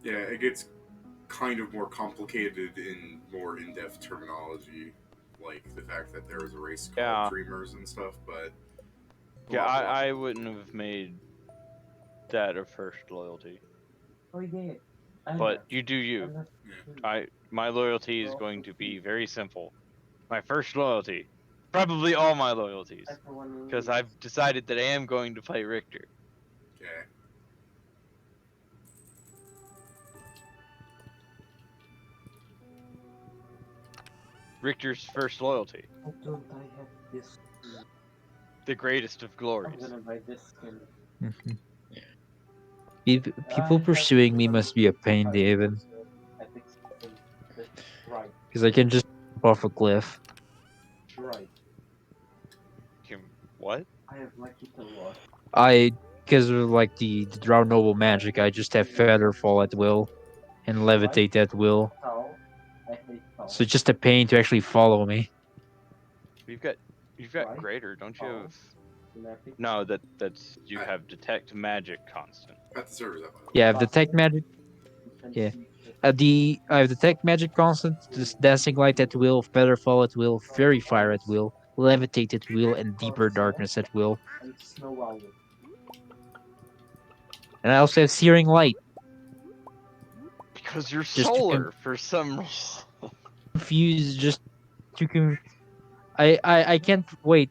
Yeah, it gets kind of more complicated in more in-depth terminology, like the fact that there was a race called Yeah, Dreamers and stuff. But yeah. blah blah. I wouldn't have made that a first loyalty, but you do you. Yeah. My loyalty is going to be very simple. My first loyalty, probably all my loyalties, because I've decided that I am going to play Richter. Okay. Richter's first loyalty, the greatest of glories. Mhm. People pursuing me must be a pain, David. Because I can just jump off a cliff. What? I, because of like the drow noble magic, I just have feather fall at will and levitate at will. So it's just a pain to actually follow me. You've got greater, don't you have? No, that's you At, have detect magic constant. at the servers up, by the way. Yeah, I have detect magic. Yeah. I have detect magic constant, just dancing light at will, feather fall at will, fairy fire at will, levitate at will, and deeper darkness at will. And I also have searing light, Because you're just to solar for some reason. confuse, just to I can't wait.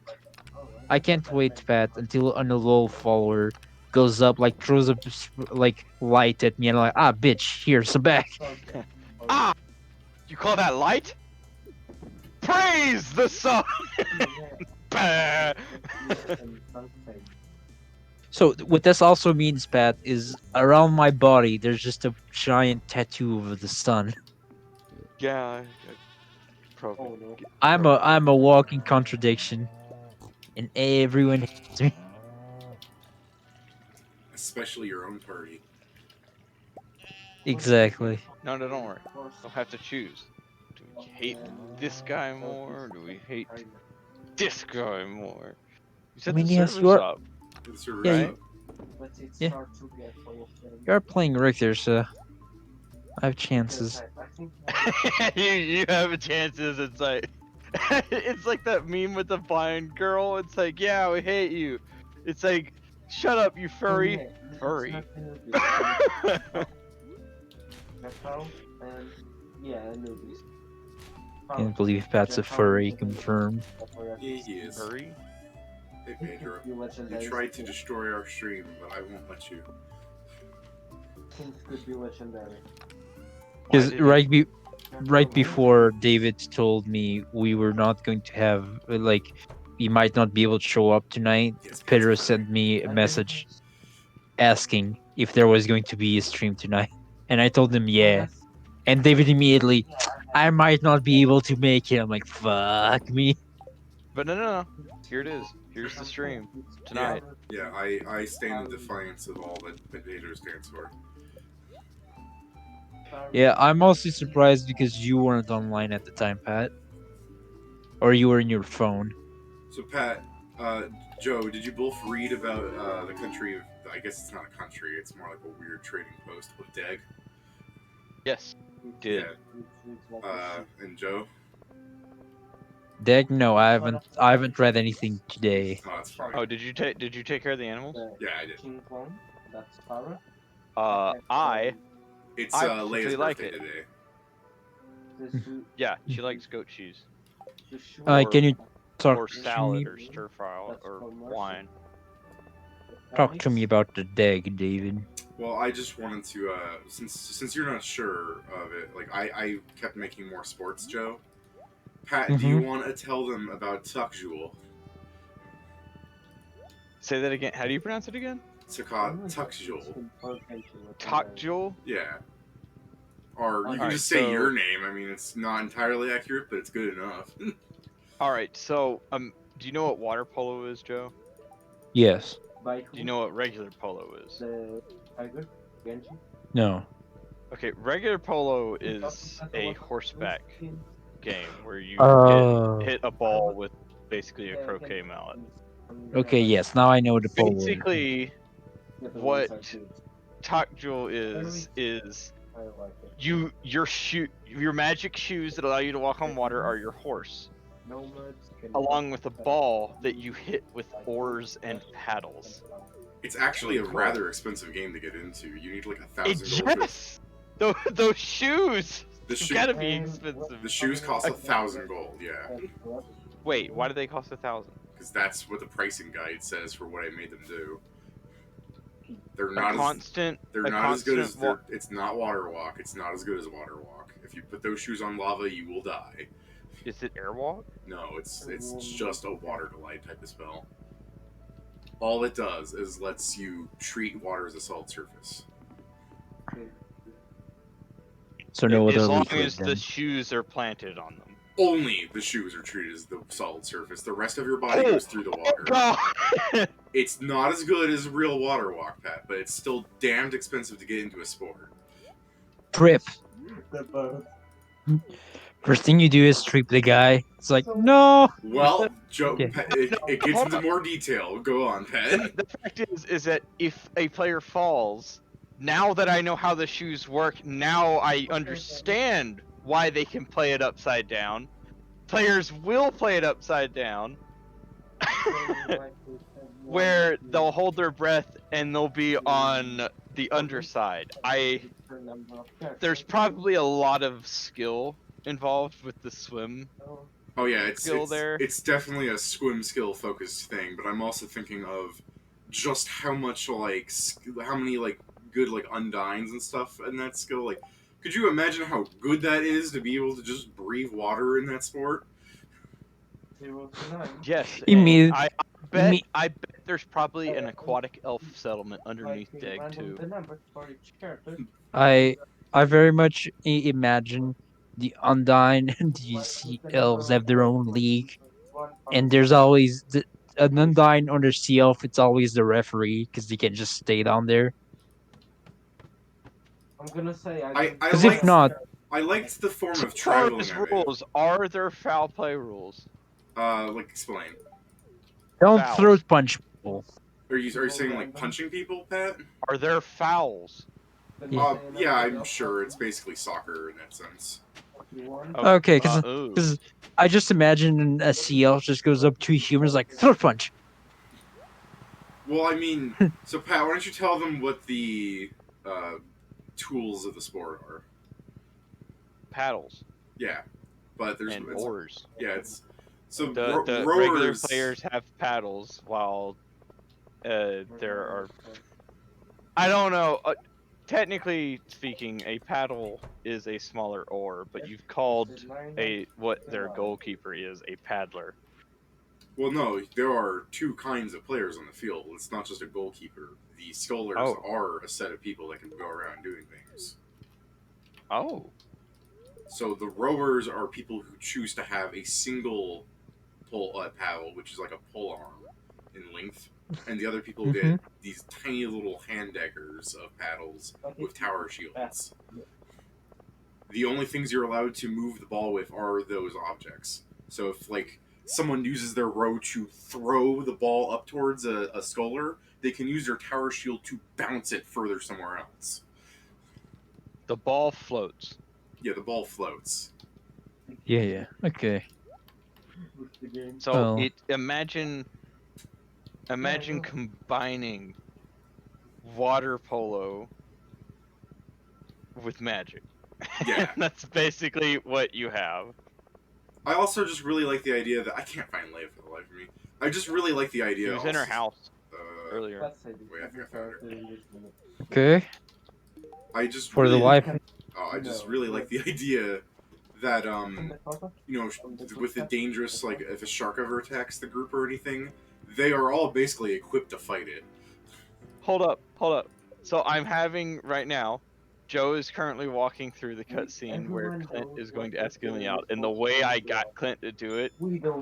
I can't wait, Pat, until an LOL follower goes up, like throws up like light at me, and I'm like, ah, bitch, here's some back. Ah, you call that light? Praise the sun. Bah. So what this also means, Pat, is around my body there's just a giant tattoo of the sun. Yeah, probably. I'm a walking contradiction, and everyone hates me. Especially your own party. Exactly. No, no, don't worry. Don't have to choose. Do we hate this guy more? Or do we hate this guy more? You I set the mean, yes, servers up, The servers yeah, right? up. yeah, you are playing Richter, so I have chances. You have a chances. It's like it's like that meme with the blind girl. It's like, yeah, we hate you. It's like, shut up, you furry. Furry. Can't believe Pat's a furry. Confirmed. Yeah, he is. Furry? Hey, Pedro. You tried to destroy our stream, but I won't let you. Why Because did it? right before David told me we were not going to have like we might not be able to show up tonight, Yes, Pat's a Pedro furry. sent me a message asking if there was going to be a stream tonight, and I told him yeah. And David immediately, I might not be able to make it. I'm like, fuck me. But no, no, no. Here it is. Here's the stream Yeah, tonight. yeah. I stand in defiance of all that Pedro stands for. Yeah, I'm also surprised because you weren't online at the time, Pat, or you were in your phone. So, Pat, Joe, did you both read about the country of? I guess it's not a country. It's more like a weird trading post with Deg. Yes, did. Yeah. And Joe. Deck, no, I haven't read anything today. Oh, that's fine. Oh, did you take care of the animals? Yeah, I did. I It's I Leia's particularly like birthday it. today. Yeah, she likes goat cheese Can or you talk to me? salad or stir fry or wine. Talk to me about the deck, David. Well, I just wanted to, since you're not sure of it, like I kept making more sports, Joe. Pat, do you Mm-hmm. want to tell them about Tuckjewel? Say that again. How do you pronounce it again? Tuckjewel. Takjul. Yeah. Or you All can right, just say your so name. I mean, it's not entirely accurate, but it's good enough. do you know what water polo is, Joe? Yes. Do you know what regular polo is? No. Okay, regular polo is a horseback game where you Oh. hit a ball with basically a croquet mallet. Okay. Yes. Now I know the polo is. Basically, what Takjul is Your magic shoes that allow you to walk on water are your horse, along with a ball that you hit with oars and paddles. It's actually a rather expensive game to get into. You need like 1,000 gold. Yes, those shoes. The It's shoe- gotta be expensive. The shoes cost 1,000 gold. Yeah, Wait, why do they cost 1,000? because that's what the pricing guide says for what I made them do. They're A not constant. They're a not as good as constant it's not water walk. It's not as good as water walk. If you put those shoes on lava, you will die. Is it airwalk? No, it's just a water glide type of spell. All it does is lets you treat water as a solid surface. So no other As long liquid as then. the shoes are planted on them. Only the shoes are treated as the solid surface. The rest of your body goes through the water. God! It's not as good as real water walk, Pat, but it's still damned expensive to get into a sport. Trip. First thing you do is trip the guy. It's like, no. Well, Joe, Okay. Pat, it gets into more detail. Go on, Pat. The fact is that if a player falls, now that I know how the shoes work, now I understand why they can play it upside down. Players will play it upside down, where they'll hold their breath and they'll be on the underside. There's probably a lot of skill involved with the swim. Oh yeah, skill there. It's definitely a swim skill focused thing, but I'm also thinking of just how much how many good undines and stuff in that skill. Like, could you imagine how good that is to be able to just breathe water in that sport? Yes, Imme- I bet there's probably an aquatic elf settlement underneath Dag too. I very much imagine the Undyne and the Sea Elves have their own league, and there's always an Undyne or the Sea Elf. It's always the referee because they can just stay down there. I Because if not, I liked the form of Charlie's traveling of it. rules are there foul play rules? Explain. don't Fouls. throat punch people. Are you saying like punching people, Pat? Are there fouls? Yeah, I'm sure it's basically soccer in that sense. Okay, Ooh. because I just imagine a Sea Elf just goes up to humans like throat punch. Well, I mean, so Pat, why don't you tell them what the tools of the sport are? Paddles Yeah, but there's and oars. Yeah, it's so The rowers. regular players have paddles, while there are. I don't know. Technically speaking, a paddle is a smaller oar, but you've called what their goalkeeper is a paddler. Well, no, there are two kinds of players on the field. It's not just a goalkeeper. The scullers are a set of people that can go around doing things. Oh. So the rowers are people who choose to have a single paddle, which is like a pole arm in length, and the other people get these tiny little hand daggers of paddles with tower shields. The only things you're allowed to move the ball with are those objects. So if someone uses their row to throw the ball up towards a sculler, they can use their tower shield to bounce it further somewhere else. The ball floats. Yeah, the ball floats. Yeah. Okay. So imagine combining water polo with magic. Yeah. That's basically what you have. I also just really like the idea that I can't find Leia for the life of me. I just really like the idea. She was in her house earlier. Wait, I think I found her. Okay. I just For really, the life. I just really like the idea that with the dangerous, if a shark ever attacks the group or anything, they are all basically equipped to fight it. Hold up. So I'm having right now. Joe is currently walking through the cutscene where Clint is going to ask him out, and the way I got Clint to do it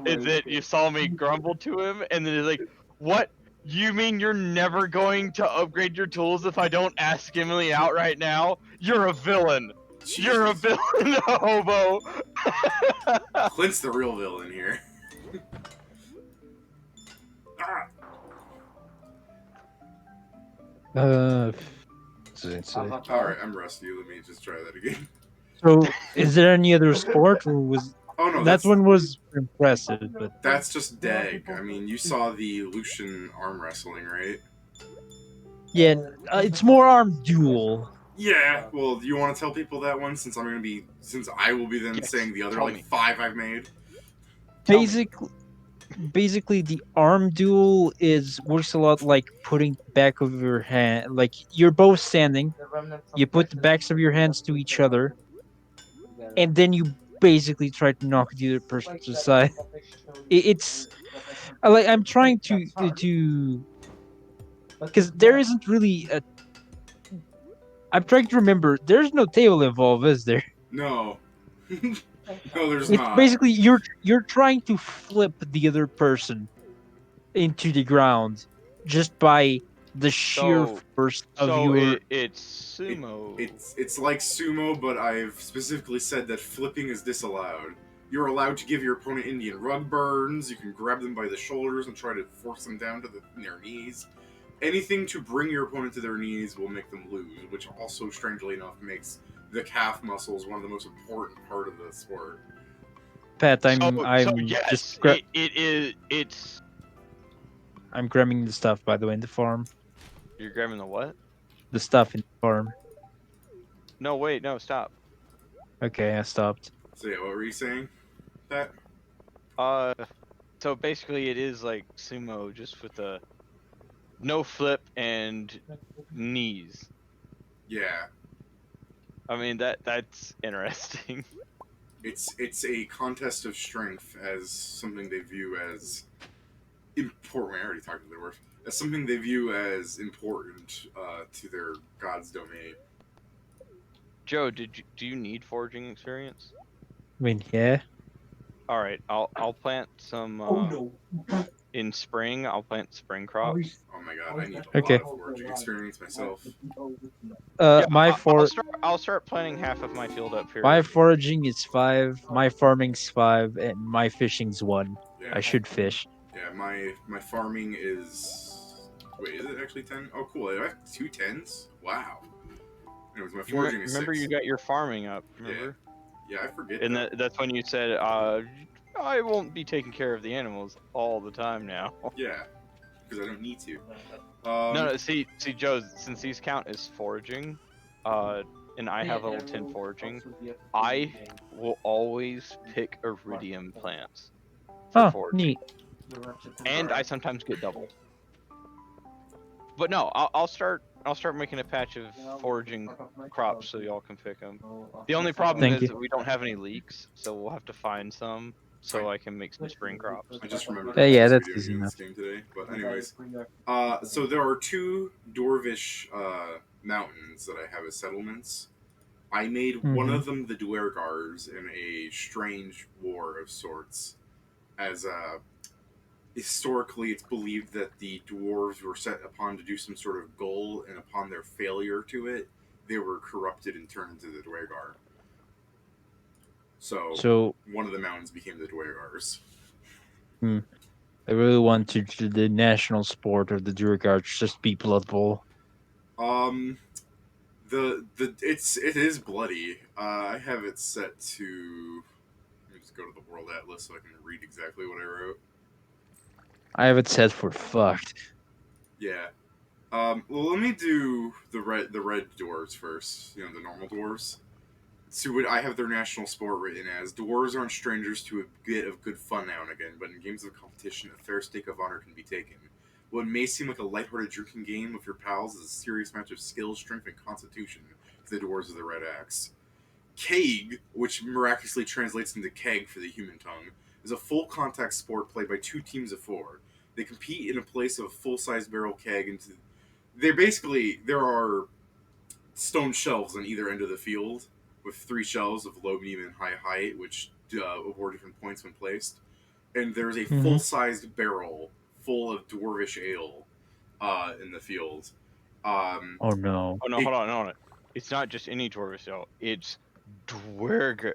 is that you saw me grumble to him, and then he's like, "What? You mean you're never going to upgrade your tools if I don't ask Emily out right now? You're a villain. Jesus. You're a villain, hobo." Clint's the real villain here. All right, I'm rusty. Let me just try that again. So, is there any other sport, or was Oh no, that one was impressive? But that's just Dag. I mean, you saw the Lucian arm wrestling, right? yeah, it's more arm duel. Yeah. Well, do you want to tell people that one since I will be then Yes, saying the other tell like me. 5 I've made. Tell me. Basically, the arm duel is works a lot like putting back of your hand, like you're both standing, you put the backs of your hands to each other, and then you basically try to knock the other person to the side. It's like I'm trying to because there isn't really a. I'm trying to remember. There's no table involved, is there? No. No, there's It's not. basically you're trying to flip the other person into the ground just by the sheer So, force of so your. it's It, sumo. it's like sumo, but I've specifically said that flipping is disallowed. You're allowed to give your opponent Indian rug burns. You can grab them by the shoulders and try to force them down to their knees. Anything to bring your opponent to their knees will make them lose, which also, strangely enough, makes the calf muscles one of the most important part of the sport. Pat, So, so I'm just yes, it is. It's I'm grabbing the stuff, by the way, in the farm. you're grabbing the what? The stuff in the farm. No, wait, no, stop. Okay, I stopped. So yeah, what were you saying, Pat? Uh, so basically, it is like sumo, just with a no flip and knees. Yeah, I mean that's interesting. it's a contest of strength as something they view as important. I already talked about their worth. As something they view as important to their god's domain. Joe, do you need foraging experience? I mean, yeah. All right, I'll plant some in spring. I'll plant spring crops. Oh my god, I need a lot Okay. of foraging experience myself. Yeah, My for I'll start planting half of my field up my here. foraging is 5, my farming's 5, and my fishing's 1. Yeah, I should fish. yeah. My farming is. Wait, is it actually 10? Oh, cool. I have 2 10s. Wow. Anyways, my foraging is Remember 6. you got your farming up, Yeah, remember? yeah. I forget And that. that's when you said, I won't be taking care of the animals all the time now. Yeah, because I don't need to. No, no, see, Joe, since these count as foraging, and I have level 10 foraging, I will always pick iridium plants for Oh, foraging. neat. And I sometimes get double. But no, I'll start making a patch of foraging crops so y'all can pick them. The only problem Thank is you. that we don't have any leeks, so we'll have to find some I, so I can make some spring crops. I just remembered I was Yeah, supposed to be that's doing easy it in enough. this game today. But anyways, so there are 2 dwarvish mountains that I have as settlements. I made one Mm-hmm. of them the Duergars in a strange war of sorts. As historically, it's believed that the dwarves were set upon to do some sort of goal, and upon their failure to it, they were corrupted and turned into the Duergar. So So, one of the mountains became the Duergars. hmm, I really want the national sport of the Duergar just be Blood Bowl. Um, it is bloody. I have it set to. Let me just go to the World Atlas so I can read exactly what I wrote. I have it set for fucked. Yeah. Well, let me do the red dwarves first. You know, the normal dwarves. So what I have their national sport written as: dwarves aren't strangers to a bit of good fun now and again, but in games of competition, a fair stake of honor can be taken. What may seem like a lighthearted drinking game with your pals is a serious match of skill, strength, and constitution for the dwarves of the Red Axe. Keg, which miraculously translates into keg for the human tongue, is a full contact sport played by 2 teams of 4. They compete in a place of a full sized barrel keg into. There are stone shelves on either end of the field with 3 shelves of low, medium, and high height, which award different points when placed. And there's a Mm-hmm. full sized barrel full of dwarvish ale in the field. Um, Oh no. Oh no, it, hold on. It's not just any dwarvish ale. It's Dwerg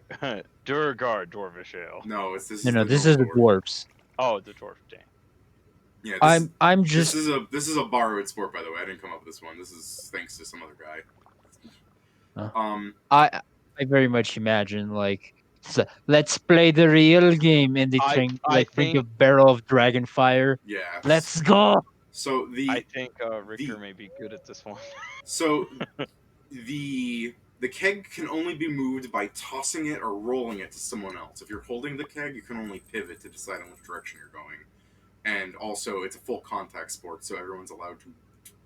Durgar dwarvish ale. no, this No, is no, the this normal is the dwarf. dwarves. Oh, the dwarf. Dang. Yeah, I'm just this is a borrowed sport, by the way. I didn't come up with this one. This is thanks to some other guy. uh, Um, I very much imagine like let's play the real game, and they I bring a think barrel of dragon fire. yeah. Let's go. So Richter the may be good at this one. so the keg can only be moved by tossing it or rolling it to someone else. If you're holding the keg, you can only pivot to decide on which direction you're going. And also, it's a full contact sport, so everyone's allowed to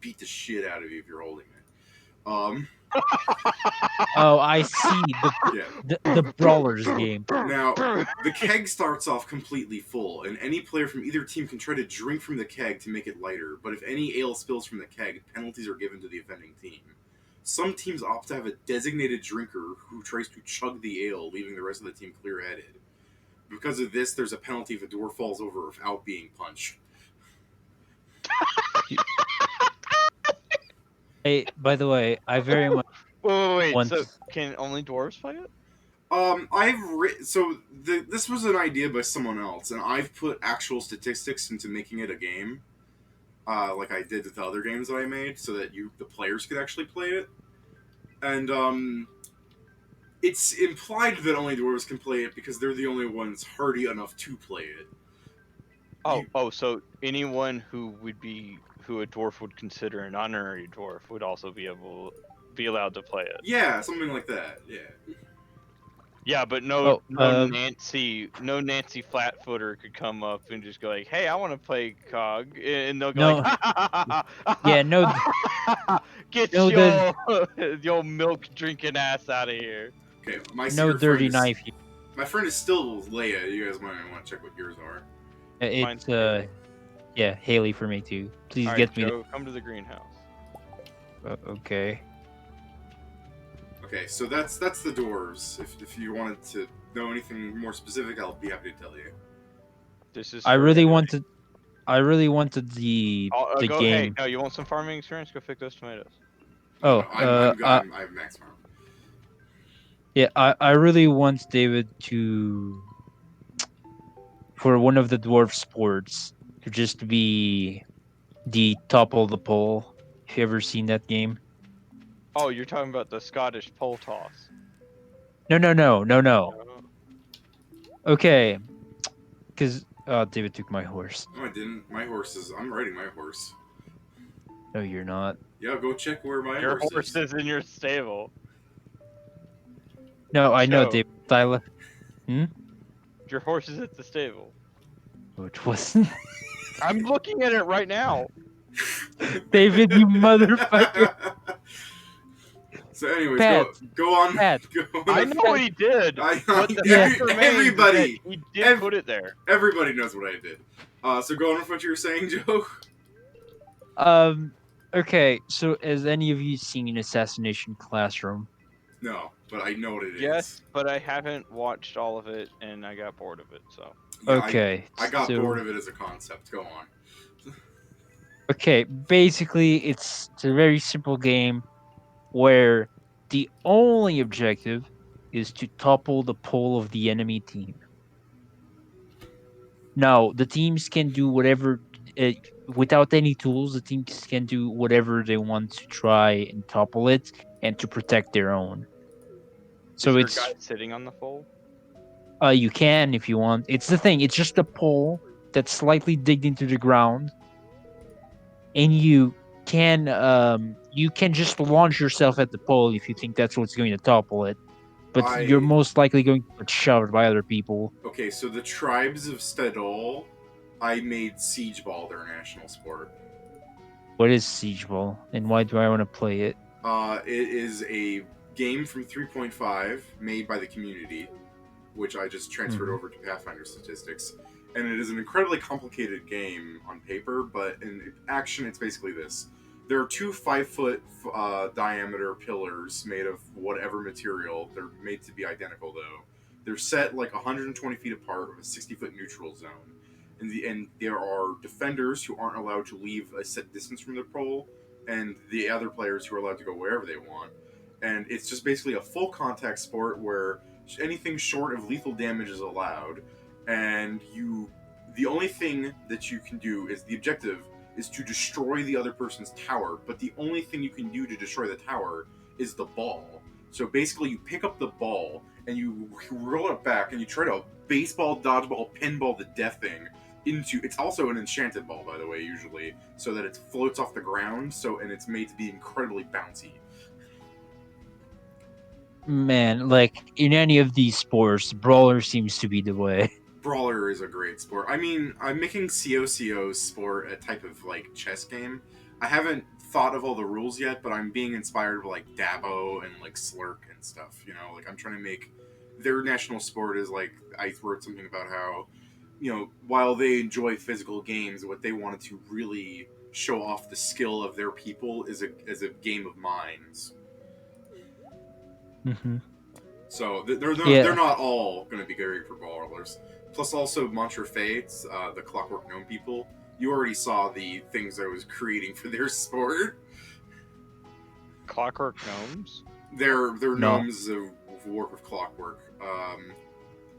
beat the shit out of you if you're holding it. Oh, I see Yeah. the brawlers game. Now, the keg starts off completely full, and any player from either team can try to drink from the keg to make it lighter, but if any ale spills from the keg, penalties are given to the offending team. Some teams opt to have a designated drinker who tries to chug the ale, leaving the rest of the team clear-headed. Because of this, there's a penalty if a door falls over without being punched. Hey, by the way, I very much Wait. want. So can only dwarves play it? This was an idea by someone else, and I've put actual statistics into making it a game, like I did with the other games that I made, so that the players could actually play it. And it's implied that only dwarves can play it because they're the only ones hardy enough to play it. So anyone who a dwarf would consider an honorary dwarf would also be allowed to play it. Yeah, something like that. Yeah. Yeah, but Oh, no Nancy Flatfooter could come up and just go like, "Hey, I want to play Cog," and they'll go like, no, yeah, no, "Get no, the your milk drinking ass out of here!" Okay, my no secret friend dirty is knife. my friend is still Leia. You guys might want to check what yours are. Mine's It's Haley. yeah, Haley for me too. Please All right, get me. Joe, come to the greenhouse. Okay. Okay, so that's the dwarves. If you wanted to know anything more specific, I'll be happy to tell you. This is I for really editing. wanted. I really wanted the Go. Hey, game. no, you want some farming experience? Go pick those tomatoes. No, Oh, no, I'm good. I have max amount. yeah, I really want David to for one of the dwarf sports to just be the top of the pole. Have you ever seen that game? Oh, you're talking about the Scottish pole toss. No, no, no, no, no. No. Okay, because David took my horse. No, I didn't. My horse is. I'm riding my horse. No, you're not. Yeah, go check where my Your horse horse is. is in your stable. No, I know, Joe, David. Tyler. your horse is at the stable. Which was I'm looking at it right now. David, you motherfucker. So, anyways, Pat, go on. Pat. Go on. I know what he did, but the Yeah. fact remains is Everybody, that he did put it there. everybody knows what I did. So go on with what you were saying, Joe. Okay, so has any of you seen Assassination Classroom? No, but I know what it is. Yes, but I haven't watched all of it, and I got bored of it. So Yeah, Okay, I got so bored of it as a concept. Go on. okay, basically it's a very simple game where the only objective is to topple the pole of the enemy team. Now, the teams can do whatever uh, without any tools. The teams can do whatever they want to try and topple it and to protect their own. is So there a it's guy sitting on the pole? you can if you want. It's the thing. It's just a pole that's slightly digged into the ground, and you can just launch yourself at the pole if you think that's what's going to topple it. But you're most likely going to get shoved by other people. Okay, so the tribes of Stadol, I made Siege Ball their national sport. What is Siege Ball, and why do I want to play it? It is a game from 3.5 made by the community, which I just transferred over to Pathfinder statistics. And it is an incredibly complicated game on paper, but in action, it's basically this. There are two 5-foot diameter pillars made of whatever material. They're made to be identical, though. They're set like 120 feet apart with a 60-foot neutral zone. And there are defenders who aren't allowed to leave a set distance from the pole, and the other players who are allowed to go wherever they want. And it's just basically a full contact sport where anything short of lethal damage is allowed, and the only thing that you can do is the objective is to destroy the other person's tower, but the only thing you can do to destroy the tower is the ball. So basically, you pick up the ball and you roll it back, and you try to baseball, dodgeball, pinball the death thing into. It's also an enchanted ball, by the way, usually, so that it floats off the ground. And it's made to be incredibly bouncy. Man, like in any of these sports, brawler seems to be the way. Brawler is a great sport. I mean, I'm making COCO's sport a type of like chess game. I haven't thought of all the rules yet, but I'm being inspired by like Dabo and like Slurk and stuff. Like I'm trying to make their national sport is like I wrote something about how while they enjoy physical games, what they wanted to really show off the skill of their people is a game of minds. Mm-hmm. So they're Yeah. not all going to be great for brawlers. Plus, also Montrefait, the Clockwork Gnome people. You already saw the things I was creating for their sport. Clockwork Gnomes? They're No. gnomes of work of clockwork.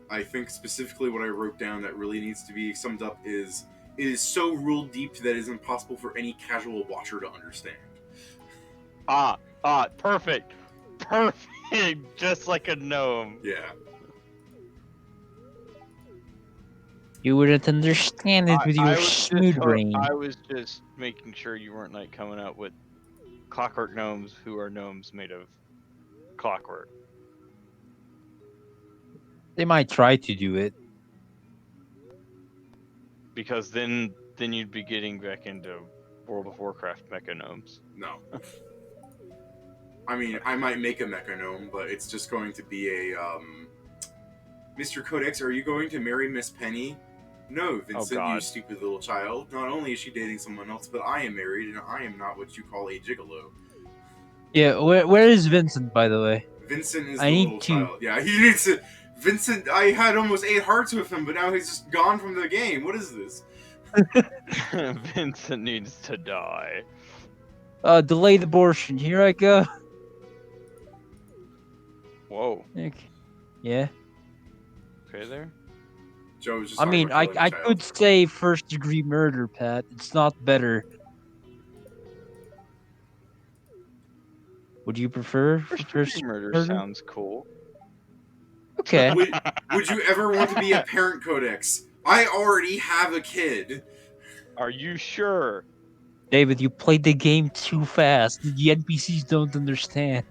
I think specifically what I wrote down that really needs to be summed up is it is so rule deep that it is impossible for any casual watcher to understand. Perfect. Perfect. Just like a gnome. Yeah. You wouldn't understand it with your I smooth brain. was just making sure you weren't like coming out with clockwork gnomes who are gnomes made of clockwork. They might try to do it. Because then you'd be getting back into World of Warcraft mecha gnomes. No. I mean, I might make a mecha gnome, but it's just going to be a Mr. Codex, are you going to marry Miss Penny? No, Vincent, you stupid little child. Not only is she dating someone else, but I am married, and I am not what you call a gigolo. Yeah, where is Vincent, by the way? Vincent is I the need little to- child. Yeah, he needs to... Vincent, I had almost 8 hearts with him, but now he's just gone from the game. What is this? Vincent needs to die. Delayed abortion. Here I go. Whoa. Okay. Yeah. Okay there? Joe was just I talking mean, about I killing a child. could say first degree murder, Pat. It's not better. Would you prefer First first degree murder murder? sounds cool. Okay. Would you ever want to be a parent, Codex? I already have a kid. Are you sure? David, you played the game too fast. The NPCs don't understand.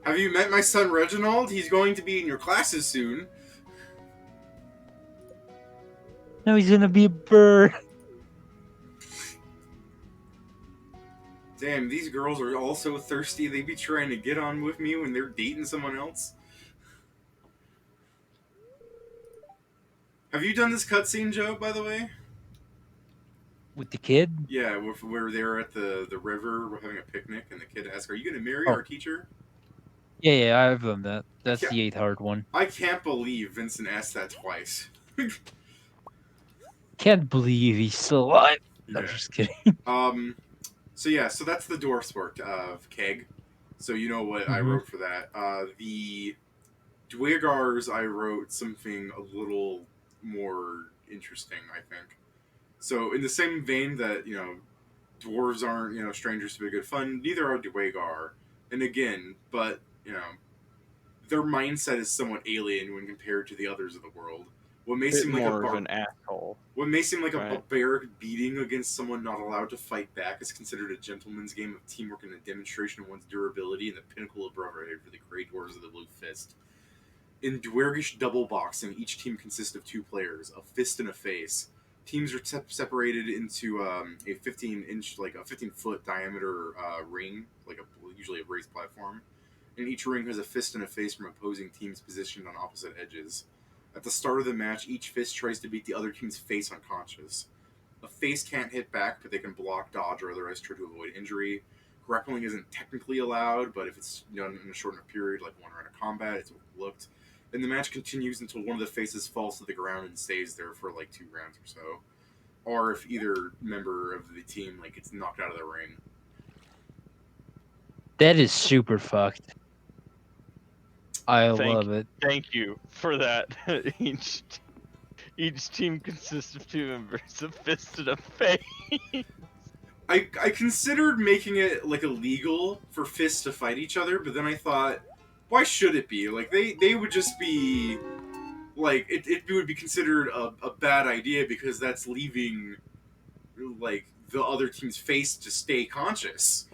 Have you met my son Reginald? He's going to be in your classes soon. No, he's gonna be a bird. Damn, these girls are all so thirsty. They be trying to get on with me when they're dating someone else. Have you done this cutscene, Joe, by the way? With the kid? Yeah, where they're at the river, we're having a picnic, and the kid asks, "Are you going to marry Oh. our teacher?" Yeah, I've done that. That's Yeah. the 8th hard one. I can't believe Vincent asked that twice. Can't believe he's still alive. No, Yeah. just kidding. So that's the door sport of Keg. So you know what I wrote for that. The Dwagars, I wrote something a little more interesting, I think. So in the same vein that, dwarves aren't, strangers to be good fun, neither are Dwagar. And again, but, their mindset is somewhat alien when compared to the others of the world. What may seem like more of an asshole. What may seem like a Right. barbaric beating against someone not allowed to fight back is considered a gentleman's game of teamwork and a demonstration of one's durability and the pinnacle of brotherhood for the Grey Dwarves of the Blue Fist. In Dwergish double boxing, each team consists of 2 players, a fist and a face. Teams are separated into a 15-inch, like a 15-foot diameter ring, like usually a raised platform. And each ring has a fist and a face from opposing teams positioned on opposite edges. At the start of the match, each fist tries to beat the other team's face unconscious. A face can't hit back, but they can block, dodge, or otherwise try to avoid injury. Grappling isn't technically allowed, but if it's done in a short enough period, like one round of combat, it's overlooked. And the match continues until one of the faces falls to the ground and stays there for like 2 rounds or so. Or if either member of the team gets knocked out of the ring. That is super fucked. I love it. Thank you for that. Each team consists of 2 members, a fist and a face. I considered making it like illegal for fists to fight each other, but then I thought, why should it be? Like they would just be like it would be considered a bad idea because that's leaving like the other team's face to stay conscious.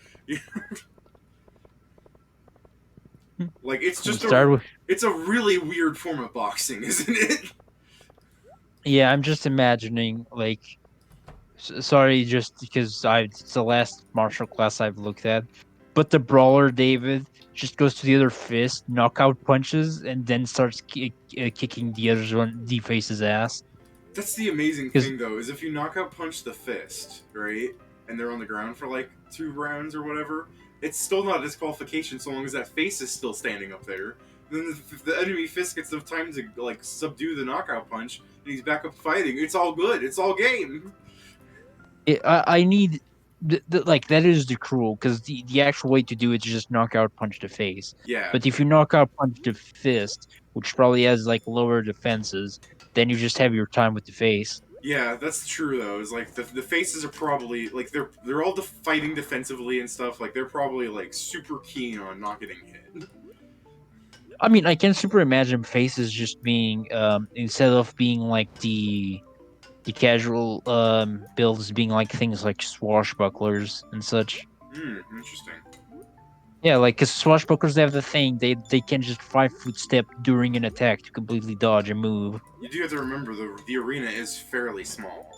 Like it's We just start with it's a really weird form of boxing, isn't it? yeah. I'm just imagining like sorry, just because it's the last martial class I've looked at, but the brawler David just goes to the other fist, knockout punches, and then starts kicking the face's ass. That's the amazing Because thing, though, is if you knockout punch the fist, right, and they're on the ground for like 2 rounds or whatever, it's still not a disqualification so long as that face is still standing up there. Then if the enemy fist gets enough time to like subdue the knockout punch and he's back up fighting, it's all good. It's all game. I need like that is the cruel because the actual way to do it is just knockout punch the face. Yeah, But if you knockout punch the fist, which probably has like lower defenses, then you just have your time with the face. yeah, that's true though. Is like the faces are probably like they're all fighting defensively and stuff. Like they're probably like super keen on not getting hit. I mean, I can super imagine faces just being instead of being like the casual builds being like things like swashbucklers and such. Interesting. Yeah, like because swashbucklers have the thing they can just 5 foot step during an attack to completely dodge a move. You do have to remember the arena is fairly small.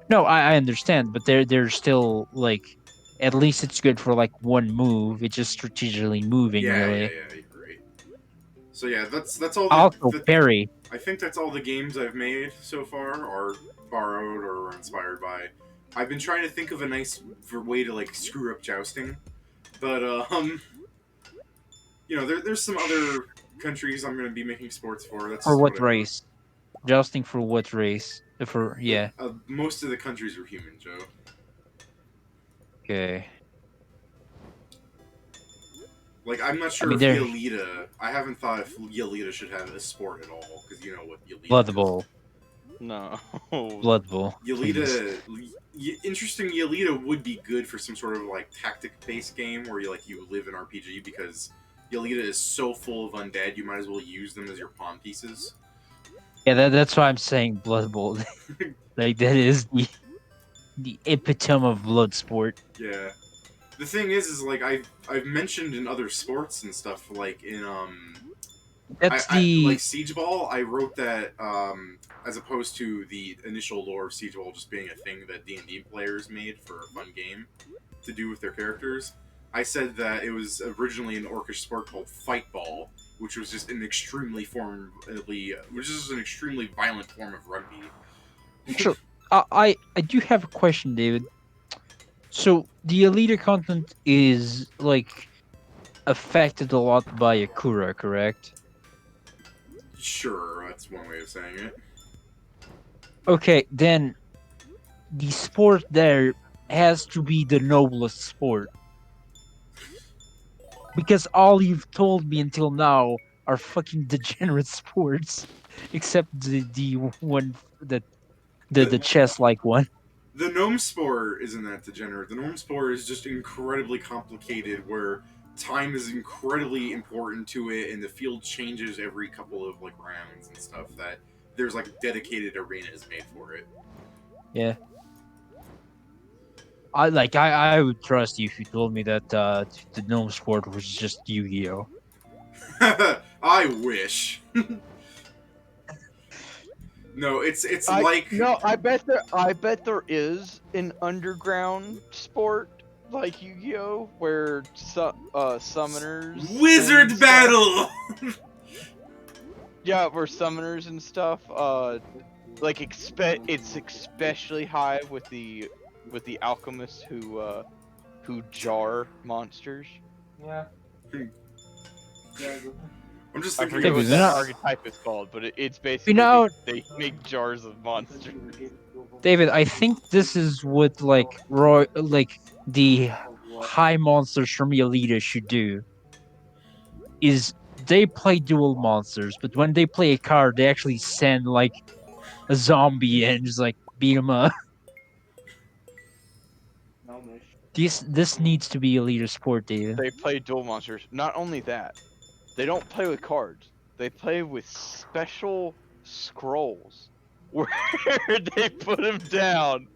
No, I understand, but they're still like at least it's good for like one move. It's just strategically moving Yeah, really. you're right. So yeah, that's all Also the parry. I think that's all the games I've made so far are borrowed or inspired by. I've been trying to think of a nice way to like screw up jousting, but there's some other countries I'm going to be making sports for. That's For just what whatever. race? Jousting for what race? For yeah. Most of the countries are human, Joe. Okay. Like I'm not I sure mean if they're Yelita. I haven't thought if Yelita should have a sport at all because you know what Blood Yelita is. Bowl. No. Blood Bowl. Please. Interesting. Yelita would be good for some sort of like tactic-based game where you live in RPG because Yelita is so full of undead. You might as well use them as your pawn pieces. Yeah, that's why I'm saying Blood Bowl. Like that is the epitome of blood sport. Yeah. The thing is like I've mentioned in other sports and stuff like in That's I like the Siege Ball. I wrote that as opposed to the initial lore of Siege Ball just being a thing that D&D players made for a fun game to do with their characters. I said that it was originally an orcish sport called Fight Ball, which was just an extremely violent form of rugby. sure. I do have a question, David. So the elite content is like affected a lot by Akura, correct? Sure, that's one way of saying it. Okay, then the sport there has to be the noblest sport. Because all you've told me until now are fucking degenerate sports. Except the one that the The chess like one. the gnome sport isn't that degenerate. The gnome sport is just incredibly complicated where time is incredibly important to it and the field changes every couple of like rounds and stuff that there's like dedicated arenas made for it. Yeah. I would trust you if you told me that the gnome sport was just Yu-Gi-Oh. I wish. No, it's like No, I bet there is an underground sport like Yu-Gi-Oh where summoners Wizard and stuff- Battle. Yeah, where summoners and stuff like it's especially high with the alchemists who jar monsters. Yeah. I'm just I thinking forget of what they're that not- archetype is called, but it's basically know- they make jars of monsters. David, I think this is what like the high monsters from Elita should do. Is they play Duel Monsters, but when they play a card, they actually send like a zombie and just like beat him up. This needs to be a leader sport, David. They play Duel Monsters. Not only that, they don't play with cards. They play with special scrolls where they put them down.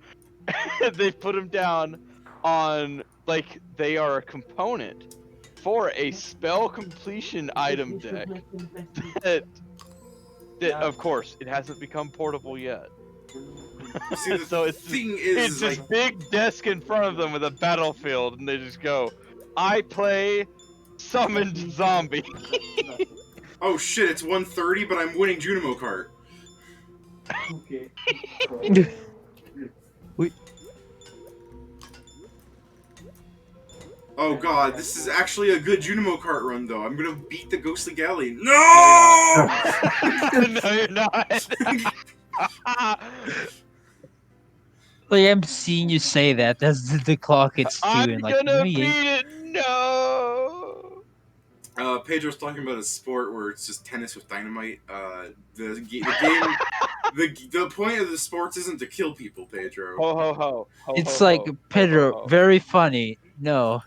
They put them down on like they are a component for a spell completion item deck. That, that of course it hasn't become portable yet. See, the So thing it's is, this like, big desk in front of them with a battlefield, and they just go, "I play summoned zombie." oh shit, it's 1:30, but I'm winning Junimo Kart. we Oh god, this is actually a good Junimo Kart run, though. I'm gonna beat the Ghostly Galley. No! No, you're not. like I'm seeing you say that as the clock hits I'm 2 and like gonna me. beat it. No. Pedro's talking about a sport where it's just tennis with dynamite. The game, the point of the sports isn't to kill people, Pedro. Ho ho ho. Ho, It's ho, like ho. Pedro, Ho, ho, ho. very funny. No,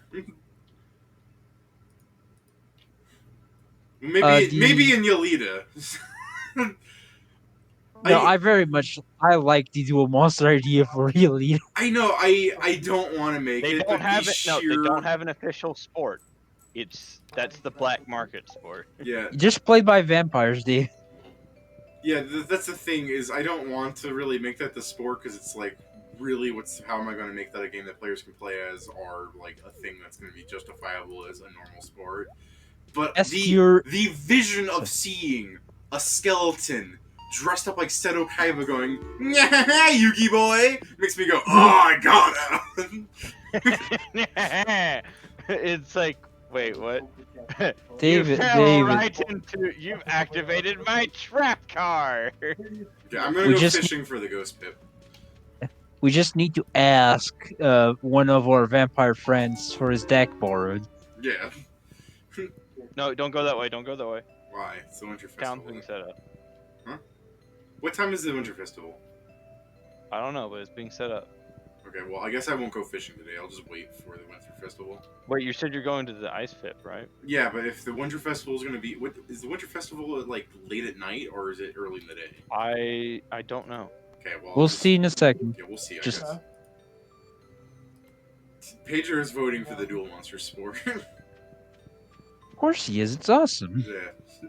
Maybe in Yolita. no, I very much I like the Duel Monster idea for real. I know. I don't want to make They it, don't but have the it. No, they sheer don't have an official sport. That's the black market sport. yeah. Just played by vampires, dude. Yeah, that's the thing is I don't want to really make that the sport because it's like really how am I going to make that a game that players can play as or like a thing that's going to be justifiable as a normal sport. But the vision of seeing a skeleton dressed up like Seto Kaiba going "Nyah, Yugi boy" makes me go, oh, I gotta. It's like, wait, what? David, you fell David. right into. You've activated my trap card. Okay, I'm gonna go fishing for the ghost pip. We just need to ask one of our vampire friends for his deck borrowed. Yeah. No, don't go that way. Don't go that way. Why? It's the Winter Town's Festival. being set up. Huh? What time is the Winter Festival? I don't know, but it's being set up. Okay, well, I guess I won't go fishing today. I'll just wait for the Winter Festival. Wait, you said you're going to the ice pit, right? Yeah, but if the Winter Festival is going to be... is the Winter Festival, like, late at night, or is it early in the day? I don't know. Okay, well... We'll see in a second. Yeah, we'll see, I Just- guess. Pedro is voting for the Duel Monster sport. Of course he is. It's awesome. Yeah.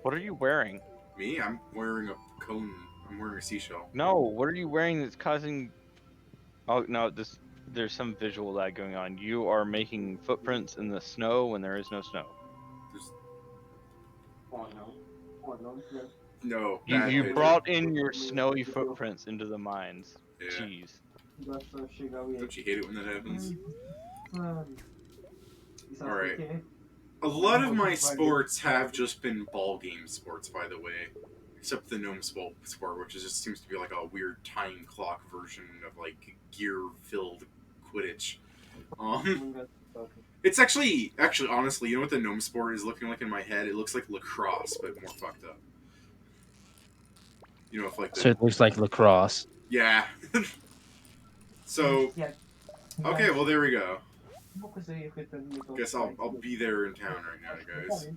What are you wearing? Me? I'm wearing a cone. I'm wearing a seashell. No, what are you wearing that's causing... Oh, no, there's some visual lag going on. You are making footprints in the snow when there is no snow. No. You, bad you Pedro. brought in your snowy footprints into the mines. Yeah. Jeez. Don't you hate it when that happens? Alright. A lot of my sports have just been ball game sports, by the way. Except the gnome sport, which just seems to be like a weird time clock version of like gear-filled Quidditch. It's actually, honestly, you know what the gnome sport is looking like in my head? It looks like lacrosse, but more fucked up. You know, if like So it looks like lacrosse. yeah. So, okay, well there we go. Guess I'll be there in town right now, guys.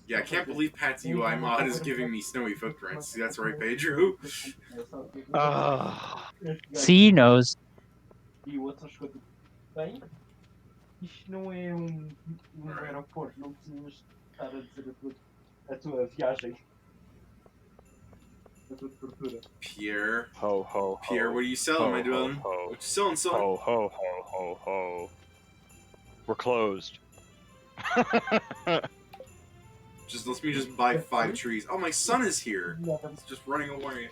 Yeah, I can't believe Pat's UI mod is giving me snowy footprints. See, that's right, Pedro. See, he knows. Pierre. Ho, ho, ho. Pierre, what are you selling, my dude? Ho, What you selling, son? ho, ho, ho, ho, ho. We're closed. Just let me just buy 5 trees. Oh, my son is here. He's just running away.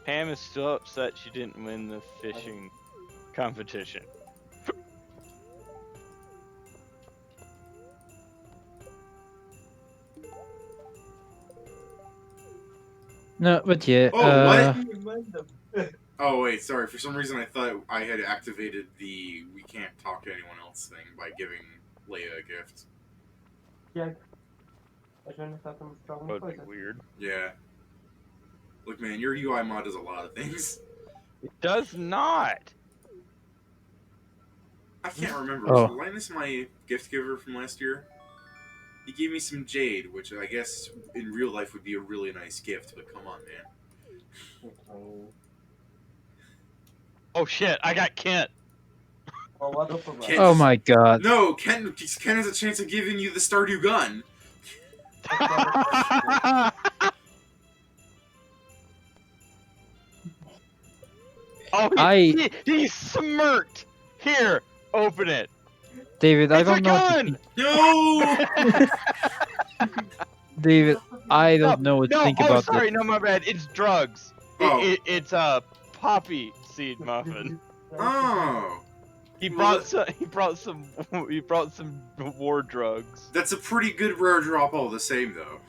Pam is still upset she didn't win the fishing competition. No, but yeah. Oh, what? Oh wait, sorry. For some reason, I thought I had activated the "we can't talk to anyone else" thing by giving Leia a gift. Would be weird. Yeah. Look, man, your UI mod does a lot of things. It does not. I can't remember. Was Oh, Linus my gift giver from last year? He gave me some jade, which I guess in real life would be a really nice gift, but come on, man. Oh shit! I got Kent. Kent oh just, my god. no, Ken has a chance of giving you the Stardew gun. Oh, I he smirked. Here, open it. David, I It's a don't know what to gun. think. No! David, I No, don't know what to no. think Oh, about that. sorry. No, my bad. It's drugs. Oh. It's a poppy seed muffin. Oh. He Well, brought some. He brought some. He brought some war drugs. That's a pretty good rare drop all the same, though.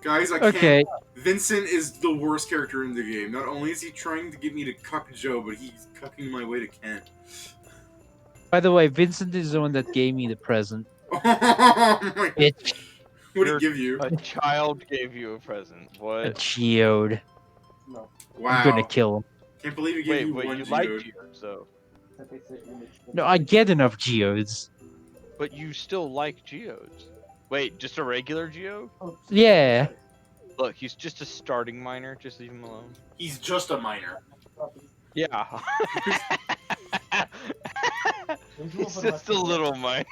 Guys, I can't. Okay, Vincent is the worst character in the game. Not only is he trying to get me to cuck Joe, but he's cucking my way to Kent. by the way, Vincent is the one that gave me the present. Oh my! Bitch, What did he give you? A child gave you a present. a What? geode. Wow! I'm gonna kill him. Can't believe he gave Wait, you but one you like geode. geodes, though. No, I get enough geodes. But you still like geodes. Wait, just a regular geode? Yeah. Look, he's just a starting miner. Just leave him alone. He's just a miner. Yeah. He's just a little miner.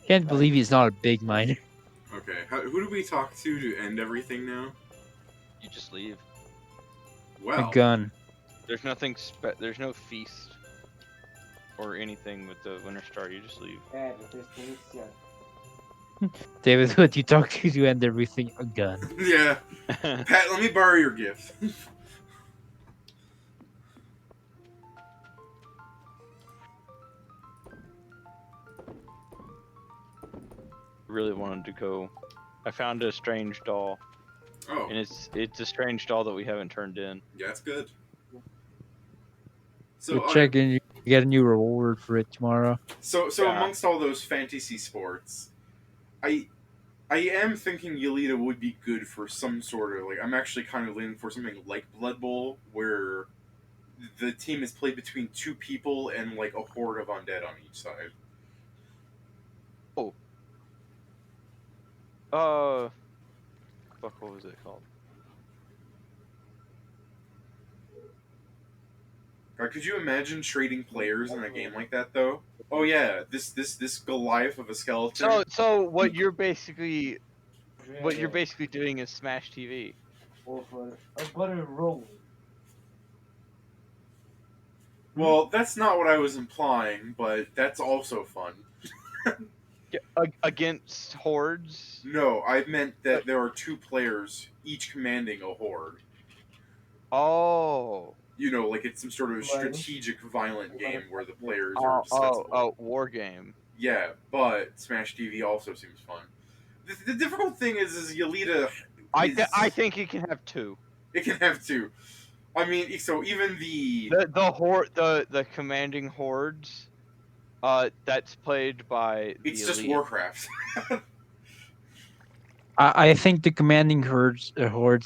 Can't believe he's not a big miner. Okay, who do we talk to end everything now? You just leave. A Well, gun. There's nothing. There's no feast or anything with the Winter Star. You just leave. David, who do you talk to end everything? A gun. yeah. Pat, let me borrow your gift. Really wanted to go. I found a strange doll, Oh, and it's a strange doll that we haven't turned in. yeah, that's good. So, Go check in. You get a new reward for it tomorrow. So Yeah. amongst all those fantasy sports, I am thinking Yelita would be good for some sort of, like, I'm actually kind of leaning for something like Blood Bowl, where the team is played between two people and like a horde of undead on each side. Fuck, what was it called? God, could you imagine trading players in a game like that, though? Oh yeah, this Goliath of a skeleton. So what you're basically doing is Smash TV. Well, that's not what I was implying, but that's also fun. Against hordes. No, I meant that there are two players, each commanding a horde. Oh. You know, like it's some sort of strategic, violent game where the players are dispensable. War game. Yeah, but Smash TV also seems fun. The difficult thing is Yelita. I think it can have two. It can have two. I mean, so even the commanding hordes, that's played by the it's just elite. Warcraft. I think the commanding hordes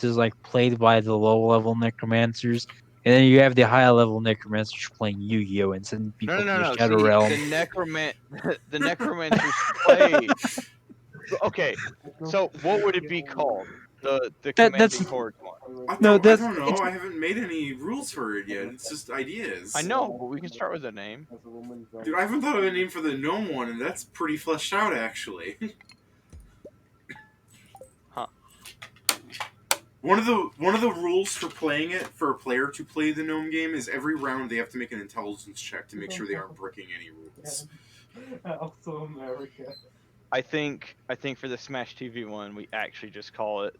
is like played by the low level necromancers, and then you have the high level necromancers playing Yu-Gi-Oh and sending people No. to the Shadow See, Realm. the necromancers play. Okay, so what would it be called? The commanding horde one. I No, don't that's- know. I haven't made any rules for it yet. It's just ideas. I know, but we can start with a name. Dude, I haven't thought of a name for the gnome one, and that's pretty fleshed out, actually. Huh. One of the rules for playing it, for a player to play the gnome game, is every round they have to make an intelligence check to make sure they aren't breaking any rules. Also America. I think for the Smash TV one, we actually just call it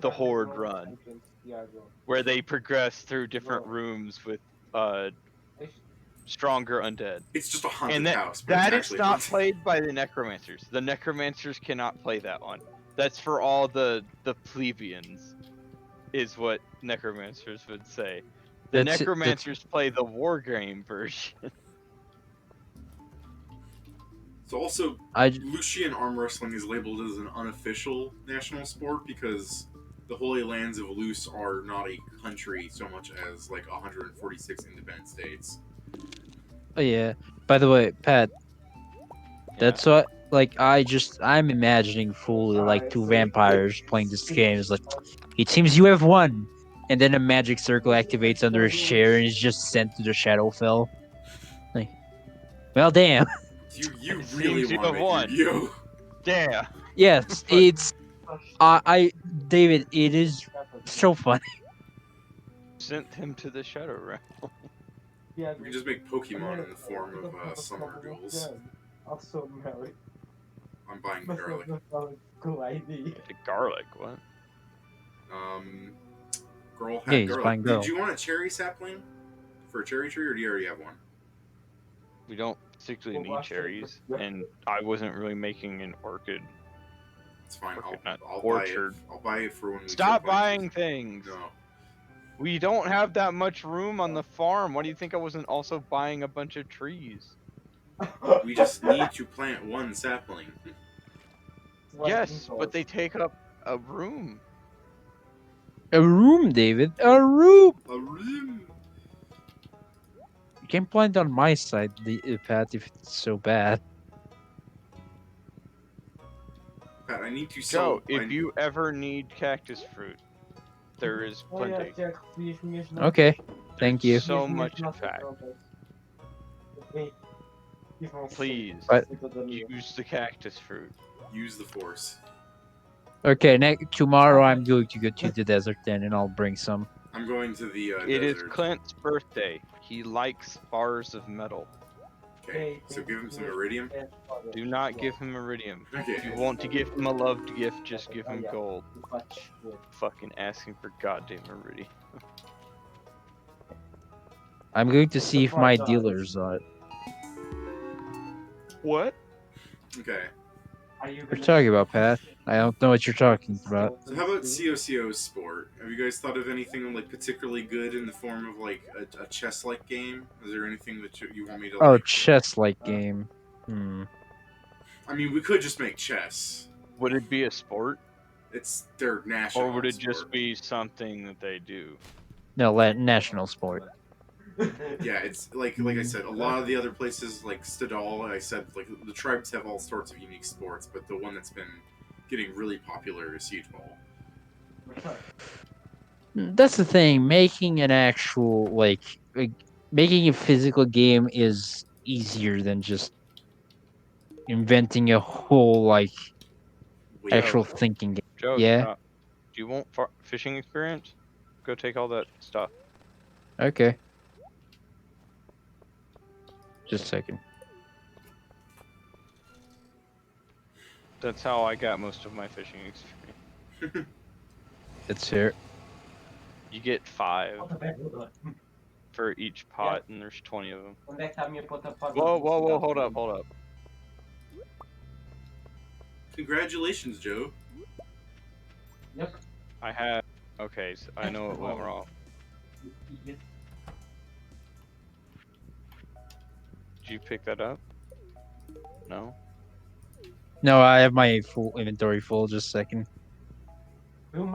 the Horde Run, where they progress through different rooms with stronger undead. It's just a haunted And house. But that it's is actually not haunted. played by the necromancers. The necromancers cannot play that one. That's for all the plebeians, is what necromancers would say. The That's it. necromancers play the war game version. So also, I Lucian arm wrestling is labeled as an unofficial national sport because the Holy Lands of Luce are not a country so much as like 146 independent states. oh yeah. By the way, Pat, Yeah. that's what like I'm imagining fully like two vampires playing this game. It's like it seems you have won. And then a magic circle activates under his chair and is just sent to the Shadowfell. Like, well damn. You It really seems you want to have make won. Yu-Gi-Oh! Damn. Yes, But it's I David, it is so funny. sent him to the Shadow Realm. We can just make Pokemon in the form of summoner duels. Also married. I'm buying garlic. Cool idea. The garlic, what? Girl Yeah, had he's garlic. buying Did girl. you want a cherry sapling for a cherry tree, or do you already have one? We don't particularly need cherries, and I wasn't really making an orchid. It's fine. Orchid, not I'll orchard. buy it. I'll buy it for when we Stop start playing buying things! No. We don't have that much room on the farm. Why do you think I wasn't also buying a bunch of trees? We just need to plant one sapling. Yes, but they take up a room. A room, David. A room. A room. You can plant on my side, the Pat, if it's so bad. Pat, I need to Joe, sell. if you ever need cactus fruit, there is plenty. Okay. Thank There's you. so much, in fact. Please, But use the cactus fruit. Use the force. okay, tomorrow I'm going to go to the desert then, and I'll bring some. I'm going to the It is desert. Clint's birthday. He likes bars of metal. Okay, so give him some iridium. Do not give him iridium. Okay. If you want to give him a loved gift, just give him gold. Fucking asking for goddamn iridium. I'm going to see if my dealers are. What? Okay. What are you talking about, Pat? I don't know what you're talking about. So how about COCO's sport? Have you guys thought of anything like particularly good in the form of like a chess-like game? Is there anything that you want me to Oh, like? chess-like game. Hmm. I mean, we could just make chess. Would it be a sport? It's their national. Or would it sport. just be something that they do? No, national sport. Yeah, it's like I said, a lot of the other places like Stadal, I said like the tribes have all sorts of unique sports, but the one that's been getting really popular is Siege Ball. That's the thing. Making an actual like making a physical game is easier than just inventing a whole like Wait, actual thinking game. Joe, Yeah. stop. Do you want fishing experience? Go take all that stuff. Okay. Just a second. That's how I got most of my fishing experience. It's here. You get 5 for each pot, and there's 20 of them. Whoa, hold up. Congratulations, Joe. Yep. I have. Okay, so I know it went wrong. Did you pick that up? No? No, I have my full inventory full. Just a second.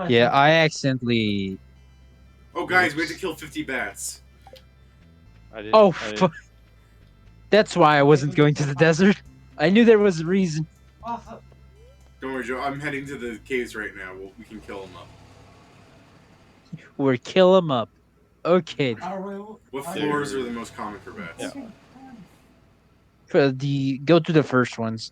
Yeah, I accidentally. Oh, guys, we have to kill 50 bats. I did. Oh, I did. that's why I wasn't going to the desert. I knew there was a reason. Don't worry, Joe. I'm heading to the caves right now. We can kill them up. We're kill 'em up. Okay. What floors are the most common for bats? Yeah. For go to the first ones.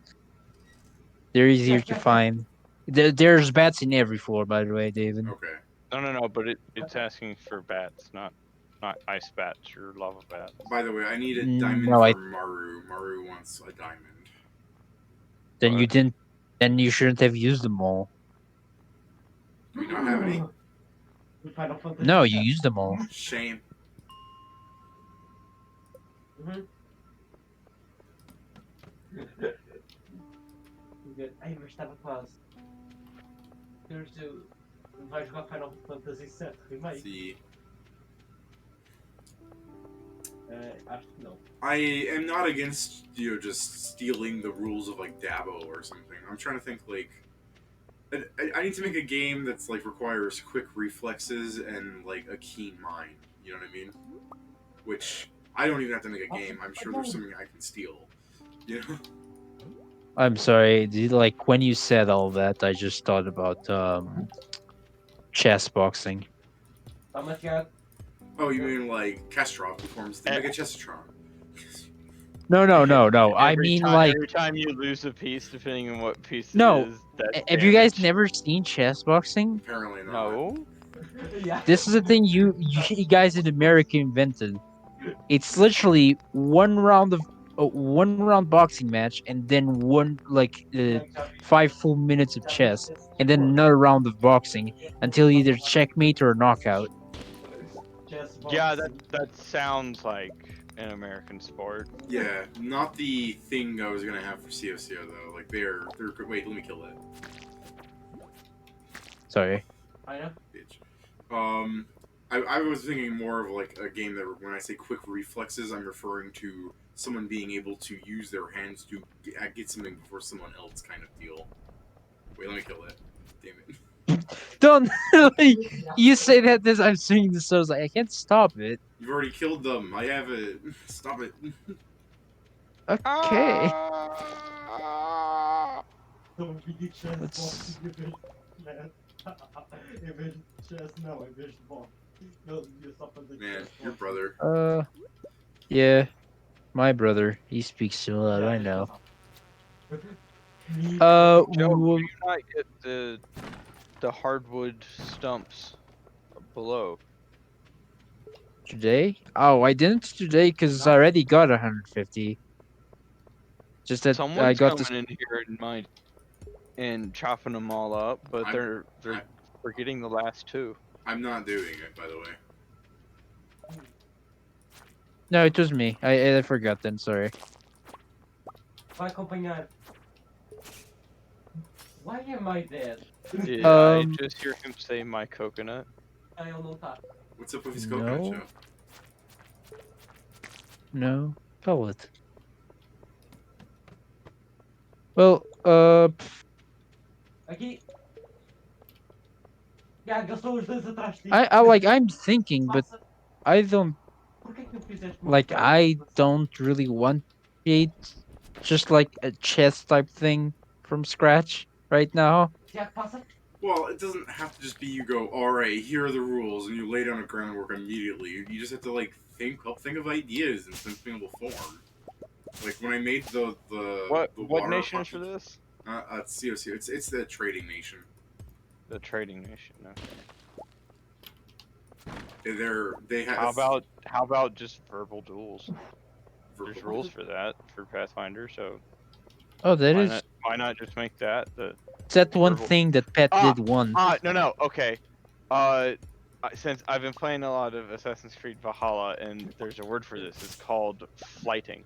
They're easier to find. There's bats in every floor, by the way, David. Okay. No, but it's asking for bats, not ice bats or lava bats. By the way, I need a diamond No, for Maru. Maru wants a diamond. Then What? you didn't. Then you shouldn't have used them all. Do we not have any? No, you used them all. Shame. Vai jogar Final Fantasy VII Remake? See, Acho que não. I am not against just stealing the rules of like Dabo or something. I'm trying to think like I need to make a game that's like requires quick reflexes and like a keen mind. You know what I mean? Which I don't even have to make a game. I'm sure there's something I can steal. You know? I'm sorry. Like when you said all that, I just thought about chess boxing. Tá-me a tirar. Oh, you mean like Kestrov performs the Eh. Mega Chessatron? No, no, no, no. I mean like every time you lose a piece, depending on what piece it no. is, that's Have you guys damage. never seen chess boxing? Apparently not. No. Yeah. This is the thing you guys in America invented. It's literally one round boxing match and then one like 5 full minutes of chess and then another round of boxing until either checkmate or knockout. Chess Yeah, boxing. that sounds like an American sport. Yeah, not the thing I was gonna have for COCO though. Like they're wait, let me kill that Sorry. I know. bitch. I was thinking more of like a game that when I say quick reflexes, I'm referring to someone being able to use their hands to get something before someone else, kind of deal. Wait, let me kill that. Damn it! Don't like, you say that this I'm singing this so I was like I can't stop it. You've already killed them. I have it. Stop it. Okay. Então, vídeo de chess Let's- boxing em vez de chess. Em vez de chess, não, em vez de boxing. Ele devia só fazer Man, chess your boxing. brother. Yeah. My brother. He speaks too loud, I know. Me, Joe, do w- you not get the hardwood stumps below? today? Oh, I didn't today because I already got 150. Just that I Someone's got coming this. in here and chopping them all up, but I'm- they're forgetting the last two. I'm not doing it, by the way. No, it was me. I forgot then. Sorry. vai acompanhar. Why am I dead? Did I Um, just hear him say my coconut? Ah, ele não tá. What's up with his coconut No. show? No. Pellet. Well, Aqui. Já gastou os dois atrás de ti. I'm thinking, but Passa. I don't Por que é que não fizeste like. I don't really want to create just like a chess type thing from scratch right now. Tiago, passa. Well, it doesn't have to just be you go, alright, here are the rules, and you lay down a groundwork immediately. You just have to, like, think of ideas in some thinkable form. Like, when I made the What water nation is hockey- for this? It's COC. It's the trading nation. The trading nation. No. They have... How about just verbal duels? There's rules for that for Pathfinder, so Oh, that why is not, why not just make that the that one verbal- thing that Pet Ah, did once. no, okay. Since I've been playing a lot of Assassin's Creed Valhalla, and there's a word for this, it's called flighting.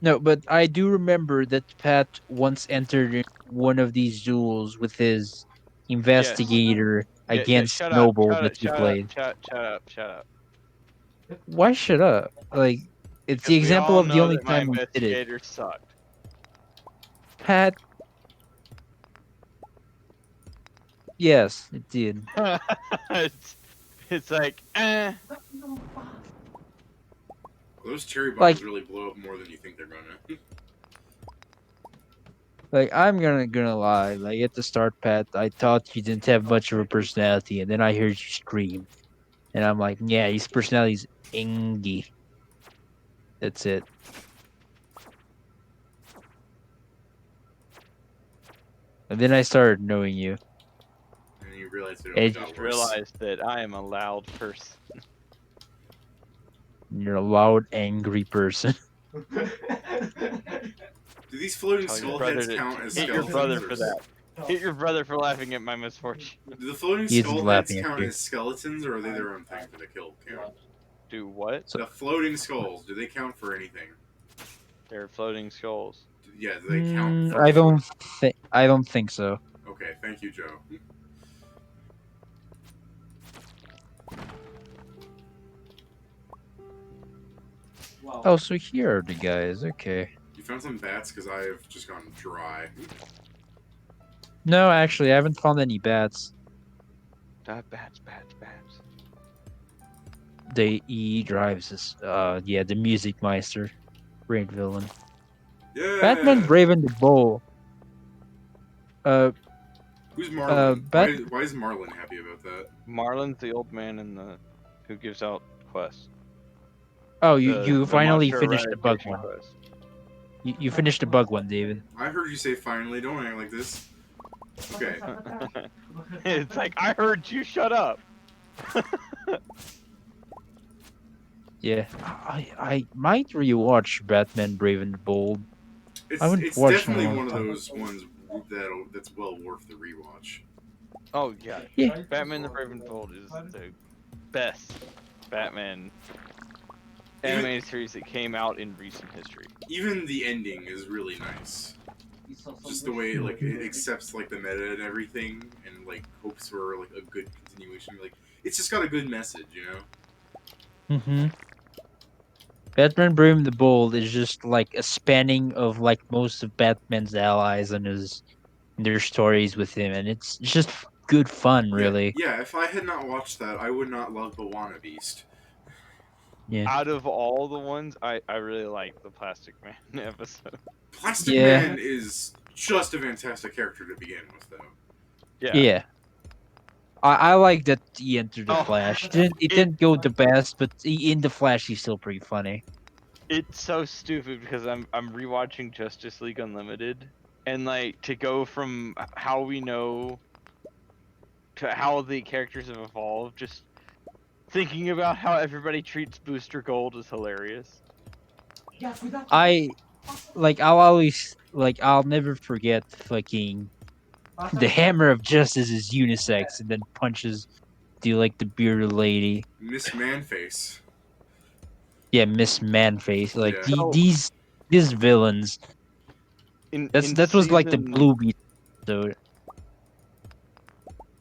No, but I do remember that Pat once entered in one of these duels with his investigator Yeah, against shut up, Noble that he played. shut up. Why shut up? Like, it's the We example all of the know only that my time we did it. investigator sucked. Pat. Yes, it did. it's like, Those cherry bombs Like- really blow up more than you think they're gonna. Like, I'm gonna lie. Like at the start, Pat, I thought you didn't have much of a personality, and then I heard you scream, and I'm like, yeah, his personality's ingy. That's it. And then I started knowing you. And you realize it I only just got worse. realized that I am a loud person. You're a loud, angry person. Do these floating Tell your skull brother heads to count as hit your skeletons? brother or for that. Hit your brother for laughing at my misfortune. Do the floating He isn't skull heads laughing at count you. as skeletons, or are they their own thing for the kill count? Do what? So- The floating skulls, do they count for anything? They're floating skulls. Yeah, do they count for I the don't think. I don't think so. Okay, thank you, Joe. Wow. Oh, so here are the guys. Okay. You found some bats because I have just gone dry. No, actually, I haven't found any bats. Bats, bats, bats. The E drives us. Yeah, the Music Meister, great villain. Batman Yeah. Brave and the Bold. Uh, Who's Marlin? Bat. Why is Marlin happy about that? Marlin's the old man in the who gives out quests. Oh, you The finally monster finished the bug eradication one. quest. You finished the bug one, David. I heard you say finally. Don't act like this. Okay. It's like I heard you. Shut up. Yeah, I might rewatch Batman Brave and the Bold. I haven't It's watched in a definitely long one of time. those ones that's well worth the rewatch. Oh yeah, Yeah. Batman the Brave and the Bold is the best Batman Even, animated series that came out in recent history. even the ending is really nice. Just the way like it accepts like the meta and everything, and like hopes for like a good continuation. Like it's just got a good message, you know. Mm-hmm. Batman Brave and the Bold is just like a spanning of like most of Batman's allies and his their stories with him, and it's just good fun, Yeah, really. yeah. If I had not watched that, I would not love Bawana Beast. Yeah. Out of all the ones, I really like the Plastic Man episode. Plastic Yeah. Man is just a fantastic character to begin with, though. Yeah. Yeah. I like that he entered the Oh, Flash. It it didn't go the best, but in the Flash he's still pretty funny. it's so stupid because I'm rewatching Justice League Unlimited, and like to go from how we know to how the characters have evolved, just thinking about how everybody treats Booster Gold is hilarious. I like I'll always like I'll never forget fucking the Hammer of Justice is unisex and then punches the bearded lady. Miss Manface. Yeah, Miss Manface. Like Yeah. So these villains. in That was like the season Blue Beat.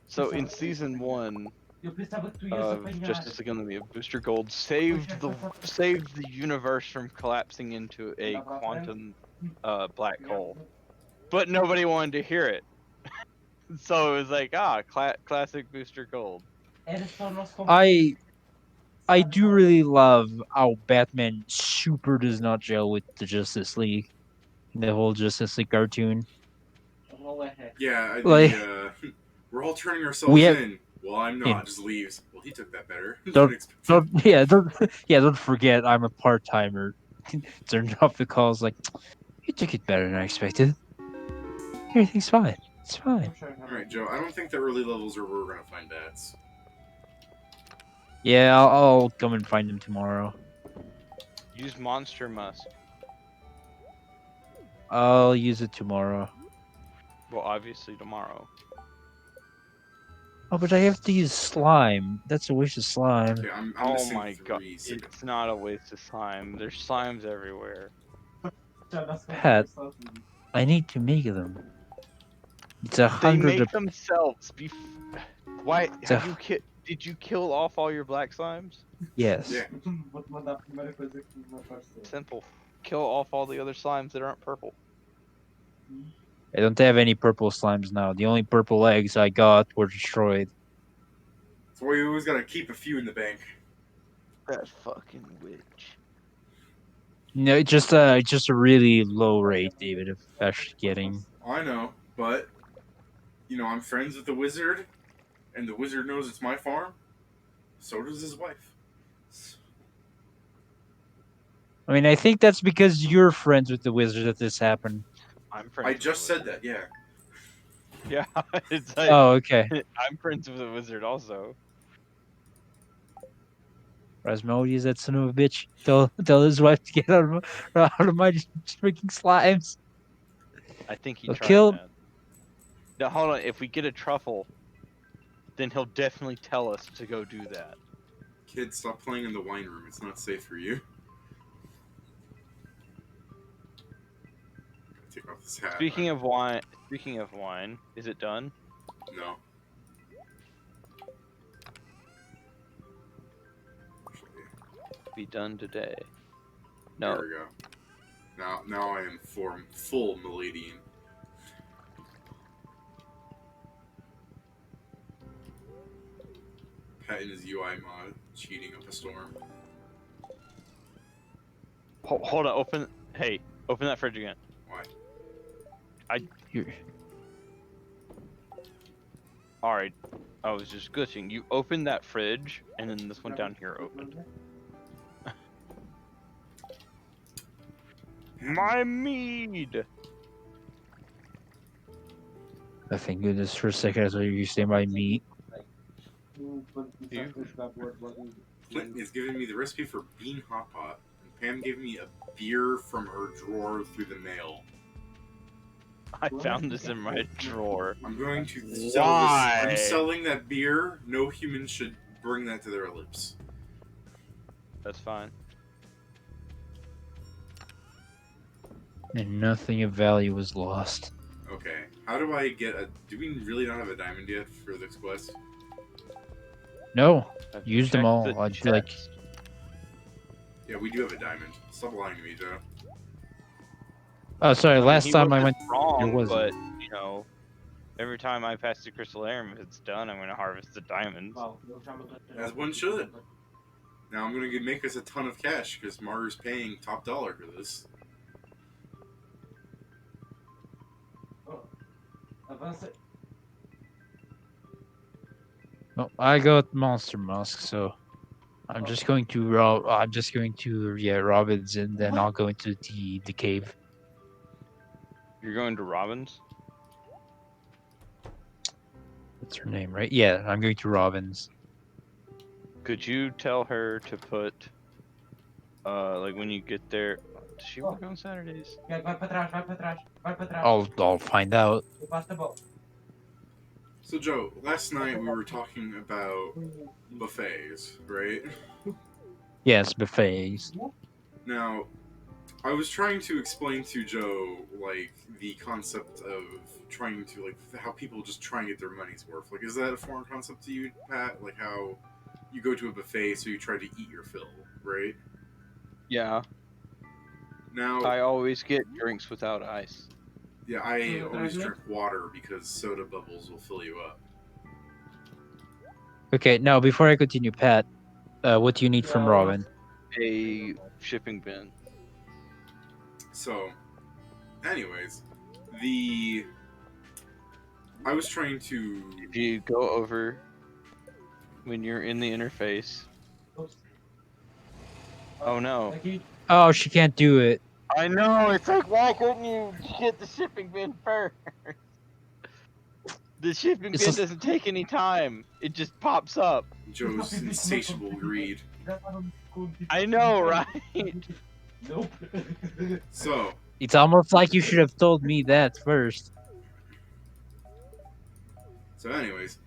So in season one of Justice League Unlimited, Booster Gold saved the universe from collapsing into a quantum black hole, but nobody wanted to hear it. So it was like classic Booster Gold. I I do really love how Batman super does not gel with the Justice League. The whole Justice League cartoon. Yeah, Like we're all turning we ourselves have in. Well, I'm in not. Just leaves. Well, he took that better than don't expected. don't yeah don't yeah don't forget I'm a part timer. Turned off the calls like you took it better than I expected. Everything's fine. It's fine. All right, Joe. I don't think the early levels are where we're gonna find bats. Yeah, I'll come and find them tomorrow. Use Monster Musk. I'll use it tomorrow. Well, obviously tomorrow. Oh, but I have to use slime. That's a waste of slime. Okay, I'm Oh missing my god, 3 seconds. it's not a waste of slime. There's slimes everywhere. Pat, I need to make them. It's a They hundred. make themselves. Why It's a did you kill off all your black slimes? yes. Yeah. Simple. Kill off all the other slimes that aren't purple. I don't have any purple slimes now. The only purple eggs I got were destroyed. So we always gotta keep a few in the bank. That fucking witch. No, it's just a really low rate, David, of actually getting. I know, but I'm friends with the wizard, and the wizard knows it's my farm. So does his wife. I mean, I think that's because you're friends with the wizard that this happened. I'm friends I with just the said that. wizard. Yeah. Yeah, it's like Oh, okay. I'm friends with the wizard also. Rasmodius, that son of a bitch. Tell his wife to get out of my just freaking slimes. I think he I'll tried kill. that. Now hold on, if we get a truffle, then he'll definitely tell us to go do that. Kids, stop playing in the wine room. It's not safe for you. take off this hat. Speaking of wine, is it done? No. Actually, Be done today. there No. we go. Now I am full Miladian. Pat in his UI mod, cheating up a storm. Hold on. Open that fridge again. Why? All right. I was just glitching. You opened that fridge, and then this one down here opened. My mead. Thank goodness for a second I thought you say my meat. Clint is giving me the recipe for bean hot pot, and Pam gave me a beer from her drawer through the mail. I found this in my drawer. I'm going to sell Why? this. I'm selling that beer. No human should bring that to their lips. That's fine. And nothing of value was lost. Okay. How do I get a... Do we really not have a diamond yet for this quest? No, I've use them checked all. the I'd like. chest. Yeah, we do have a diamond. Stop lying to me, Joe. Oh, sorry. Last he time I wasn't went, wrong, there wasn't. but you know, every time I pass the crystallarium, if it's done, I'm gonna harvest the diamonds. As one should. Now I'm going to make us a ton of cash, because Maru's paying top dollar for this. No, I got Monster Musk, so I'm just going to rob. I'm just going to rob it, and then I'll go into the cave. You're going to Robin's? What's her name, right? Yeah, I'm going to Robin's. Could you tell her to put, like when you get there, does she work on Saturdays? I'll find out. So, Joe, last night we were talking about buffets, right? Yes, buffets. Now, I was trying to explain to Joe, like, the concept of trying to, like, how people just try and get their money's worth. Like, is that a foreign concept to you, Pat? Like, how you go to a buffet, so you try to eat your fill, right? Yeah. Now, I always get drinks without ice. yeah, I always drink water because soda bubbles will fill you up. Okay, now before I continue, Pat, what do you need from Robin? A shipping bin. So, anyways, I was trying to... If you go over when you're in the interface. Oh no. Oh, she can't do it. I know, it's like, why couldn't you get the shipping bin first? The shipping It's bin just- doesn't take any time. It just pops up. Joe's insatiable greed. I know, right? Nope. So, It's almost like you should have told me that first. anyways,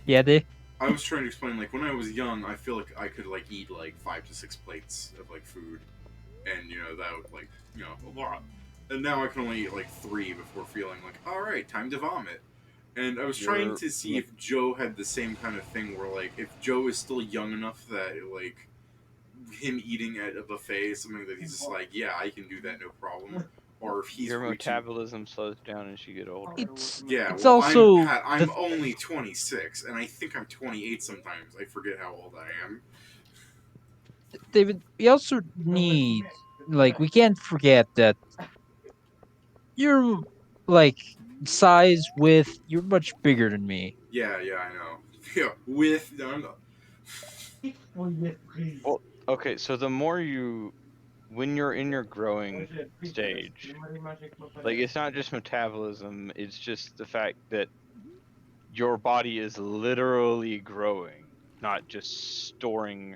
Yeah, they. I was trying to explain, like, when I was young, I feel like I could, like, eat, like, 5 to 6 plates of, like, food. And, you know, that would, like, you know, a lot. And now I can only eat, like, 3 before feeling like, alright, time to vomit. And I was trying to see if Joe had the same kind of thing where, like, if Joe is still young enough that, like, him eating at a buffet is something that he's just like, yeah, I can do that, no problem. Or if he's Your way too... metabolism slows down as you get older. It's Yeah, it's well, also Pat, I'm the- only 26, and I think I'm 28 sometimes. I forget how old I am. David. We also need we can't forget that you're like size with you're much bigger than me. Yeah, I know. Yeah, with... No, no. Well, okay, so the more you, when you're in your growing stage, like it's not just metabolism, it's just the fact that your body is literally growing, not just storing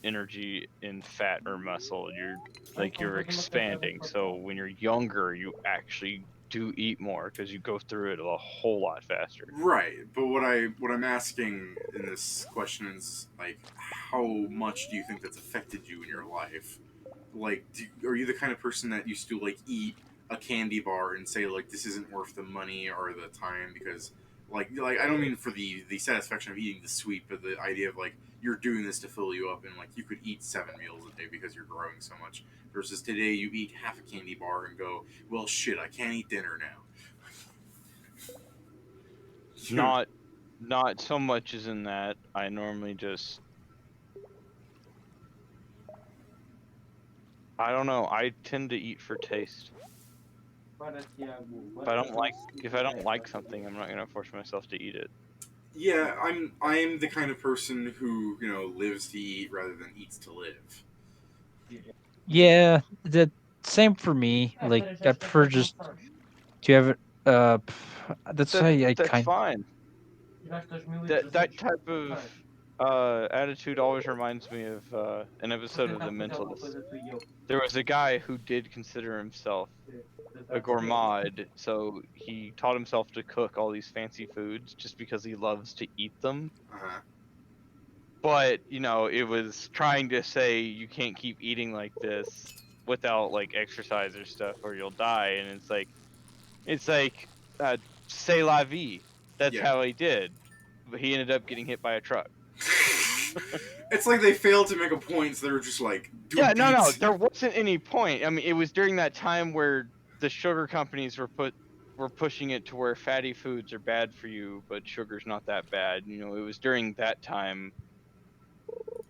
energy in fat or muscle. You're expanding. So when you're younger, you actually do eat more because you go through it a whole lot faster. Right, but what I'm asking in this question is, like, how much do you think that's affected you in your life? like, are you the kind of person that used to like eat a candy bar and say like this isn't worth the money or the time because like I don't mean for the satisfaction of eating the sweet, but the idea of like you're doing this to fill you up and like you could eat 7 meals a day because you're growing so much versus today you eat half a candy bar and go, well shit, I can't eat dinner now. Not so much as in that. I normally just, I don't know. I tend to eat for taste. If I don't like something, I'm not gonna force myself to eat it. Yeah, I'm the kind of person who lives to eat rather than eats to live. Yeah, the same for me. Like I prefer just to have it. That's why I That's kind. fine. That type of attitude always reminds me of an episode of The Mentalist. There was a guy who did consider himself a gourmand, so he taught himself to cook all these fancy foods just because he loves to eat them. Uh-huh. But it was trying to say you can't keep eating like this without like exercise or stuff, or you'll die. And it's like uh, c'est la vie. That's Yeah. how he did. But he ended up getting hit by a truck. It's like they failed to make a point, so they were just like, do Yeah, no, beats. there wasn't any point. I mean, it was during that time where the sugar companies were pushing it to where fatty foods are bad for you, but sugar's not that bad. It was during that time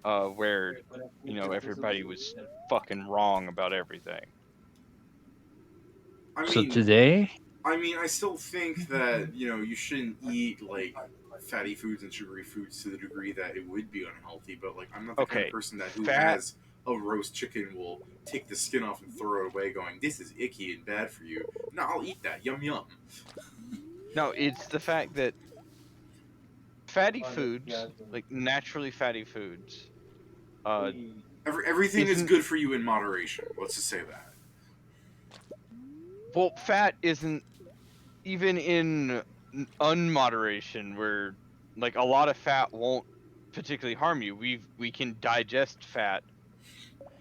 where everybody was fucking wrong about everything. I So mean, today, I still think that you shouldn't eat like fatty foods and sugary foods to the degree that it would be unhealthy. But like, I'm not the kind of Okay, person that who fat. has a roast chicken will take the skin off and throw it away, going, "This is icky and bad for you." No, I'll eat that. Yum yum. No, it's the fact that fatty foods, like naturally fatty foods, uh, Everything is isn't good for you in moderation. Let's just say that. well, fat isn't even in unmoderation, where like a lot of fat won't particularly harm you. We can digest fat.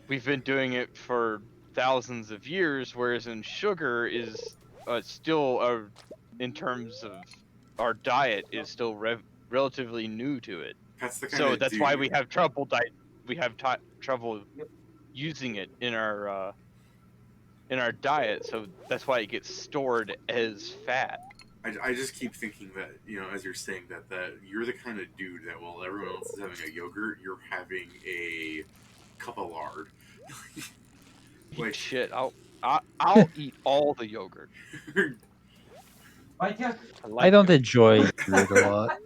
We've been doing it for thousands of years, whereas in sugar is still in terms of our diet is still relatively new to it. That's the kind So of that's why we dude. have trouble trouble using it in our diet. So that's why it gets stored as fat. I just keep thinking that as you're saying that you're the kind of dude that while everyone else is having a yogurt, you're having a cup of lard. Eat Like, shit. I'll eat all the yogurt. I I like don't yogurt. enjoy yogurt a lot.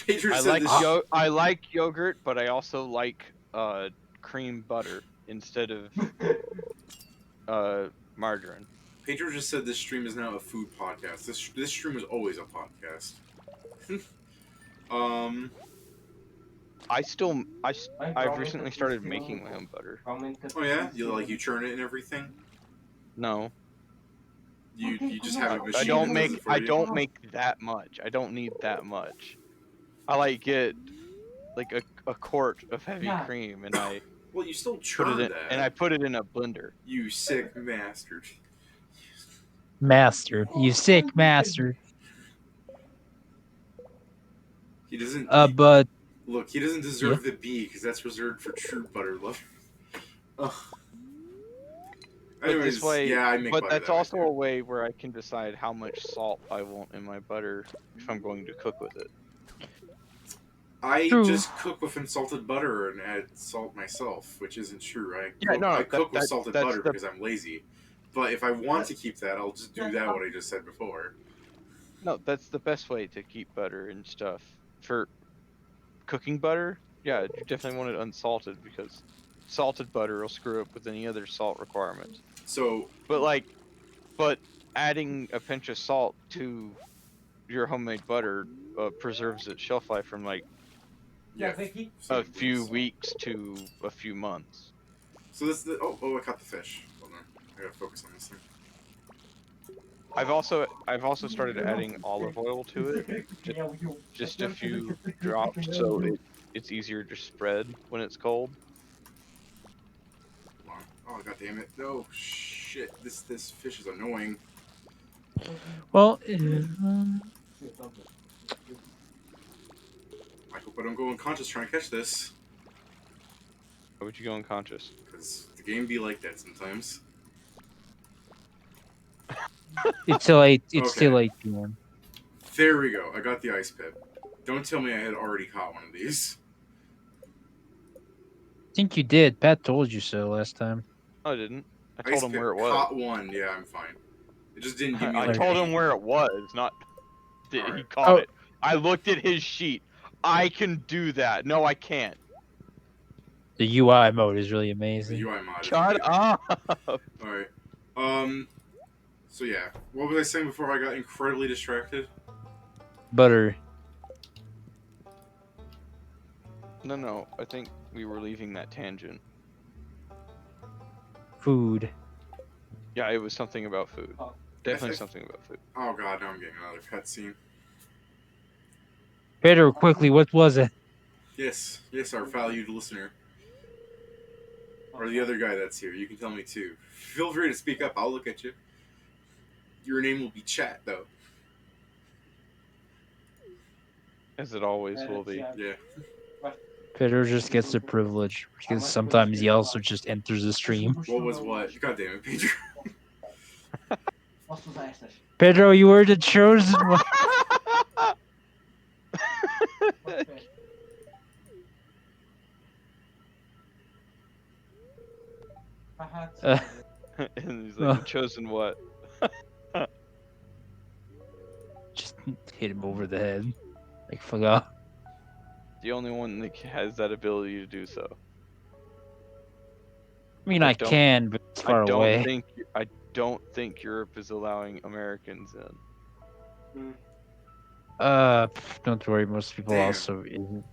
Pedro I said like this. I like yogurt, but I also like cream butter instead of margarine. Pedro just said this stream is now a food podcast. This stream was always a podcast. um. I've recently started making my own butter. Oh yeah, you churn it and everything. No, You just have a I machine don't that does make it for you. that much. I don't need that much. I like get like a quart of heavy cream, and I Well, you still put it churn in that. a blender. You sick bastard. Master, you sick master. He doesn't. But Look, he doesn't yeah, deserve the B because that's reserved for true butter lovers. Ugh. But this Anyways, way, yeah, I make but butter that's that way also too. a way where I can decide how much salt I want in my butter if I'm going to cook with it. I true. just cook with unsalted butter and add salt myself, which isn't true. Yeah, no, I cook with salted that's butter because I'm lazy. But if I want to keep that, I'll just do that. What I just said before. that's the best way to keep butter and stuff. For cooking butter, yeah, you definitely want it unsalted because salted butter will screw up with any other salt requirements. So But but adding a pinch of salt to your homemade butter preserves its shelf life from like yeah, a 7 few weeks. weeks to a few months. So this the I caught the fish. Hold on, I gotta focus on this thing. I've also started adding olive oil to it, just a few drops, so it's easier to spread when it's cold. Hold on. Oh god damn it! No shit. This fish is annoying. Well, I hope I don't go unconscious trying to catch this, Why would you go unconscious? because the game be like that sometimes. it's too late. It's too Okay, late, man. there we go. I got the ice pip. Don't tell me I had already caught one of these. I think you did. Pat told you so last time. No, I didn't. I Ice told him pip where it was. caught one. Yeah, I'm fine. It just didn't give me I like told any. him where it was, not that he Alright. caught Oh, it. I looked at his sheet. I can do that. No, I can't. the UI mode is really The amazing. UI mod is Shut amazing. up. Alright. So yeah. What was I saying before I got incredibly distracted? Butter. No. I think we were leaving that tangent. Food. Yeah, it was something about food. Oh. Definitely something about food. Oh god, now I'm getting another cutscene. Pedro, quickly, what was it? Yes, our valued listener. Or the other guy that's here. You can tell me too. Feel free to speak up. I'll look at you. Your name will be chat, though. As it always will be. Yeah. Pedro just gets the privilege because sometimes he also just enters the stream. What was what? God damn it, Pedro. Pedro, you were the chosen one. And he's like, chosen what? Just hit him over the head. Like, fuck off. The only one that has that ability to do so. I mean, I I don't- can, but it's far away. I don't think Europe is allowing Americans in. Don't worry. Most people Damn. also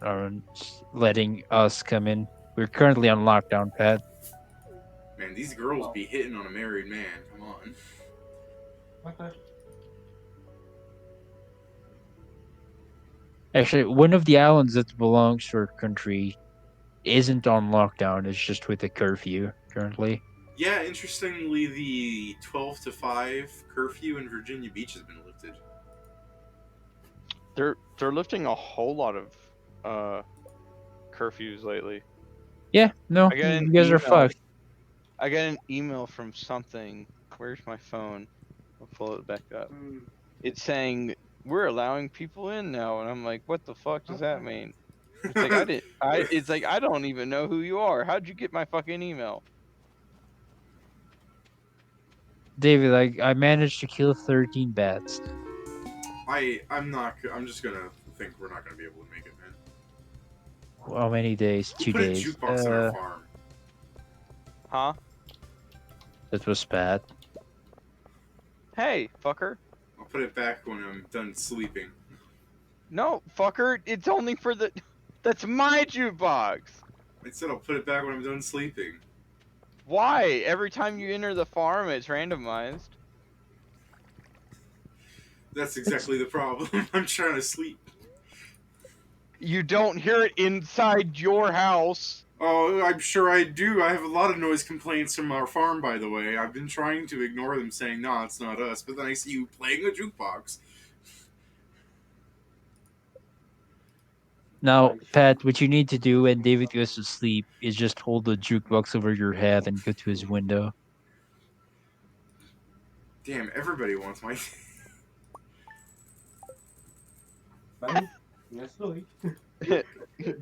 aren't letting us come in. We're currently on lockdown, Pat. Man, these girls be hitting on a married man. Come on. Actually, one of the islands that belongs to our country isn't on lockdown. It's just with a curfew currently. Yeah, interestingly, the 12 to 5 curfew in Virginia Beach has been lifted. They're lifting a whole lot of curfews lately. Yeah, no, I got an you guys are email. fucked. I got an email from something. Where's my phone? I'll pull it back up. It's saying we're allowing people in now, and I'm like, what the fuck does that mean? It's like it's like I don't even know who you are. How'd you get my fucking email? David, I managed to kill 13 bats. I'm just gonna think we're not gonna be able to make it, man. How many days? Who 2 put a days. jukebox on our farm? Huh? That was bad. Hey, fucker. I'll put it back when I'm done sleeping. No, fucker. It's only for the. That's my jukebox. I said I'll put it back when I'm done sleeping. Why? Every time you enter the farm, it's randomized. That's exactly the problem. I'm trying to sleep. You don't hear it inside your house. Oh, I'm sure I do. I have a lot of noise complaints from our farm, by the way. I've been trying to ignore them, saying, "No, it's not us." But then I see you playing a jukebox. Now, Pat, what you need to do when David goes to sleep is just hold the jukebox over your head and go to his window. Damn, everybody wants my.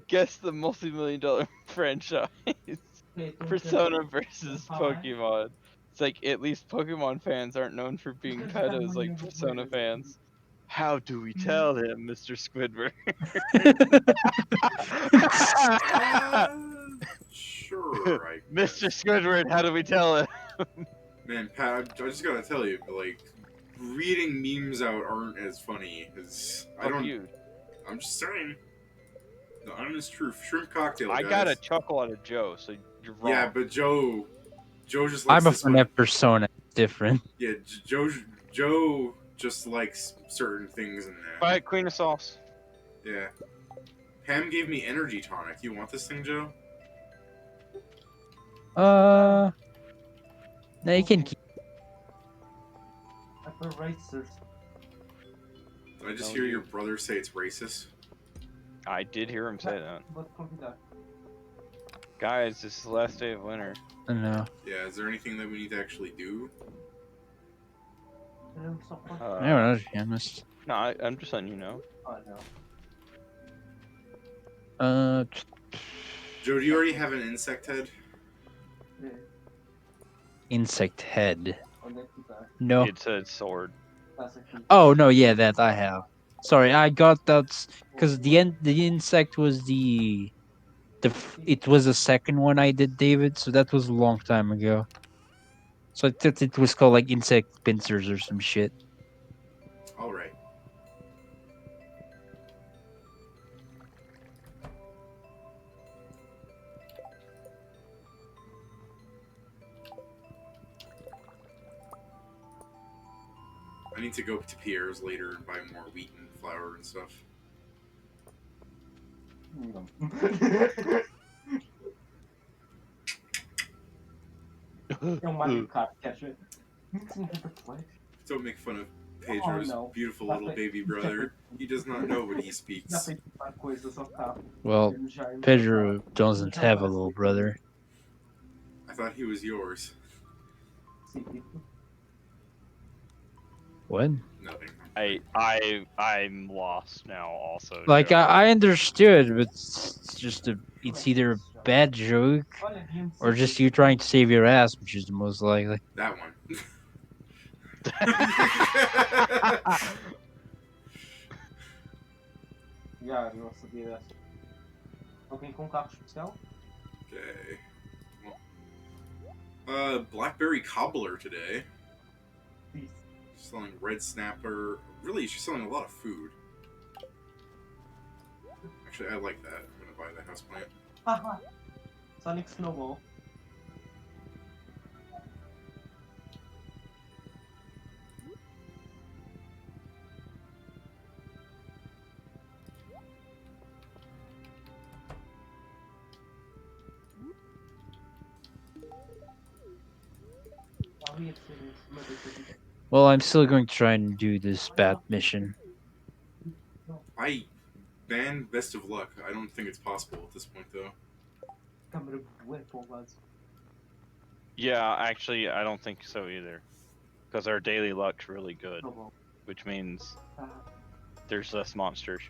Guess the multi-million-dollar franchise. Persona versus Pokemon. It's like at least Pokemon fans aren't known for being pedos like Persona fans. How do we tell him, Mr. Squidward? Sure, I guess. Mr. Squidward, how do we tell him? Man, Pat, I just gotta tell you, like, reading memes out aren't as funny as I Fuck don't. you. I'm just saying. The honest truth. Shrimp cocktail. I Guys. got a chuckle out of Joe, so you're wrong. Yeah, but Joe just likes I'm a this fan one. of Persona. It's different. Yeah, Joe just likes certain things in that. Buy it, Queen of Sauce. Yeah. Pam gave me energy tonic. You want this thing, Joe? No, you can keep. I prefer racers. Did I just No, hear you- your brother say it's racist? I did hear him say that. But confident. Guys, this is the last day of winter. I don't know. Yeah, is there anything that we need to actually do? I don't know, to be honest. No, I'm just letting you know. Oh no. Joe, do you already have an insect head? Yeah. Insect head. On that guitar. No. It said sword. Classic. Oh no, yeah, that I have. Sorry, I got that because the insect was it was the second one I did, David. So that was a long time ago. So I thought it was called like insect pincers or some shit. All right. I need to go to Pierre's later and buy more wheat and flour and stuff. Yung Mario Kart catcher. Don't make fun of Pedro's no. beautiful little baby brother. He does not know what he speaks. Napipipar coisas ao carro. Well, Ele já é Pedro doesn't have a little brother. I thought he was yours. psíquico. What? Nothing. I'm lost now. Also, Like Joe. I understood, but it's just it's either a bad joke Olha, vimos or just you trying to save your ass, which is the most likely. That one. Já, não sabia dessa. Alguém com um carro especial? Okay. Blackberry Cobbler today. Peace. Selling red snapper. Really, she's selling a lot of food. Actually, I like that. I'm gonna buy the houseplant. Haha. Sonic Snowball. Well, I'm still going to try and do this bat mission. Man, best of luck. I don't think it's possible at this point, though. Câmera bué empolgado. Yeah, actually, I don't think so either. Because our daily luck's really good, Snowball. which means Ah, there's less monsters.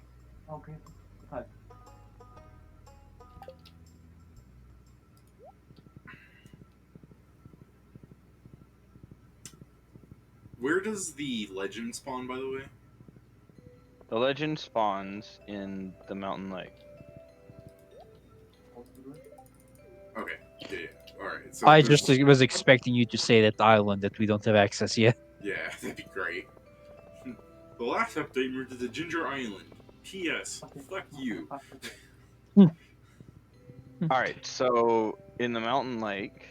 ok. Vai. Where does the legend spawn, by the way? The legend spawns in the mountain lake. Okay. Yeah. Alright. So I there's- just was expecting you to say that island that we don't have access yet. Yeah, that'd be great. The last update moved to the Ginger Island. P.S. Fuck you. Alright, so in the mountain lake,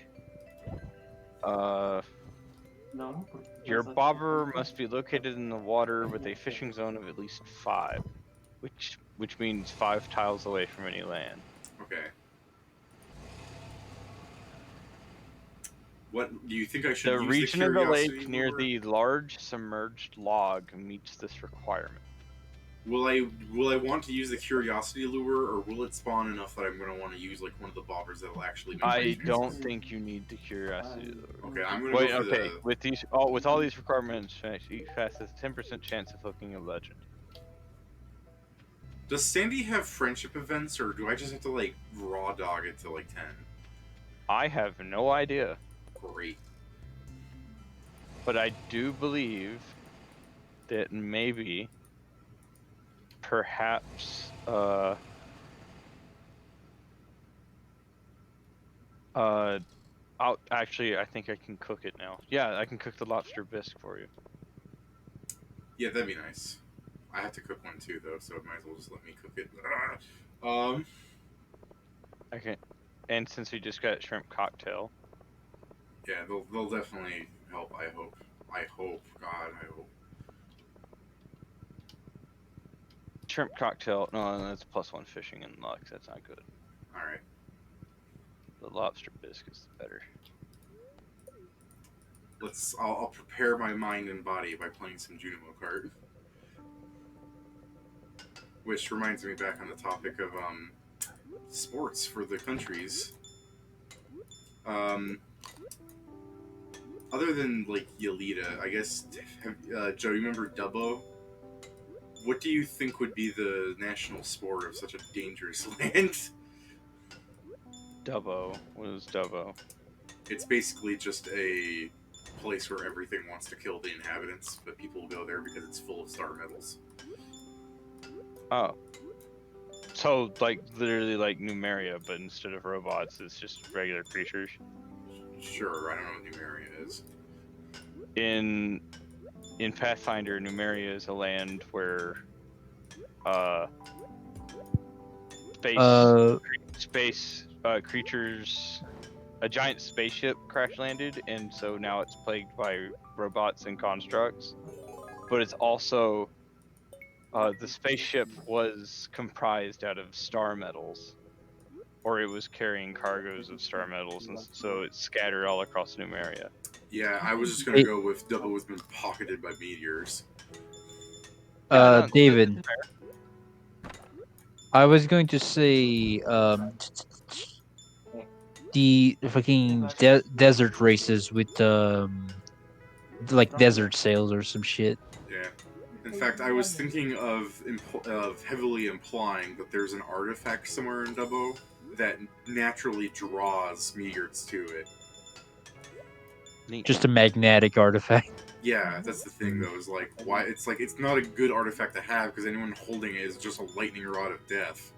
Não, porque your depois bobber must be located in the water with a fishing zone of at least 5, which means 5 tiles away from any land. Okay. What do you think I should The use region the of the curiosity lake near lure? the large submerged log meets this requirement. Will I want to use the curiosity lure, or will it spawn enough that I'm going to want to use like one of the bobbers that'll actually make my I experience? don't think you need the curiosity lure. Okay, I'm going to Wait, go for okay. the... With all these requirements, each fast has a 10% chance of hooking a legend. Does Sandy have friendship events, or do I just have to like raw dog it to like 10? I have no idea, Great. but I do believe that maybe, perhaps, actually, I think I can cook it now. Yeah, I can cook the lobster bisque for you. Yeah, that'd be nice. I have to cook one too, though, so it might as well just let me cook it. I can, and since we just got shrimp cocktail, Yeah, they'll definitely help. I hope. God, I hope. shrimp cocktail. No, that's +1 fishing and luck. That's not good. All right. The lobster bisque is better. I'll prepare my mind and body by playing some Junimo Kart. Which reminds me back on the topic of sports for the countries. Um, Other than like Yelita, I guess Joe, you remember Dubbo? What do you think would be the national sport of such a dangerous land? Dubbo. What is Dubbo? It's basically just a place where everything wants to kill the inhabitants, but people go there because it's full of star medals. Oh. So, like, literally like Numeria, but instead of robots, it's just regular creatures. Sure, I don't know what Numeria is. In Pathfinder, Numeria is a land where uh space creatures, a giant spaceship crash landed, and so now it's plagued by robots and constructs. But it's also the spaceship was comprised out of star metals, or it was carrying cargoes of star metals, and so it's scattered all across Numeria. Yeah, I was just gonna go with Dubbo has been pocketed by meteors. David, I was going to say the fucking desert races with like desert sails or some shit. Yeah. In fact, I was thinking of heavily implying that there's an artifact somewhere in Dubbo that naturally draws meteors to it. Neat. Just a magnetic artifact. Yeah, that's the thing though. Is like why it's like it's not a good artifact to have because anyone holding it is just a lightning rod of death.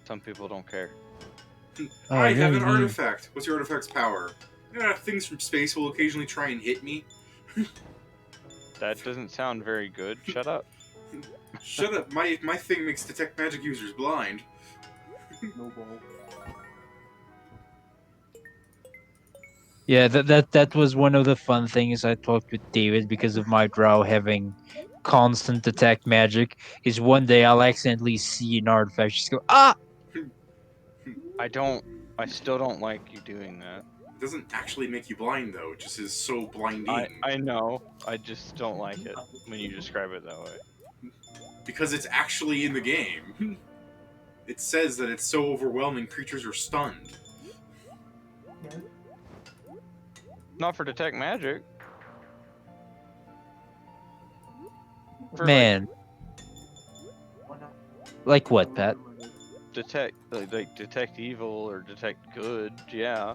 Some people don't care. I have an artifact. What's your artifact's power? Things from space will occasionally try and hit me. That doesn't sound very good. Shut up. Shut up. My thing makes detect magic users blind. No ball. Yeah, that was one of the fun things I talked with David because of my drow having constant attack magic. Is one day I'll accidentally see an artifact, just go ah. I still don't like you doing that. It doesn't actually make you blind though. It just is so blinding. I know. I just don't like it when you describe it that way. Because it's actually in the game. It says that it's so overwhelming creatures are stunned. Not for detect magic. For Man, like what, Pat? like detect evil or detect good. Yeah.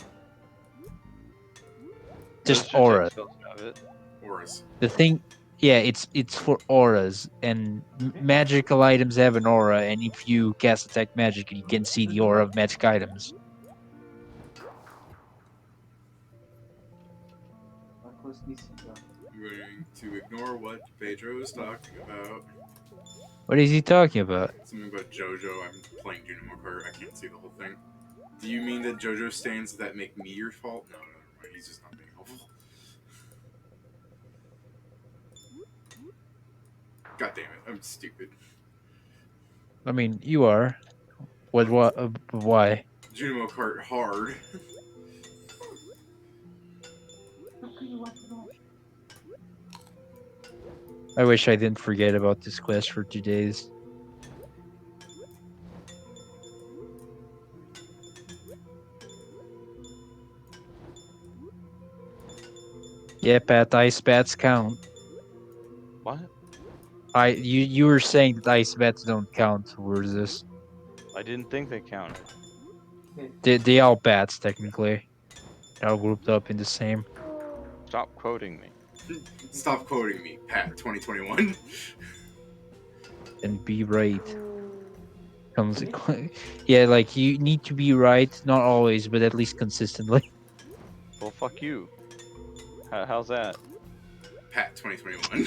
Just Those aura. detect spells have it. Auras. The thing, yeah, it's for auras, and magical items have an aura, and if you cast attack magic, you can see the aura of magic items. I'm going to ignore what Pedro's talking about. What is he talking about? Something about JoJo. I'm playing Junimo Kart. I can't see the whole thing. Do you mean that JoJo stands that make me your fault? No, never mind. He's just not being helpful. God damn it. I'm stupid. I mean, you are. What? Why? Junimo Kart hard. I wish I didn't forget about this quest for 2 days. Yeah, Pat, ice bats count. What? You were saying that ice bats don't count towards this. I didn't think they counted. They all bats technically. They're all grouped up in the same. Stop quoting me. Stop quoting me, Pat 2021. And be right. Yeah, like you need to be right, not always, but at least consistently. Well, fuck you. How's that? Pat 2021.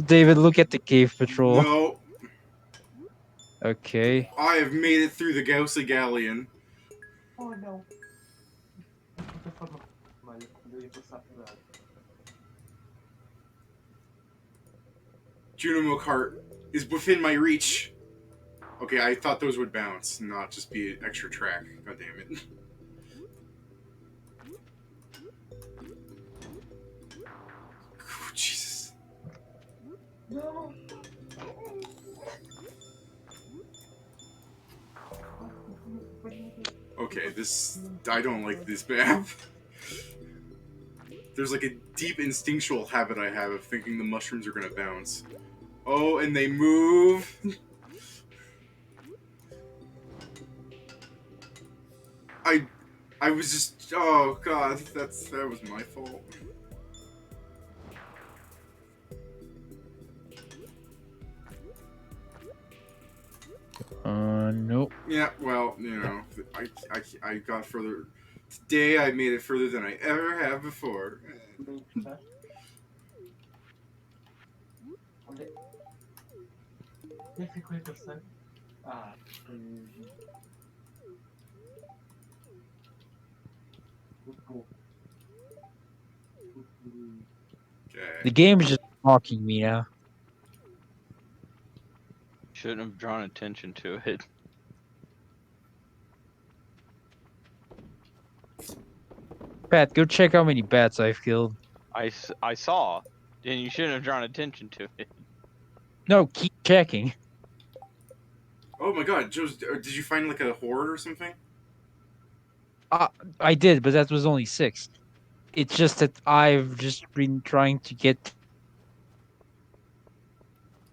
David, look at the cave patrol. No, Okay. I have made it through the Gaussa Galleon. Oh no. Junimo Kart is within my reach. Okay, I thought those would bounce, not just be an extra track. God damn it. Jesus. No. Okay, I don't like this map. There's like a deep instinctual habit I have of thinking the mushrooms are gonna bounce. Oh, and they move. I I was just, oh god, that was my fault. Nope. Yeah, well, I got further. Today I made it further than I ever have before. Quem ficou aí pensando? Ah, o The Okay. game is just mocking me now. Shouldn't have drawn attention to it. Pat, go check how many bats I've killed. I saw, and you shouldn't have drawn attention to it. No, keep checking. Oh my god, Joe's, did you find like a horde or something? I did, but that was only 6. It's just that I've just been trying to get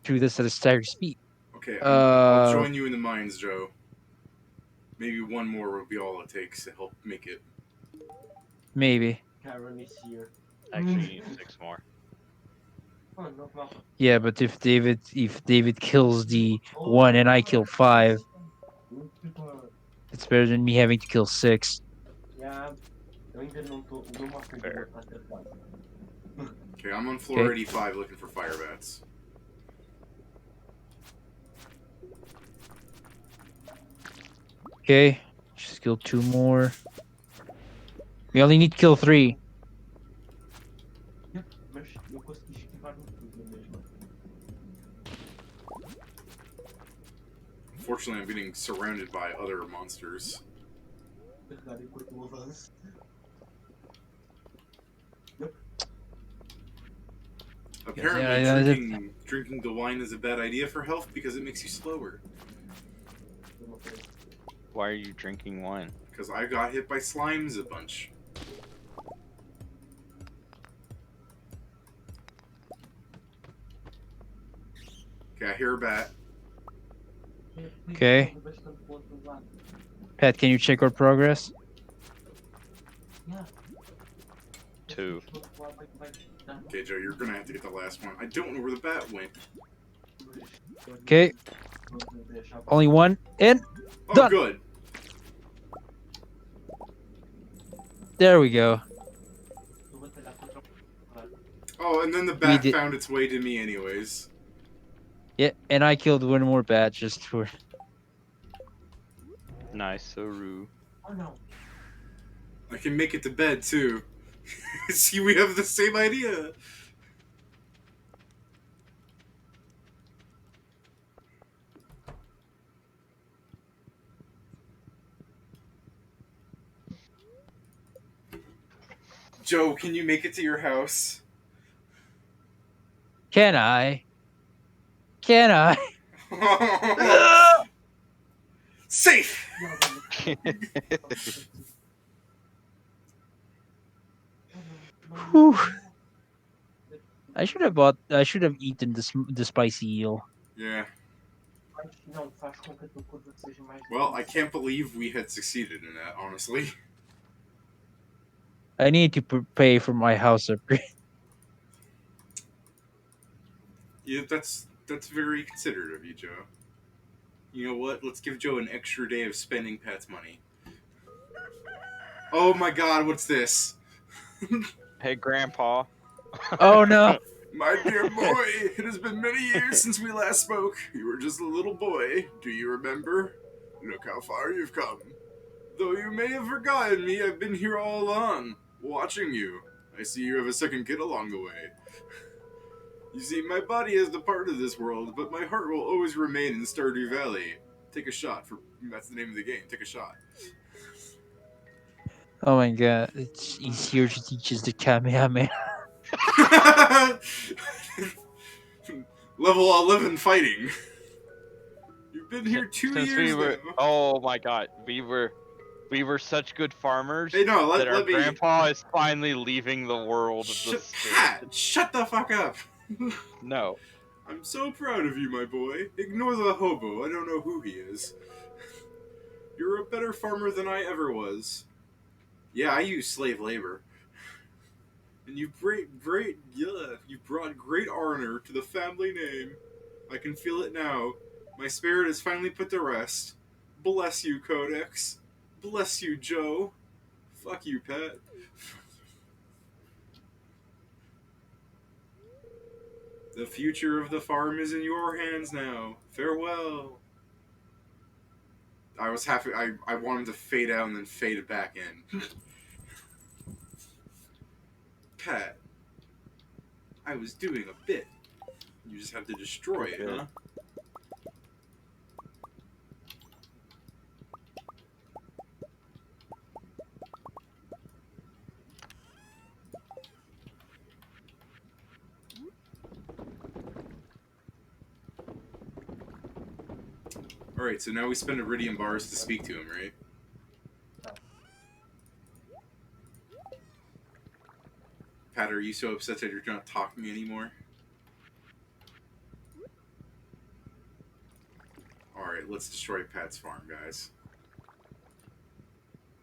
through this at a staggered speed. Okay, I'll Uh, join you in the mines, Joe. Maybe one more will be all it takes to help make it. maybe. Karen is here. Actually, you need 6 more. Oh, no. Yeah, but if David kills the 1 and I kill 5, it's better than me having to kill 6. Yeah, eu ainda não tô. O meu marca de Fair. tá até quase. Okay, I'm on floor Okay. 85 looking for fire bats. Okay, just kill 2 more. We only need to kill 3. Mas eu consegui esquivar no tudo mesmo. Fortunately, I'm getting surrounded by other monsters. Carregar enquanto eu avanço. Apparently, Yeah, drinking the wine is a bad idea for health because it makes you slower. Why are you drinking wine? Because I got hit by slimes a bunch. Okay, I hear a bat. Okay. Pat, can you check our progress? 2. Okay, Joe, you're gonna have to get the last one. I don't know where the bat went. Okay. Only 1. In. Oh, Done. good. There we go. Oh, and then the bat found its way to me anyways. Yeah, and I killed 1 more bat just for... Nice, Soru. Oh no. I can make it to bed, too. See, we have the same idea. Joe, can you make it to your house? Can I? Can I? Safe! Whew. I should have eaten the spicy eel. Yeah. Não, faz com que a tua curva seja mais. Well, I can't believe we had succeeded in that, honestly. I need to pay for my house upgrade. Yeah, that's very considerate of you, Joe. You know what? Let's give Joe an extra day of spending Pat's money. Oh my god, what's this? Hey, Grandpa. Oh no! My dear boy, it has been many years since we last spoke. You were just a little boy. Do you remember? Look how far you've come. Though you may have forgotten me, I've been here all along, watching you. I see you have a second kid along the way. You see, my body has departed this world, but my heart will always remain in Stardew Valley. Take a shot for that's the name of the game. Take a shot. Oh my god, it's easier to teach us the Kamehameha. Level 11 fighting. You've been here 2 Since we years were, now. oh my god, we were such good farmers Hey, no, that our let me. grandpa is finally leaving the world of the spirit. Pat, shut the fuck up. No, I'm so proud of you, my boy. Ignore the hobo. I don't know who he is. You're a better farmer than I ever was. Yeah, I use slave labor. And you brought great honor to the family name. I can feel it now. My spirit is finally put to rest. Bless you, Codex. Bless you, Joe. Fuck you, Pat. The future of the farm is in your hands now. Farewell. I was happy. I wanted to fade out and then fade it back in. Pat, I was doing a bit. You just have to destroy it, huh? Alright, so now we spend Iridium bars to speak to him, right? Pat, are you so upset that you're not talking anymore? Alright, let's destroy Pat's farm, guys.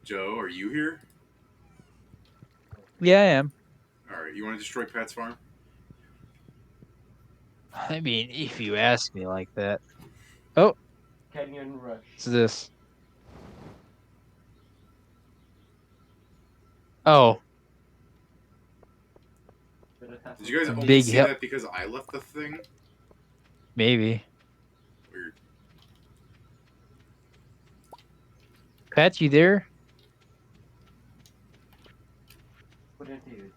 Joe, are you here? Yeah, I am. Alright, you want to destroy Pat's farm? I mean, if you ask me like that. Oh, Canyon Rush. what's this? Oh, Did you guys only Big see help. that because I left the thing? maybe. Weird. Pat, you there?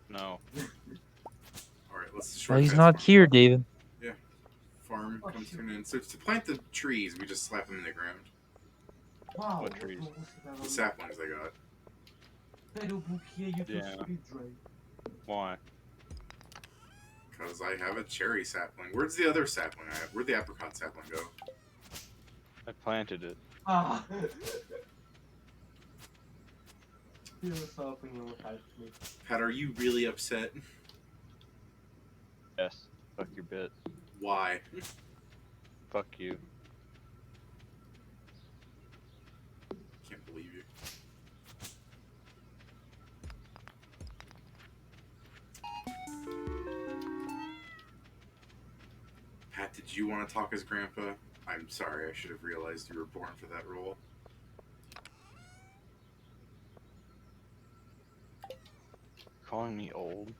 no. Alright, let's destroy Oh, he's Pat's not farm. here, David. Farm comes to an end. So to plant the trees, we just slap them in the ground. Wow. What trees? The saplings I got. Yeah. Why? Because I have a cherry sapling. Where's the other sapling I have? Where'd the apricot sapling go? I planted it. Ah. Pat, are you really upset? Yes. Fuck your bit. Why? Fuck you. Can't believe you. Pat, did you want to talk as Grandpa? I'm sorry, I should have realized you were born for that role. Calling me old?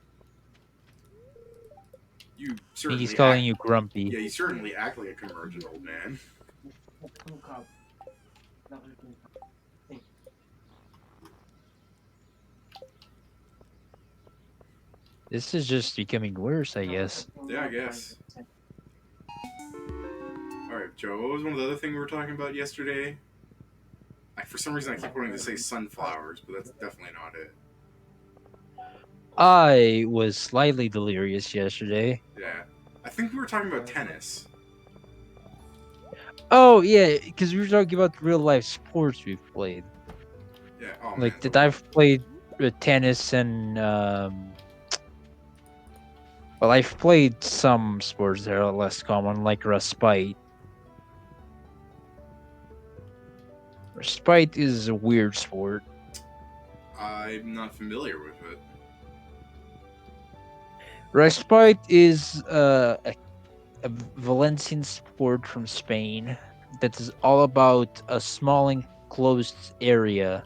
You certainly He's calling act, you grumpy. Yeah, you certainly act like a convergent old man. This is just becoming worse, I guess. Yeah, I guess. Alright, Joe, what was one of the other things we were talking about yesterday? For some reason I keep wanting to say sunflowers, but that's definitely not it. I was slightly delirious yesterday. Yeah. I think we were talking about tennis. Oh, yeah, because we were talking about real life sports we've played. Yeah, oh Like, man. that I've played tennis and, well, I've played some sports that are less common, like Respite. Respite is a weird sport. I'm not familiar with it. Respite is a Valencian sport from Spain that is all about a small enclosed area.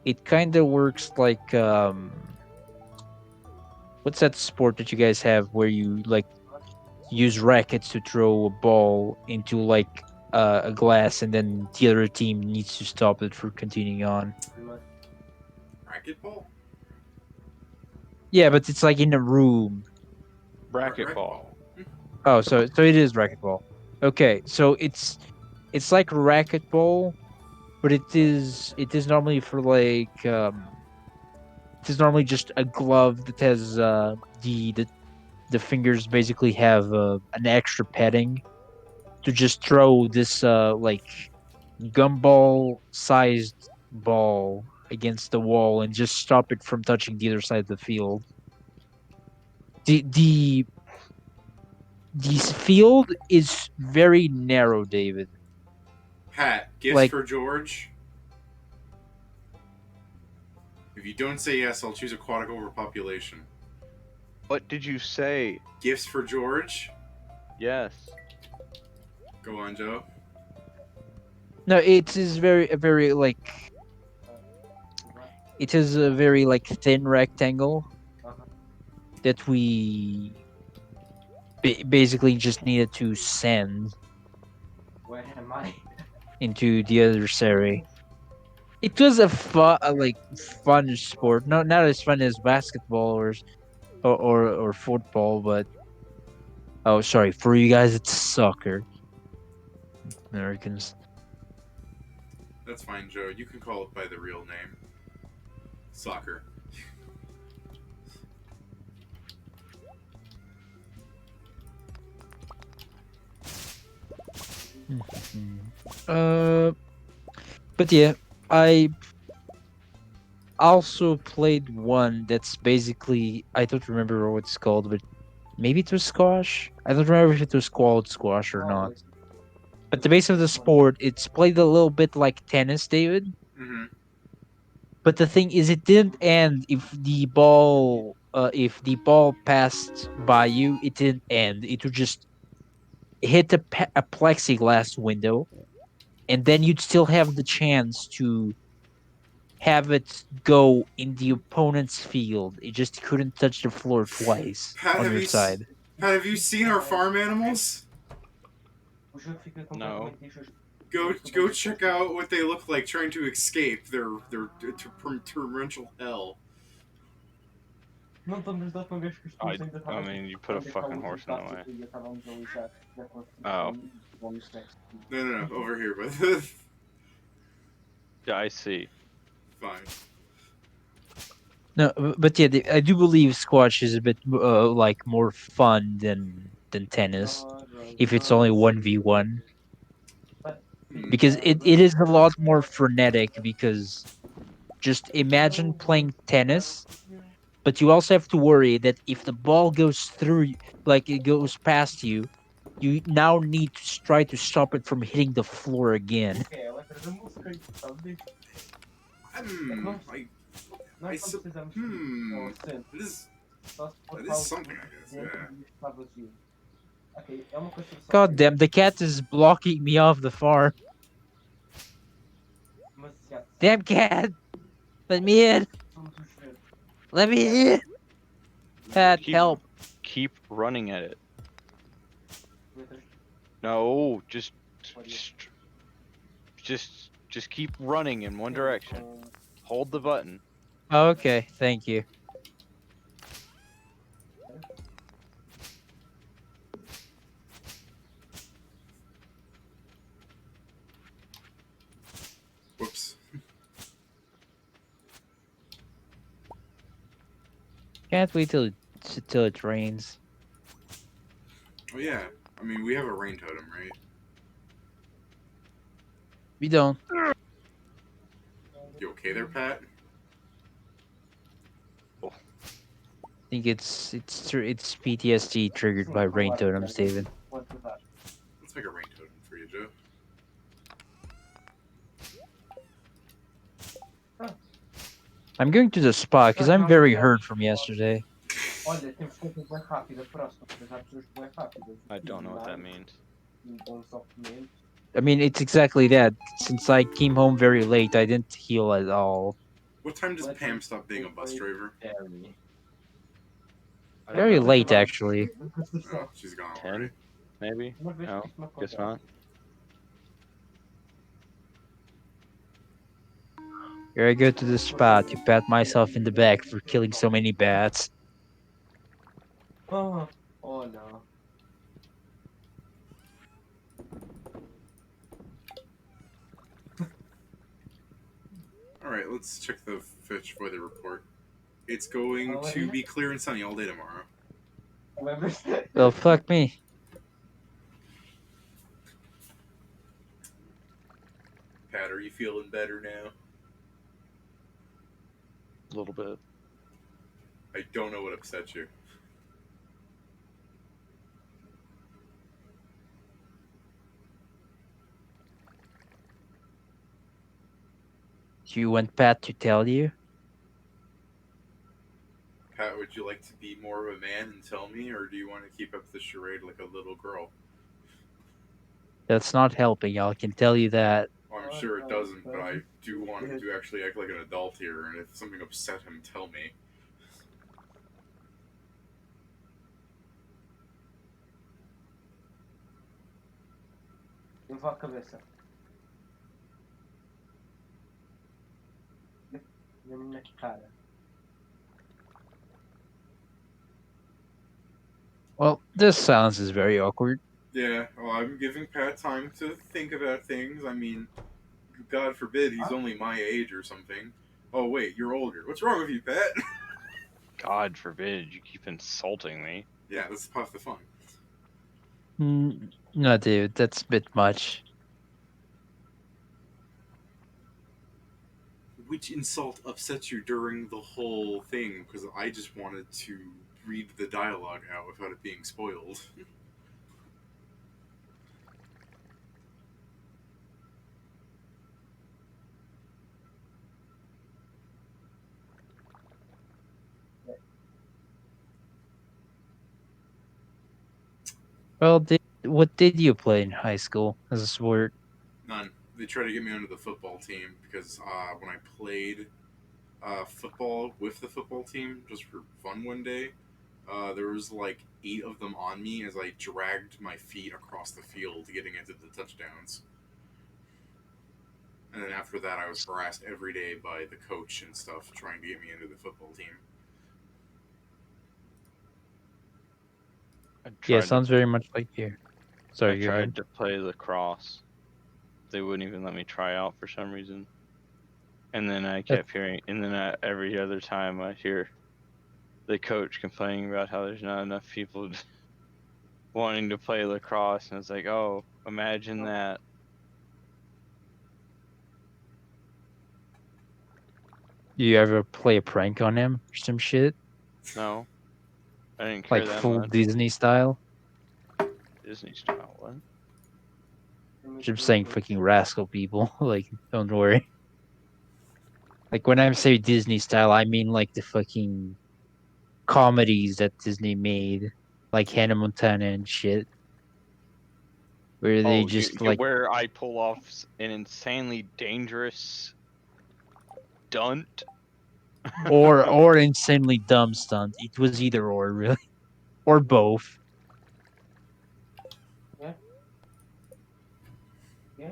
It kind of works like what's that sport that you guys have where you like use rackets to throw a ball into like a glass and then the other team needs to stop it for continuing on. Racquetball? Yeah, but it's like in a room. Racquetball. Oh, so it is racquetball. Okay, so it's it's like racquetball, but it is normally for like it is normally just a glove that has the fingers basically have an extra padding to just throw this like gumball sized ball against the wall and just stop it from touching the other side of the field. The field is very narrow, David. Pat, gifts Like for George? If you don't say yes, I'll choose aquatic over population. What did you say? Gifts for George? Yes. Go on, Joe. no, it is very like it is a very like thin rectangle that we basically just needed to send Where am I? into the adversary. It was a fun, like fun sport. No, not as fun as basketball or football, but oh, sorry for you guys, it's soccer. Americans. That's fine, Joe. You can call it by the real name. Soccer. Mhm. But yeah, I also played one that's basically I don't remember what it's called, but maybe it was squash. I don't remember if it was called squash or not. But the base of the sport, it's played a little bit like tennis, David. Mm-hmm. But the thing is, it didn't end if the ball passed by you. It didn't end. It would just hit a plexiglass window, and then you'd still have the chance to have it go in the opponent's field. It just couldn't touch the floor twice Pat, on have your you side. Pat, have you seen our farm animals? O jogo fica No. completamente injusto. Go check out what they look like trying to escape their torrential hell. Não estamos da última vez que os times ainda I estavam mean, you put a onde é que fucking estavam os horse in the resultados way. e ainda estávamos a lixar na Oh. construção vamos next. No, over here, but Yeah, I see. fine. No, but yeah, I do believe squash is a bit like more fun than tennis if it's only 1v1 because it is a lot more frenetic because just imagine playing tennis, but you also have to worry that if the ball goes through like it goes past you, you now need to try to stop it from hitting the floor again. É, a letra da música, sabe disso? Hmm. Nós I não su- precisamos hmm. de centro, It is só se for it is algo something, I guess. dentro Yeah. e está vazio. Ok, é uma construção God damn, the cat is blocking me off the farm. demasiado Damn cat, let me in. somos os verdes. Let me in. Pat, Keep help. keep running at it. Letras No, just keep running in one direction. com Hold the button. Okay, thank you. Whoops. Can't wait till it rains. Oh yeah. I mean, we have a rain totem, right? We don't. You okay there, Pat? I think it's PTSD triggered by rain totems, David. quanto dar. Let's make a rain totem for you, Joe. I'm going to the spa because I'm very hurt from yesterday. Olha, temos coisas bem rápidas, próximo, mas há pessoas bem rápidas. I don't know what that means. Então, só comendo. I mean, it's exactly that. Since I came home very late, I didn't heal at all. What time does Pam stop being a bus driver? Very late, actually. Oh, she's gone 10? already. Maybe? Uma vez No, que isto me guess acontece. not. Here I go to the spa to pat myself in the back for killing so many bats. Oh, oh no. Alright, let's check the fish weather report. It's going to be clear and sunny all day tomorrow. Well, fuck me. Pat, are you feeling better now? A little bit. I don't know what upset you. Do you want Pat to tell you? Pat, would you like to be more of a man and tell me, or do you want to keep up the charade like a little girl? That's not helping. I can tell you that. Well, I'm sure it doesn't, but I do want him to actually act like an adult here, and if something upset him, tell me. Levou a cabeça. Na minha cara. Well, this silence is very awkward. Yeah, well, I'm giving Pat time to think about things. I mean, God forbid he's only my age or something. Oh, wait, you're older. What's wrong with you, Pat? God forbid you keep insulting me. Yeah, that's half the fun. No, dude, that's a bit much. Which insult upset you during the whole thing? Because I just wanted to read the dialogue out without it being spoiled. Well, what did you play in high school as a sport? None. They tried to get me onto the football team because when I played football with the football team just for fun one day, there was like 8 of them on me as I dragged my feet across the field getting into the touchdowns. And then after that, I was harassed every day by the coach and stuff trying to get me into the football team. Yeah, sounds very much like you. I Sorry, go ahead. tried to play lacrosse. They wouldn't even let me try out for some reason. And then I kept hearing, and then every other time I hear the coach complaining about how there's not enough people wanting to play lacrosse, and it's like, oh, imagine that. Do you ever play a prank on him or some shit? No, I didn't care Like that full much. Disney style? Disney style, what? I'm saying fucking rascal people. Like, don't worry. Like, when I say Disney style, I mean like the fucking comedies that Disney made, like Hannah Montana and shit, where they Oh, just like, where I pull off an insanely dangerous stunt. or insanely dumb stunt. It was either or, really, or both. Yeah. Yeah.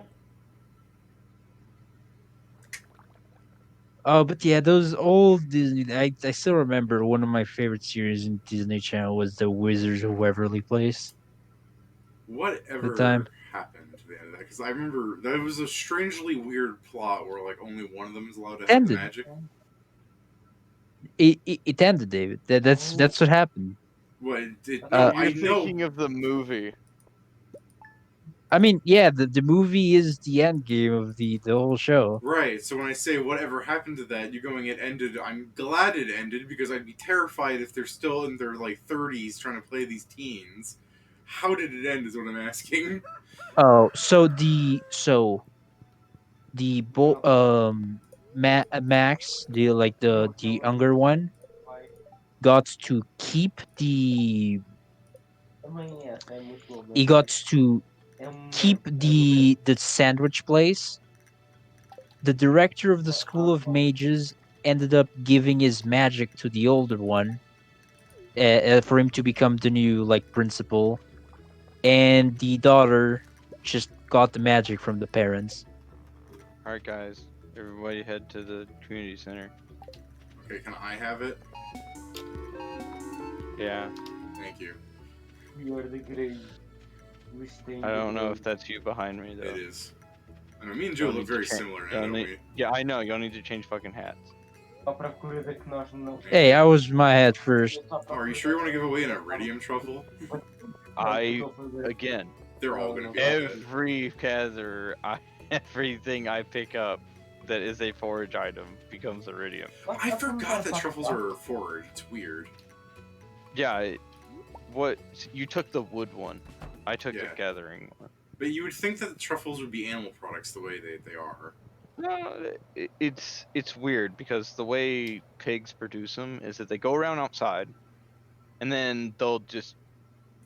Oh, but yeah, those old Disney. I still remember one of my favorite series in Disney Channel was The Wizards of Waverly Place. At the time, Whatever happened to the end of that? Because I remember that was a strangely weird plot where like only one of them is allowed to it have the ended. magic. It ended, David. That's what happened. What? No, No, you're I know. thinking of the movie. I mean, yeah, the movie is the end game of the whole show. Right, so when I say whatever happened to that, you're going it ended. I'm glad it ended because I'd be terrified if they're still in their like 30s trying to play these teens. How did it end is what I'm asking. Oh, the Max, the like the younger one, got to keep the Também essa é muito boa. he got to É keep the sandwich place. The director of the School of Mages ended up giving his magic to the older one, for him to become the new like principal, and the daughter just got the magic from the parents. Alright, guys, everybody head to the community center. Okay, can I have it? Yeah, Thank you. You are the grave. We I don't know if that's you behind me, though. It is. I know, me and Joe Y'all look need to very change- similar now, y'all don't need- we? Yeah, I know. Y'all need to change fucking hats. Hey, I was my head first. Oh, are you sure you want to give away an iridium truffle? Again, They're all gonna be like that. every gather, everything I pick up that is a forage item becomes iridium. I forgot that truffles are forage. It's weird. Yeah, what you took the wood one. I took the Yeah. gathering one. But you would think that the truffles would be animal products the way they are. No, it's weird because the way pigs produce them is that they go around outside, and then they'll just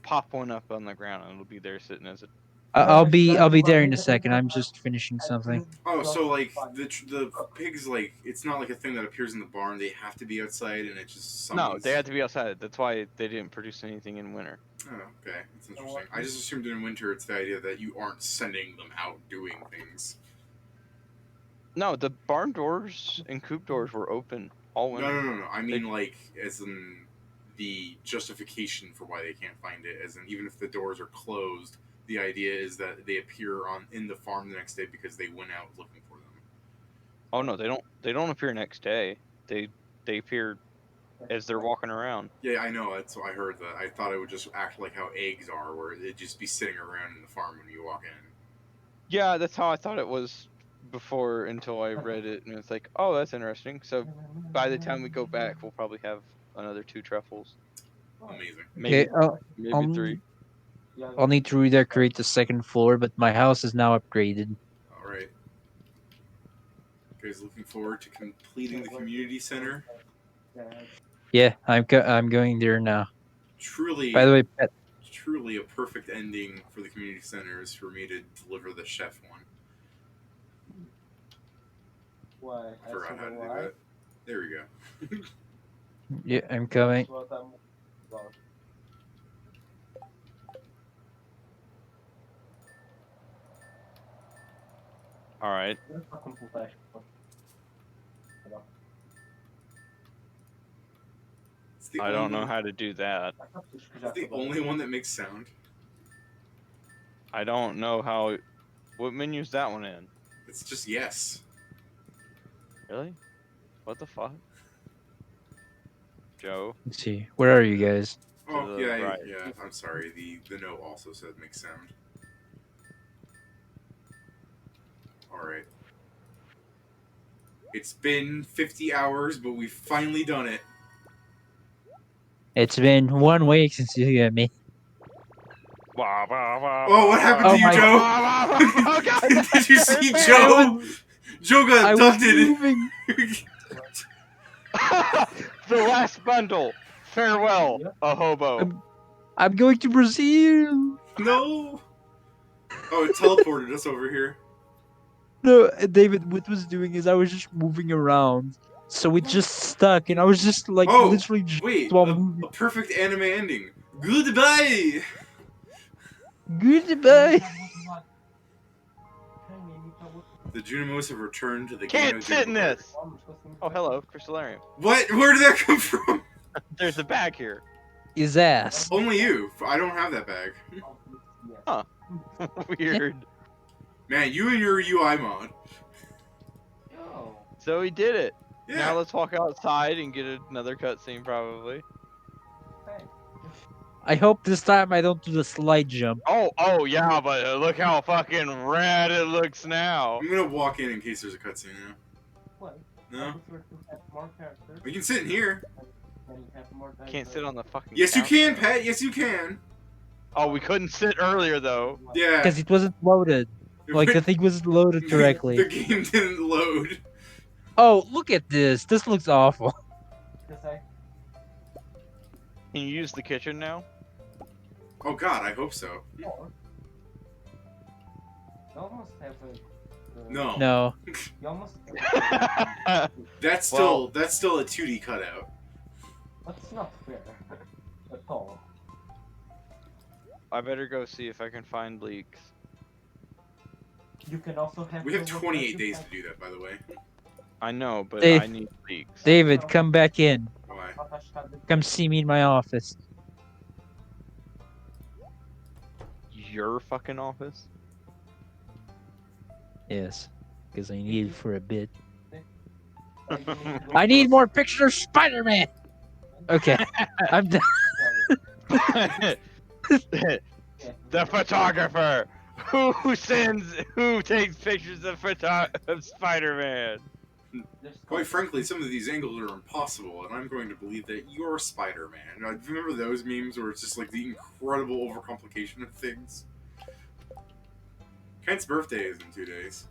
pop one up on the ground, and it'll be there sitting as a. I'll be there in a second. I'm just finishing something. Oh, so like the pigs, like it's not like a thing that appears in the barn. They have to be outside, and it just summons. No, they had to be outside. That's why they didn't produce anything in winter. Oh, okay, that's interesting. I just assumed in winter it's the idea that you aren't sending them out doing things. No, the barn doors and coop doors were open all winter. No. I mean, like, as in the justification for why they can't find it. As in, even if the doors are closed, the idea is that they appear in the farm the next day because they went out looking for them. Oh no, they don't. They don't appear next day. They appear as they're walking around. Yeah, I know. That's what I heard. That I thought it would just act like how eggs are, where they'd just be sitting around in the farm when you walk in. Yeah, that's how I thought it was before until I read it, and it's like, oh, that's interesting. So by the time we go back, we'll probably have another 2 truffles, Amazing. maybe Okay, I'll, 3. I'll need to redecorate the second floor, but my house is now upgraded. All right. You guys looking forward to completing the community center? Yeah, I'm going there now. Truly, By the way, Pet, truly a perfect ending for the community center is for me to deliver the chef one. Why? I forgot how to do that. There we go. yeah, I'm coming. All right. It's the I don't only know one- how to do that. It's the only one that makes sound. I don't know how. What menu's that one in? It's just yes. Really? What the fuck? Joe? Let's see. Where are you guys? Oh the yeah, right. yeah. I'm sorry. The note also said make sound. All right. It's been 50 hours, but we've finally done it. It's been 1 week since you got me. Oh, what happened to Oh you, my- Joe? Oh, God. Did you see Man, Joe? Joe got I was abducted. moving. The last bundle. Farewell, a hobo. I'm going to Brazil. No. Oh, it teleported us over here. No, David, what was doing is I was just moving around, so it just stuck, and I was just like Oh, literally just wait, while a moving. perfect anime ending. Goodbye. Goodbye. The Junimos have returned to the Can't game of sit in Juniper. this. Oh, hello, Crystallarium. What? Where did that come from? There's a bag here. His ass. Only you. I don't have that bag. Weird. Man, you and your UI mod. So he did it. Yeah. Now let's walk outside and get another cutscene, probably. I hope this time I don't do the slide jump. Oh yeah, but look how fucking rad it looks now. I'm gonna walk in case there's a cutscene now. No? We can sit in here. Can't sit on the fucking. Yes, you couch, can, though. Pat. Yes, you can. Oh, we couldn't sit earlier though. Yeah. Because it wasn't loaded. Like the thing wasn't loaded The correctly. game didn't load. Oh, look at this. This looks awful. Can you use the kitchen now? Oh God, I hope so. No. No. That's still a 2D cutout. That's not fair at all. I better go see if I can find leaks. You can also have. We have 28 days to do that, by the way. I know, but Dave- I need leaks. David, come back in. Why? Come see me in my office. Your fucking office? Yes, because I need it for a bit. Like, you need to go I need first. more pictures of Spider-Man. Okay, I'm done. The photographer who takes pictures of Spider-Man. Just go Quite first. frankly, some of these angles are impossible, and I'm going to believe that you're Spider-Man. Remember those memes where it's just like the incredible overcomplication of things? Kent's birthday is in 2 days.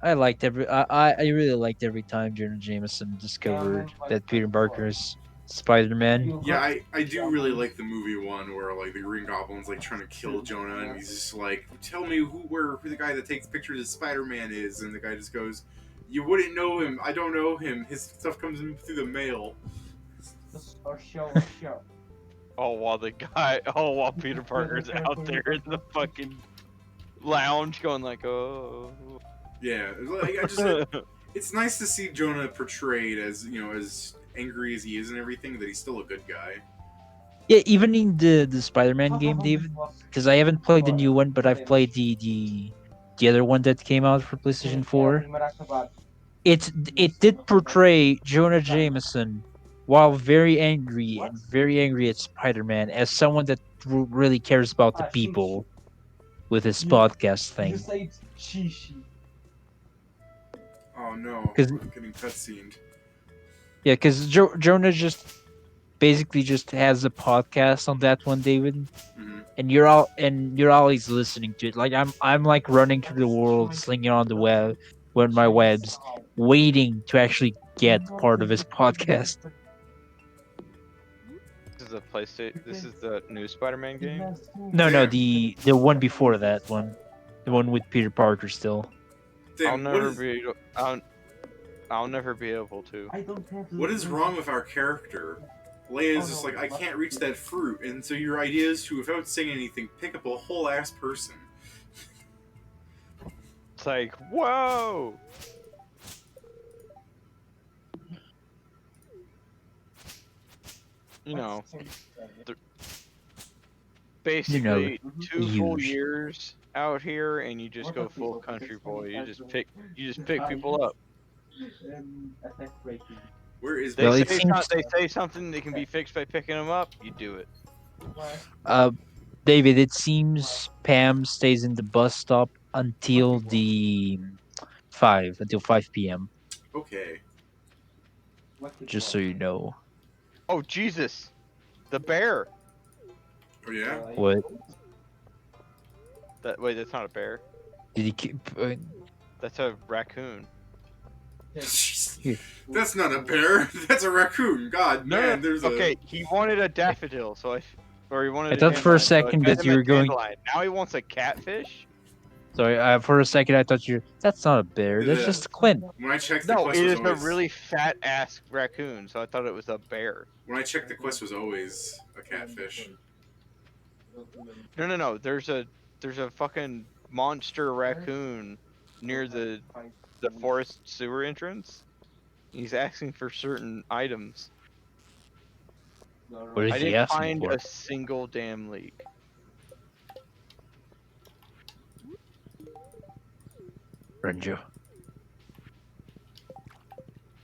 I really liked every time Jonah Jameson discovered that Peter Parker is Spider-Man. Yeah, I do really like the movie one where like the Green Goblin's like trying to kill Jonah, and he's just like, "Tell me who the guy that takes pictures of Spider-Man is," and the guy just goes, "You wouldn't know him. I don't know him. His stuff comes in through the mail." Or show. While Peter Parker's out there in the fucking lounge going like, oh. Yeah, it's nice to see Jonah portrayed as as angry as he is and everything, that he's still a good guy. Yeah, even in the Spider-Man game, David, because I haven't played the new one, but I've played the other one that came out for PlayStation 4. It did portray Jonah Jameson while very angry at Spider-Man as someone that really cares about the people with his podcast You thing. say shishi. Oh no, Because I'm getting cutscened. yeah, because Jonah just basically just has a podcast on that one, David, Mm-hmm. and you're always listening to it. Like I'm like running through the world, slinging on the my webs, waiting to actually get part of his podcast. This is a PlayStation. This is the new Spider-Man game. No, Damn, the one before that one, the one with Peter Parker still. damn, what is I'll never be able to. I don't have what is wrong with our character? Leia's just like, I can't reach that fruit, and so your idea is to, without saying anything, pick up a whole ass person. It's like, whoa. You know, basically two full Huge. years out here, and you just go full country boy. You just pick people up. Attack rating. Where is They Well, my... it seems they say something that can be fixed by picking them up. You do it. uh David, it seems Pam stays in the bus stop until the 5 p.m. Okay. Just so you know. Oh Jesus, the bear. Oh yeah? What Wait, that's not a bear. did he keep? That's a raccoon. That's not a bear. That's a raccoon. God, man, there's Okay, he wanted a daffodil, or he wanted I a thought for a dandelion, so I second fed that him you a were going. dandelion. Now he wants a catfish. Sorry, for a second I thought you. That's not a bear. That's just a Clint. When I checked, the No, quest it was is a always... really fat ass raccoon, so I thought it was a bear. When I checked, the quest was always a catfish. No. There's a fucking monster raccoon near the forest sewer entrance. He's asking for certain items. What I is he didn't asking find for? a single damn leak. Renjo.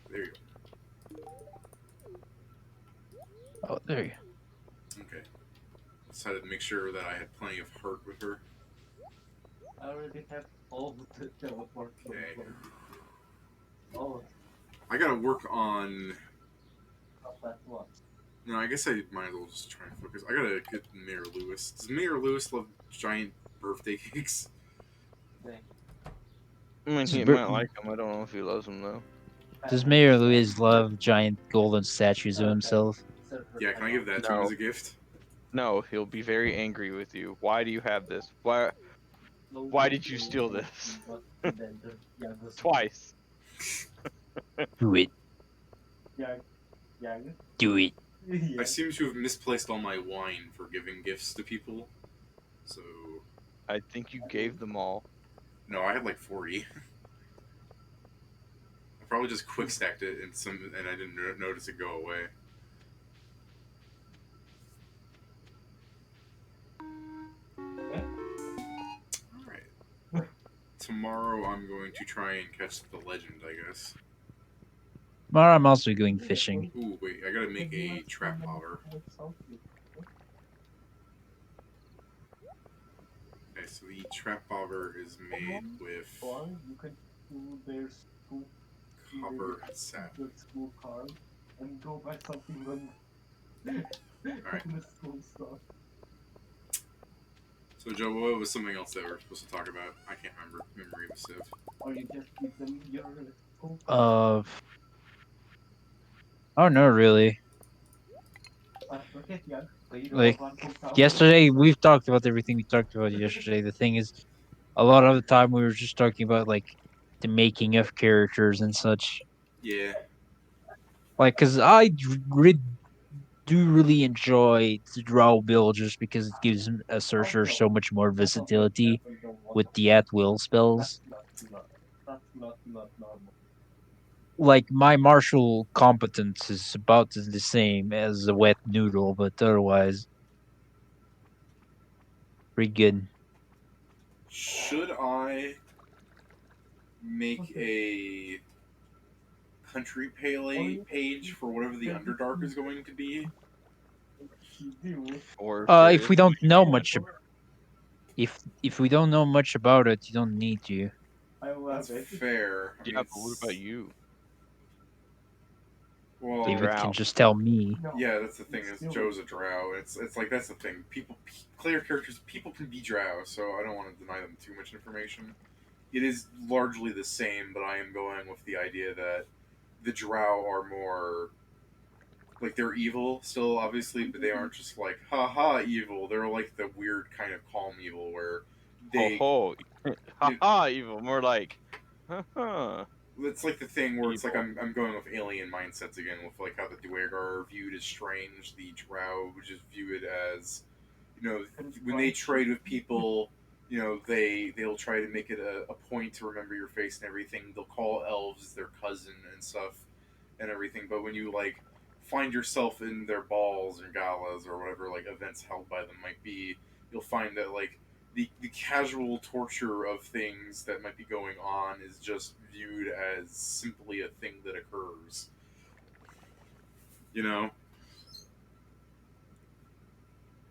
There you Oh, there you. go. Okay. Decided to make sure that I had plenty of heart with her. I already have all the teleport. Okay. Oh, I gotta work on... that one. No, I guess I might as well just try and focus. I gotta get Mayor Lewis. Does Mayor Lewis love giant birthday cakes? I mean, he might like him. I don't know if he loves him though. Does Mayor Louise love giant golden statues of himself? Yeah, can I give that to him No. as a gift? No, he'll be very angry with you. Why do you have this? Why did you steal this? Twice. Do it. Yeah. Do it. I seem to have misplaced all my wine for giving gifts to people. So... I think you gave them all. No, I had like 40. I probably just quick stacked it and I didn't notice it go away. Alright. tomorrow I'm going to try and catch the legend, I guess. Tomorrow I'm also going fishing. Ooh, wait, I gotta make a trap bobber. Okay, so the trap bobber is made with Or you can do their school, copper and sap. the school card and go buy something on Alright. on the school store. So, Joe, what was something else that we're supposed to talk about? I can't remember. Memory of a sieve. Or you just give them your school card. Oh no, really. Okay, yeah. Like yesterday, we've talked about everything we talked about yesterday. The thing is, a lot of the time we were just talking about like the making of characters and such. Yeah. Like, cause do really enjoy the draw build just because it gives a sorcerer so much more versatility with the at will spells. That's not normal. Like my martial competence is about the same as a wet noodle, but otherwise pretty good. Should I make a country page for whatever the Underdark is going to be? Or If we should don't know much, if we don't know much about it, you don't need to. I That's love it. fair. I mean, yeah, but what about you? Well, The David drow. can just tell me. No, yeah, that's the thing. it's Is still- Joe's a drow. It's like that's the thing. Player characters, people can be drow, so I don't want to deny them too much information. It is largely the same, but I am going with the idea that the drow are more like they're evil still, obviously, but they aren't just like haha evil. They're like the weird kind of calm evil where they Ho it, ha! Evil, more like, ha. it's like the thing where it's like Evil. I'm going with alien mindsets again with like how the Duergar are viewed as strange, the Drow just view it as, you know, when they trade with people, you know, they'll try to make it a point to remember your face and everything. They'll call elves their cousin and stuff and everything, but when you like find yourself in their balls or galas or whatever like events held by them might be, you'll find that like the casual torture of things that might be going on is just viewed as simply a thing that occurs. You know?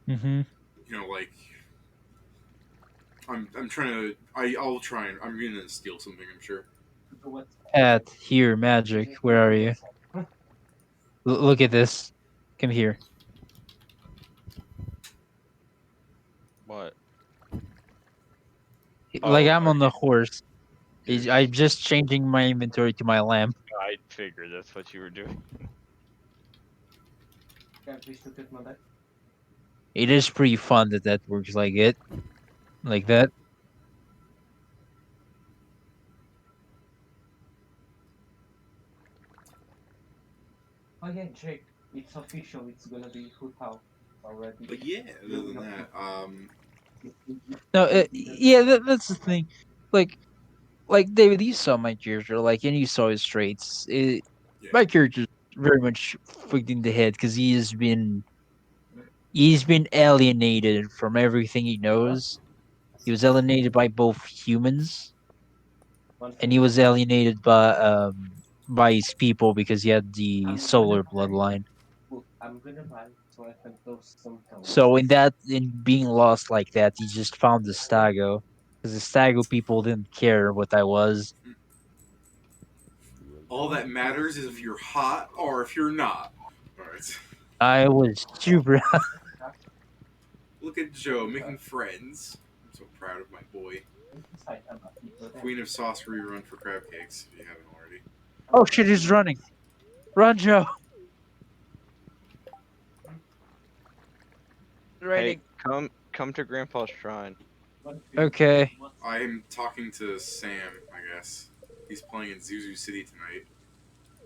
Mm-hmm. You know, like I'm trying to I'll try and I'm gonna steal something, I'm sure. At here, magic. Where are you? Look at this. Come here. What? Like Oh, I'm on the okay. horse. You're, I'm just changing my inventory to my lamp. I figured that's what you were doing. Yeah, please look at my deck. It is pretty fun that works like that. Oh yeah, Jake, it's official. It's gonna be Hu Tao already. but yeah, other than that, No, yeah, that's the thing. Like, David, you saw my character, like, and you saw his traits. yeah. My character's very much fucked in the head because he's been alienated from everything he knows. He was alienated by both humans, and he was alienated by his people because he had the solar bloodline. Look, I'm gonna buy so I can toast some toast. So in being lost like that, he just found the Stago because the Stago people didn't care what I was. All that matters is if you're hot or if you're not. Alright. I was super. Look at Joe making friends. I'm so proud of my boy. Queen of Sauce rerun for crab cakes, if you haven't already. Oh shit! He's running. Run, Joe. Hey, Raining. come to Grandpa's shrine. Okay. I'm talking to Sam, I guess. He's playing in Zuzu City tonight.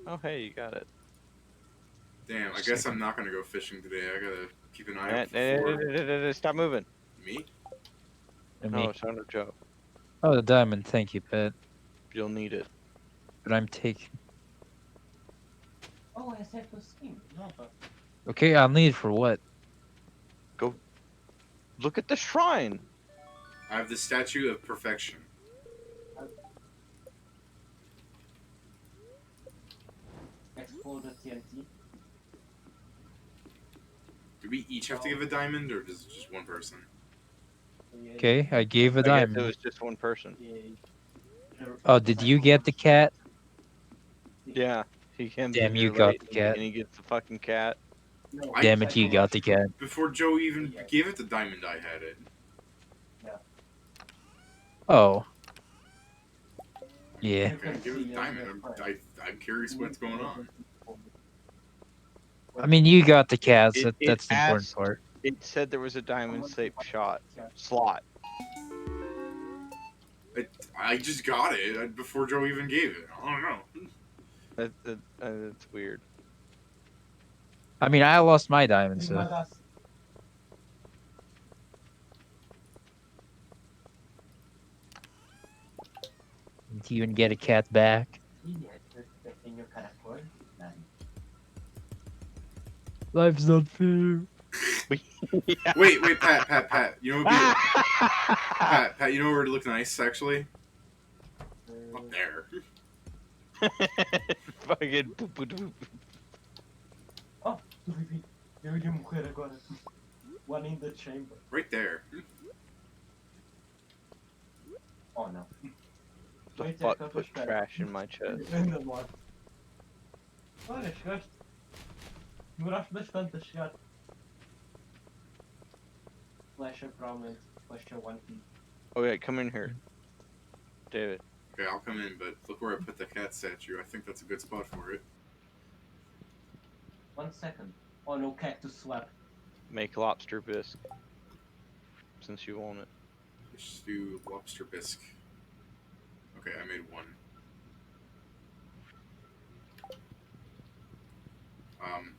Oh, hey, you got it. Damn, I guess I'm not gonna go fishing today. I gotta keep an eye out for Stop moving. me. And No, me. it's not a joke. Oh, the diamond. Thank you, pet. You'll need it. But I'm taking. Oh, I said to steam. No, but Okay, I'll need it for what? Go look at the shrine. I have the Statue of Perfection. follow the TNT. Do we each have to give a diamond, or does it just one person? Okay, I gave a I guess it diamond. was just one person. Oh, did you get the cat? Yeah, he comes Damn, in you here got late the cat. and he gets the fucking cat. I- Damn it, you got the cat. Before Joe even gave it the diamond, I had it. Oh. Yeah. Okay, give it the diamond. I'm curious what's going on. I mean, you got the cats. It That's the important asked. part. It said there was a diamond slot. I just got it before Joe even gave it. I don't know. That's weird. I mean, I lost my diamond, so. Did you even get a cat back? Life's not fair. Wait, Pat. You know, Pat. You know where it look nice actually? Up there. Fucking boop, boop, boop. Oh, eu ia morrer agora. One in the chamber. Right there. Oh no. The Wait, fuck é que eu tô put esperando. trash in my chest. Ainda morto. Olha, chegaste. Demoraste bastante a chegar. Flecha, provavelmente. Flecha one piece. Oh yeah, come in here, David. Okay, I'll come in, but look where I put the cat statue. I think that's a good spot for it. 1 second. Oh no, cactus slap. Make lobster bisque. Since you own it. Let's do lobster bisque. Okay, I made one.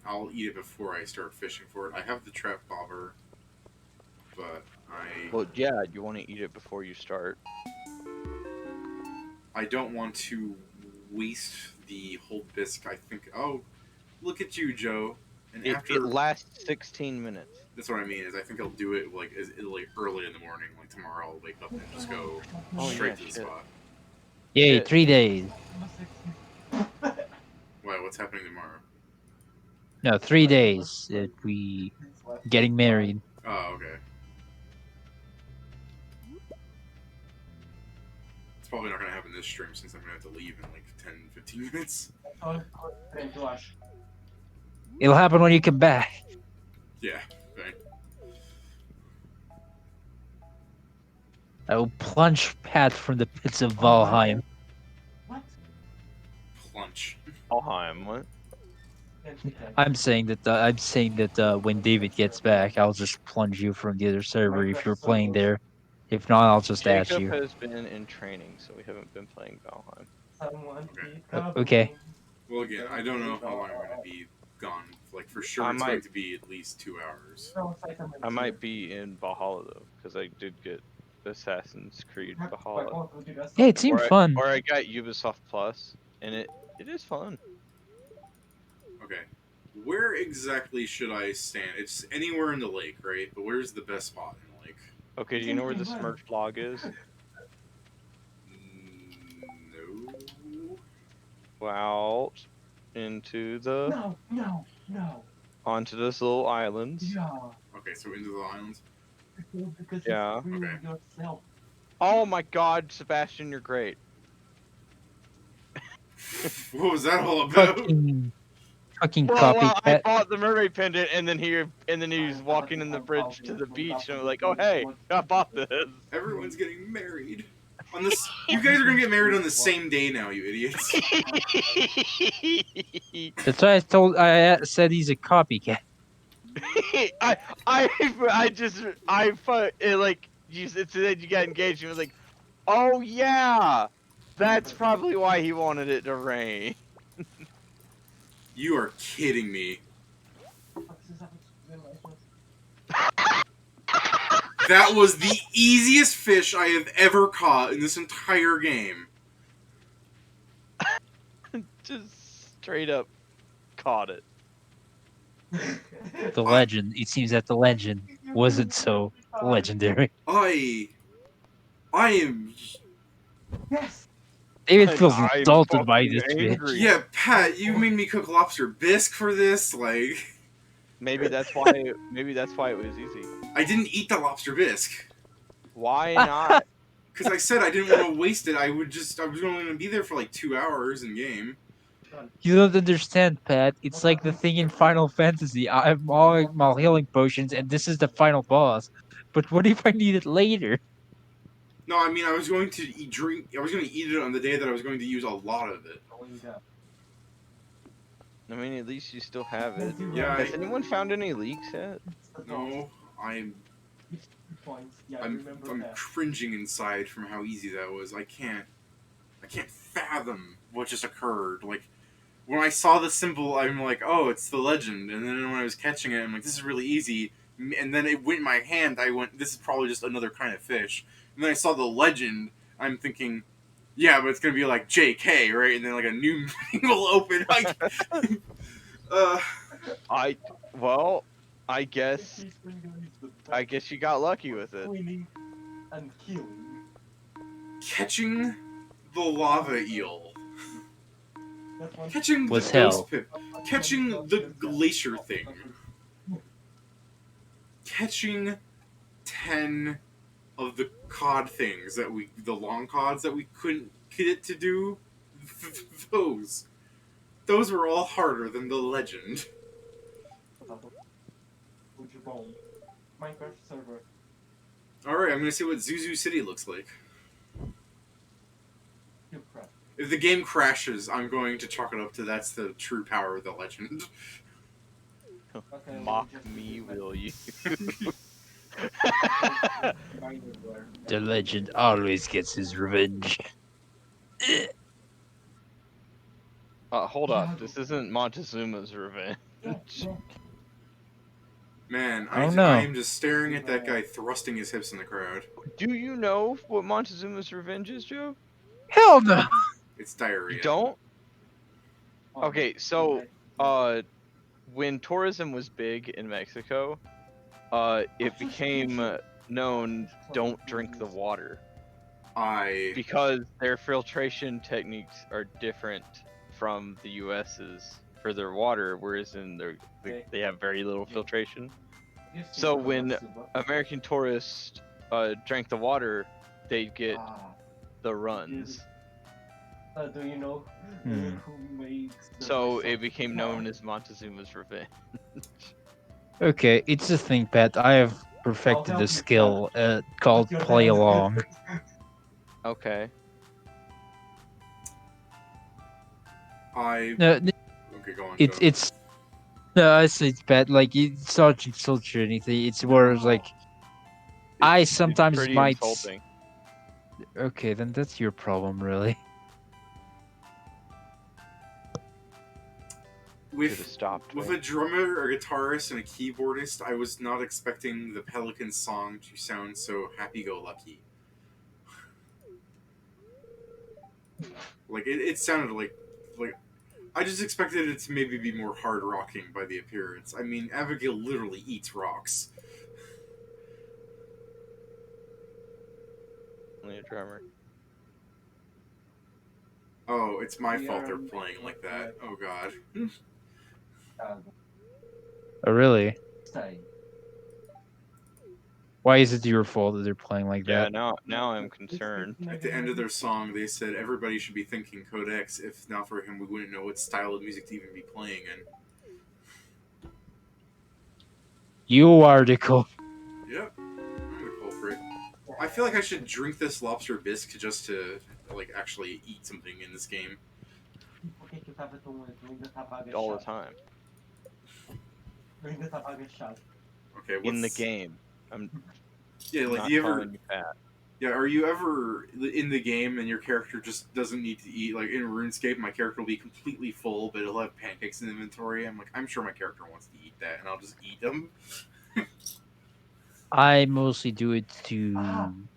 I'll eat it before I start fishing for it. I have the trap bobber, but Well, yeah, you want to eat it before you start. I don't want to waste the whole bisque. I think. Oh, look at you, Joe. And It lasts 16 minutes. that's what I mean. Is I think I'll do it like early in the morning. Like tomorrow, I'll wake up and just go straight to the shit. spot. Yay, Shit. 3 days. Why? What's happening tomorrow? No, 3 days. We getting married. Oh, okay. It's probably not gonna happen this stream since I'm gonna have to leave in like 10-15 minutes. Frente, eu acho. It'll happen when you come back. Yeah, right. I will plunge Pat from the pits of Valheim. What? Plunge. Alheim, what? I'm saying that when David gets back, I'll just plunge you from the other server if you're playing there. If not, I'll just ask Jacob you. has been in training, so we haven't been playing Valheim. Someone Okay. keep coming. Okay. Well, again, I don't know how long I'm gonna be gone. Like for sure, I it's might- going to be at least 2 hours. I might be in Valhalla though, because I did get Assassin's Creed Valhalla. Yeah, it seemed fun. Or I got Ubisoft Plus, and it is fun. Okay. Where exactly should I stand? It's anywhere in the lake, right? But where's the best spot in the lake? Okay, do you know where the Smurf log is? No. Out into the No. onto this little islands. Yeah. Okay, so into the islands. Because Yeah. it's really Okay. yourself. Oh my God, Sebastian, you're great. What was that all about? Fucking Well, copy I Pat. bought the mermaid pendant, and then he's walking in the bridge to the beach, and I was like, oh hey, I bought this. Everyone's getting married. On this, you guys are gonna get married on the same day now, you idiots. That's why I said he's a copycat. It said you got engaged, and I was like, oh yeah, that's probably why he wanted it to rain. You are kidding me. That was the easiest fish I have ever caught in this entire game. Just straight up caught it. The legend. It seems that the legend wasn't so legendary. I am. Yes. David And feels I'm insulted by fucking this bitch. angry. Yeah, Pat, you made me cook lobster bisque for this. Like, Maybe that's why. Maybe that's why it was easy. I didn't eat the lobster bisque Why not? because I said I didn't want to waste it. I was only going to be there for like 2 hours in game. You don't understand, Pat. It's like the thing in Final Fantasy. I have all my healing potions, and this is the final boss. But what if I need it later? No, I mean I was going to eat drink. I was going to eat it on the day that I was going to use a lot of it. I mean, at least you still have it. Yeah, Has anyone found any leaks yet? no, I'm cringing inside from how easy that was. I can't fathom what just occurred. Like when I saw the symbol, I'm like, oh, it's the legend. And then when I was catching it, I'm like, this is really easy. And then it went in my hand. I went, this is probably just another kind of fish. And then I saw the legend. I'm thinking, yeah, but it's gonna be like JK, right? And then like a new thing will open. Like, uh, Well, I guess you got lucky with it. And killing. catching the lava eel, That's one. catching the Was ghost hell. pip, catching the glacier thing, catching 10 of the cod things the long cods that we couldn't get it to do. Those were all harder than the legend. Minecraft server. All right, I'm gonna see what Zuzu City looks like. You crap. If the game crashes, I'm going to chalk it up to that's the true power of the legend. Okay, Mock just me, use my- will you? The legend always gets his revenge. Hold up. This isn't Montezuma's revenge. Man, I don't I know. am just staring at that guy thrusting his hips in the crowd. Do you know what Montezuma's revenge is, Joe? Hell no. It's diarrhea. You don't? Okay, so when tourism was big in Mexico, it became known don't drink the water because their filtration techniques are different from the US's for their water, whereas they have very little filtration. So when American tourists drank the water, they'd get the runs. Do you know Hmm. who makes the So voice it of- became known as Montezuma's revenge. Okay, it's a thing, Pat. I have perfected help a you, skill called Your play dad. along. Okay. I No, okay, go on. it's no, I say it's bad. Like it's not to insult you or anything. It's more like I It's sometimes pretty might. insulting. Okay, then that's your problem, really. Should have with stopped. with me. a drummer, a guitarist, and a keyboardist, I was not expecting the Pelican song to sound so happy-go-lucky. Like it sounded like I just expected it to maybe be more hard rocking by the appearance. I mean, Abigail literally eats rocks. Only a drummer. Oh, it's my We fault are they're on- playing like that. Oh god. Oh, really? Stay. Why is it your fault that they're playing like Yeah, that? now I'm concerned. At the end of their song, they said everybody should be thanking Codex. If not for him, we wouldn't know what style of music to even be playing in. You are the culprit. Yep, I'm the culprit. I feel like I should drink this lobster bisque just to like actually eat something in this game. Por que que eu tava tomando? Eu ainda tava All the agachado. time. Eu ainda tava agachado. Okay, what's In the game. I'm Yeah, like not do you ever? calling you fat. Yeah, are you ever in the game and your character just doesn't need to eat? Like in RuneScape, my character will be completely full, but it'll have pancakes in inventory. I'm like, I'm sure my character wants to eat that, and I'll just eat them. I mostly do it to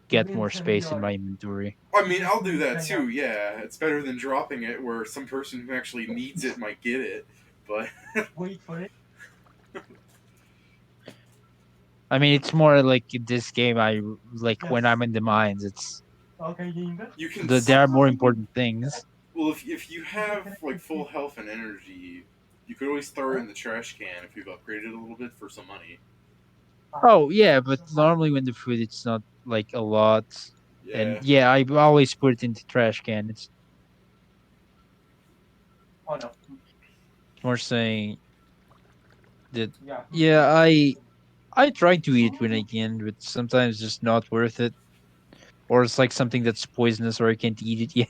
get more Mention space in your- my inventory. I mean, I'll do that too. Yeah, it's better than dropping it, where some person who actually needs it might get it. But Wait for it. I mean, it's more like in this game. I like when Yes. I'm in the mines. It's You can. There are more important things. Well, if you have like full health and energy, you could always throw it in the trash can if you've upgraded a little bit for some money. Oh yeah, but normally when the food it's not like a lot, Yeah. and yeah, I always put it in the trash can. It's more saying that yeah, I try to eat it when I can, but sometimes it's just not worth it, or it's like something that's poisonous, or I can't eat it yet.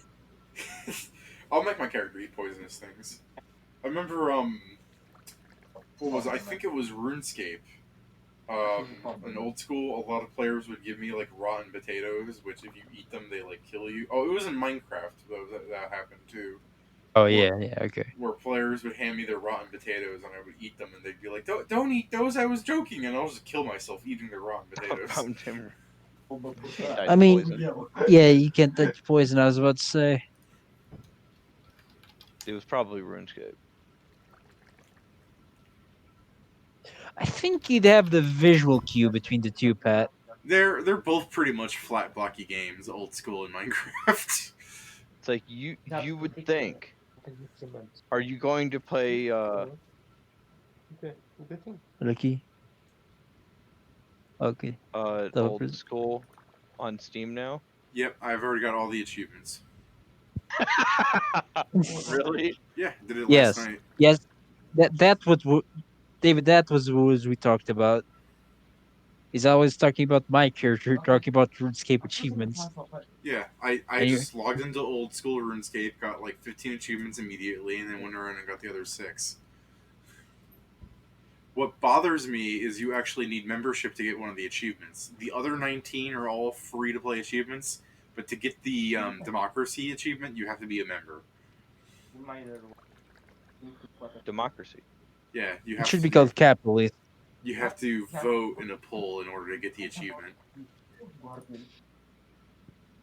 I'll make my character eat poisonous things. I remember what was it? I think it was RuneScape. In old school, a lot of players would give me like rotten potatoes, which if you eat them, they like kill you. Oh, it was in Minecraft though that happened too. Oh Where, yeah, okay. where players would hand me their rotten potatoes and I would eat them, and they'd be like, "Don't eat those! I was joking," and I'll just kill myself eating their rotten potatoes. Found him. Died I of mean, poison. yeah, you can't touch poison. I was about to say. It was probably RuneScape. I think you'd have the visual cue between the two, Pat. They're both pretty much flat blocky games, old school in Minecraft. It's like you would think. Are you going to play Lucky. Okay. old school on Steam now? Yep, I've already got all the achievements. Really? Yeah, did it last Yes. night. Yes. That what David. That was what we talked about. He's always talking about my character, talking about RuneScape achievements, Yeah, I and you. just logged into old school RuneScape, got like 15 achievements immediately, and then went around and got the other 6. What bothers me is you actually need membership to get one of the achievements. The other 19 are all free to play achievements, but to get the democracy achievement, you have to be a member. Democracy. Yeah, you It have should be to called capitalist. you have to vote in a poll in order to get the achievement,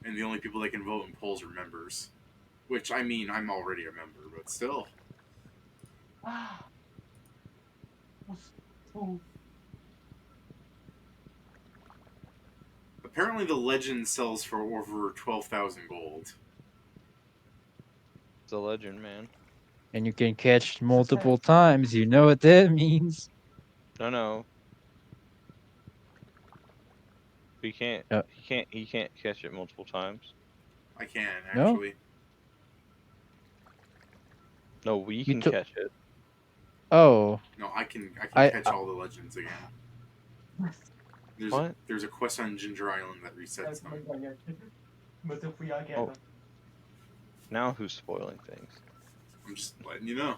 and the only people that can vote in polls are members. Which I mean, I'm already a member, but still. Apparently, the legend sells for over 12,000 gold. It's a legend, man. And you can catch multiple times. You know what that means. No. He can't. Uh, He can't catch it multiple times. I can no, actually. No, we you can took. catch it. Oh, No, I can I. catch all the legends again. What? There's a quest on Ginger Island that resets them. Oh. Now who's spoiling things? I'm just letting you know.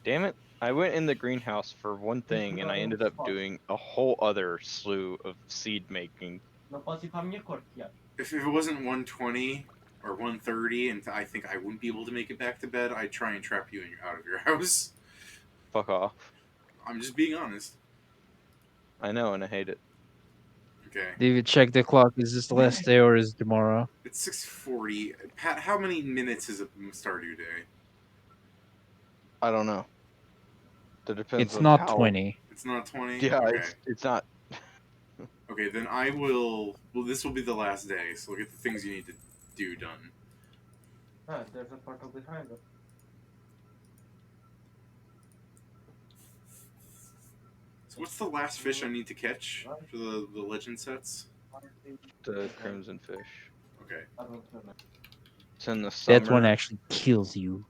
Damn it. I went in the greenhouse for one thing and I ended up doing a whole other slew of seed making. If it wasn't 120 or 130, and I think I wouldn't be able to make it back to bed, I'd try and trap you out of your house. Fuck off. I'm just being honest. I know and I hate it. Okay. David, check the clock. Is this the last day or is it tomorrow? It's 6:40. Pat, how many minutes is a Stardew day? I don't know. That depends It's on not how. 20. It's not 20? Yeah, Okay. it's not. Okay, then I will. Well, this will be the last day, so get the things you need to do done. There's a portal behind us. So, what's the last fish I need to catch for the legend sets? The crimson fish. Okay. It's in the summer. That one actually kills you.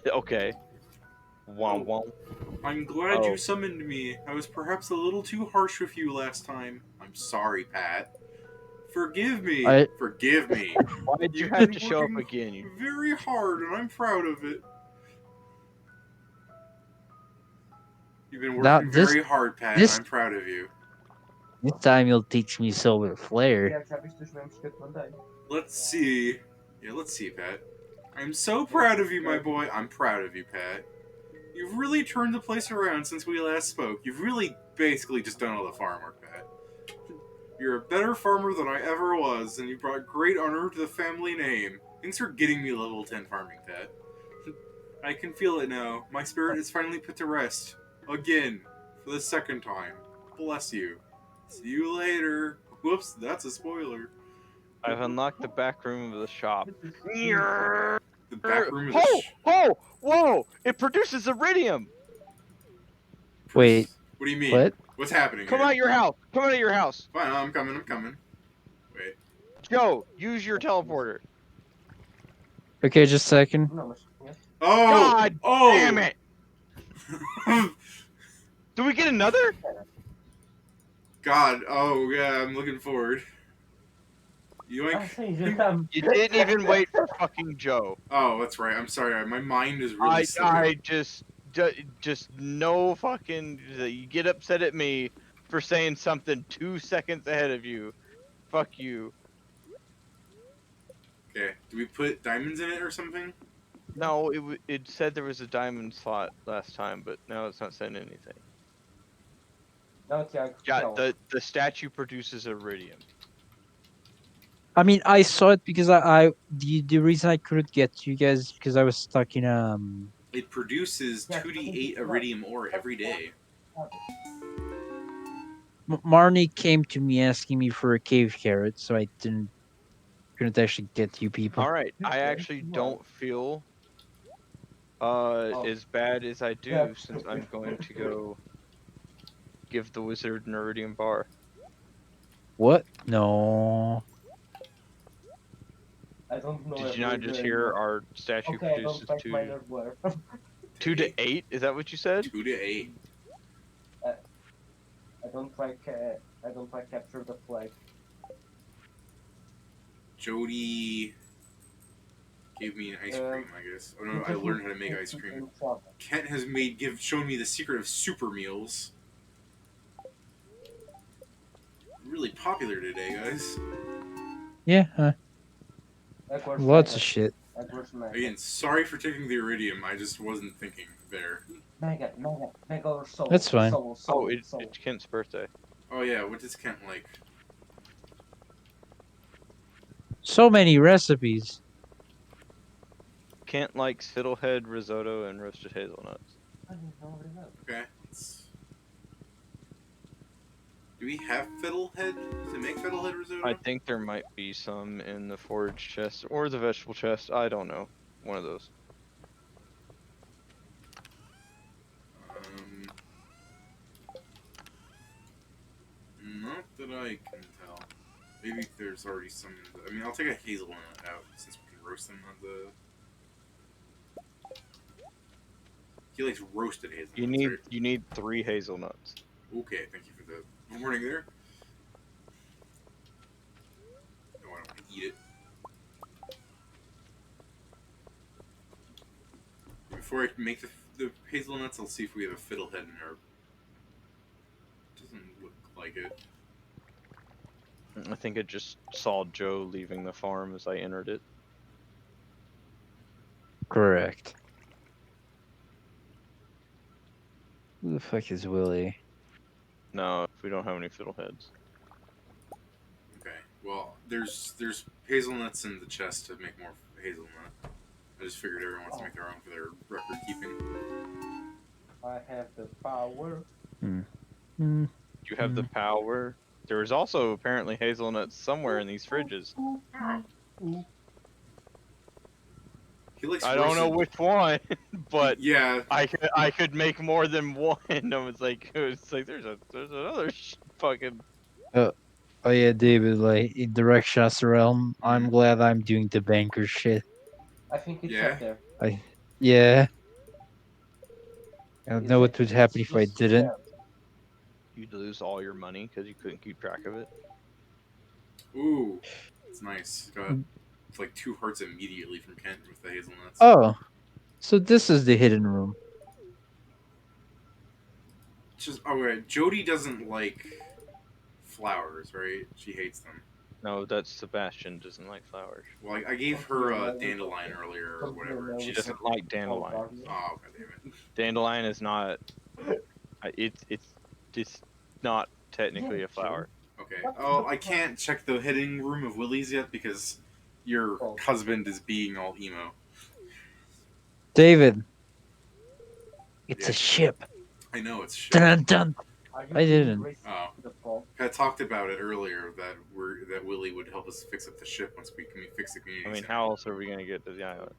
Okay. Wow, Oh. wow. I'm glad Oh. you summoned me. I was perhaps a little too harsh with you last time. I'm sorry, Pat. Forgive me. Forgive me. Why did you You've have been to show up working again? You very hard, and I'm proud of it. You've been Now working very hard, Pat, and this I'm proud of you. this time you'll teach me Silver Flare. Let's see. Yeah, let's see, Pat. I'm so proud of you, my boy. I'm proud of you, Pat. You've really turned the place around since we last spoke. You've really basically just done all the farm work, Pat. You're a better farmer than I ever was, and you brought great honor to the family name. Thanks for getting me level 10 farming, Pat. I can feel it now. My spirit is finally put to rest. Again. For the second time. Bless you. See you later. Whoops, that's a spoiler. I've unlocked the back room of the shop. The back room of the Oh! Oh! Whoa! It produces iridium! Wait, What do you mean? what? What's happening Come here? out your house! Come out of your house! Fine, I'm coming. I'm coming. Wait. Joe, use your teleporter. Okay, just a second. No, Oh! God Oh! damn it! Do we get another? God. Oh, yeah, I'm looking forward. I Yoink. think you have. You didn't even wait for fucking Joe. Oh, that's right. I'm sorry. My mind is really slipping. I just no fucking. You get upset at me for saying something 2 seconds ahead of you. Fuck you. Okay. Do we put diamonds in it or something? No, it said there was a diamond slot last time, but now it's not saying anything. No, Tiago, Yeah, no. the statue produces iridium. I mean, I saw it because the reason I couldn't get to you guys is because I was stuck in It produces Yeah, 2d8 iridium ore every day. Marnie came to me asking me for a cave carrot, so I couldn't actually get you people. All right, I actually don't feel as bad as I do since I'm going to go give the wizard an iridium bar. What? No. I don't know. Did you not just hear our statue Okay, I produces don't like minor word. 2 to 8? Is that what you said? 2 to 8. I don't like capture the flag. Jody gave me an ice cream, I guess. Oh no, I learned how to make ice cream. Kent has shown me the secret of super meals. Really popular today, guys. Yeah, lots of shit. Again, sorry for taking the iridium. I just wasn't thinking there. Mega or soul. That's fine. Soul, Oh, soul. it's Kent's birthday. Oh yeah, what does Kent like? So many recipes. Kent likes fiddlehead, risotto, and roasted hazelnuts. Okay. Do we have fiddlehead to make fiddlehead risotto? I think there might be some in the forage chest or the vegetable chest. I don't know. One of those. Not that I can tell. Maybe there's already some. I mean, I'll take a hazelnut out since we can roast them on the. He likes roasted hazelnuts. You need 3 hazelnuts. Okay, thank you for the warning there. No, I don't want to eat it. Before I make the hazelnuts, I'll see if we have a fiddlehead in our. Doesn't look like it. I think I just saw Joe leaving the farm as I entered it. Correct. Who the fuck is Willie? No, we don't have any fiddleheads. Okay. Well, there's hazelnuts in the chest to make more hazelnut. I just figured everyone wants to make their own for their record keeping. I have the power. You have the power. There is also apparently hazelnuts somewhere in these fridges. He likes I don't know roasted- which one, but Yeah, I could make more than one. I was like, there's another fucking. Oh yeah, David, like in direction us realm. I'm glad I'm doing the banker shit. I think it's Yeah? up there. Yeah. I don't It's know what like- would happen it's if I just didn't. there. You'd lose all your money because you couldn't keep track of it. ooh, it's nice. Got like 2 hearts immediately from Kent with the hazelnuts. Oh, so this is the hidden room. Just right. Jody doesn't like flowers, right? She hates them. No, that's Sebastian doesn't like flowers. Well, I gave her a dandelion earlier or whatever. She doesn't like dandelion. Oh, goddammit. Dandelion is not. It's not technically a flower. Okay. Oh, I can't check the hidden room of Willie's yet because your husband is being all emo. David, it's Yeah. a ship. I know it's shit. Dun dun. Are you I didn't. racing Oh. to the fall? Pat talked about it earlier that Willie would help us fix up the ship once we can fix the community I mean, center. how else are we gonna get to the island?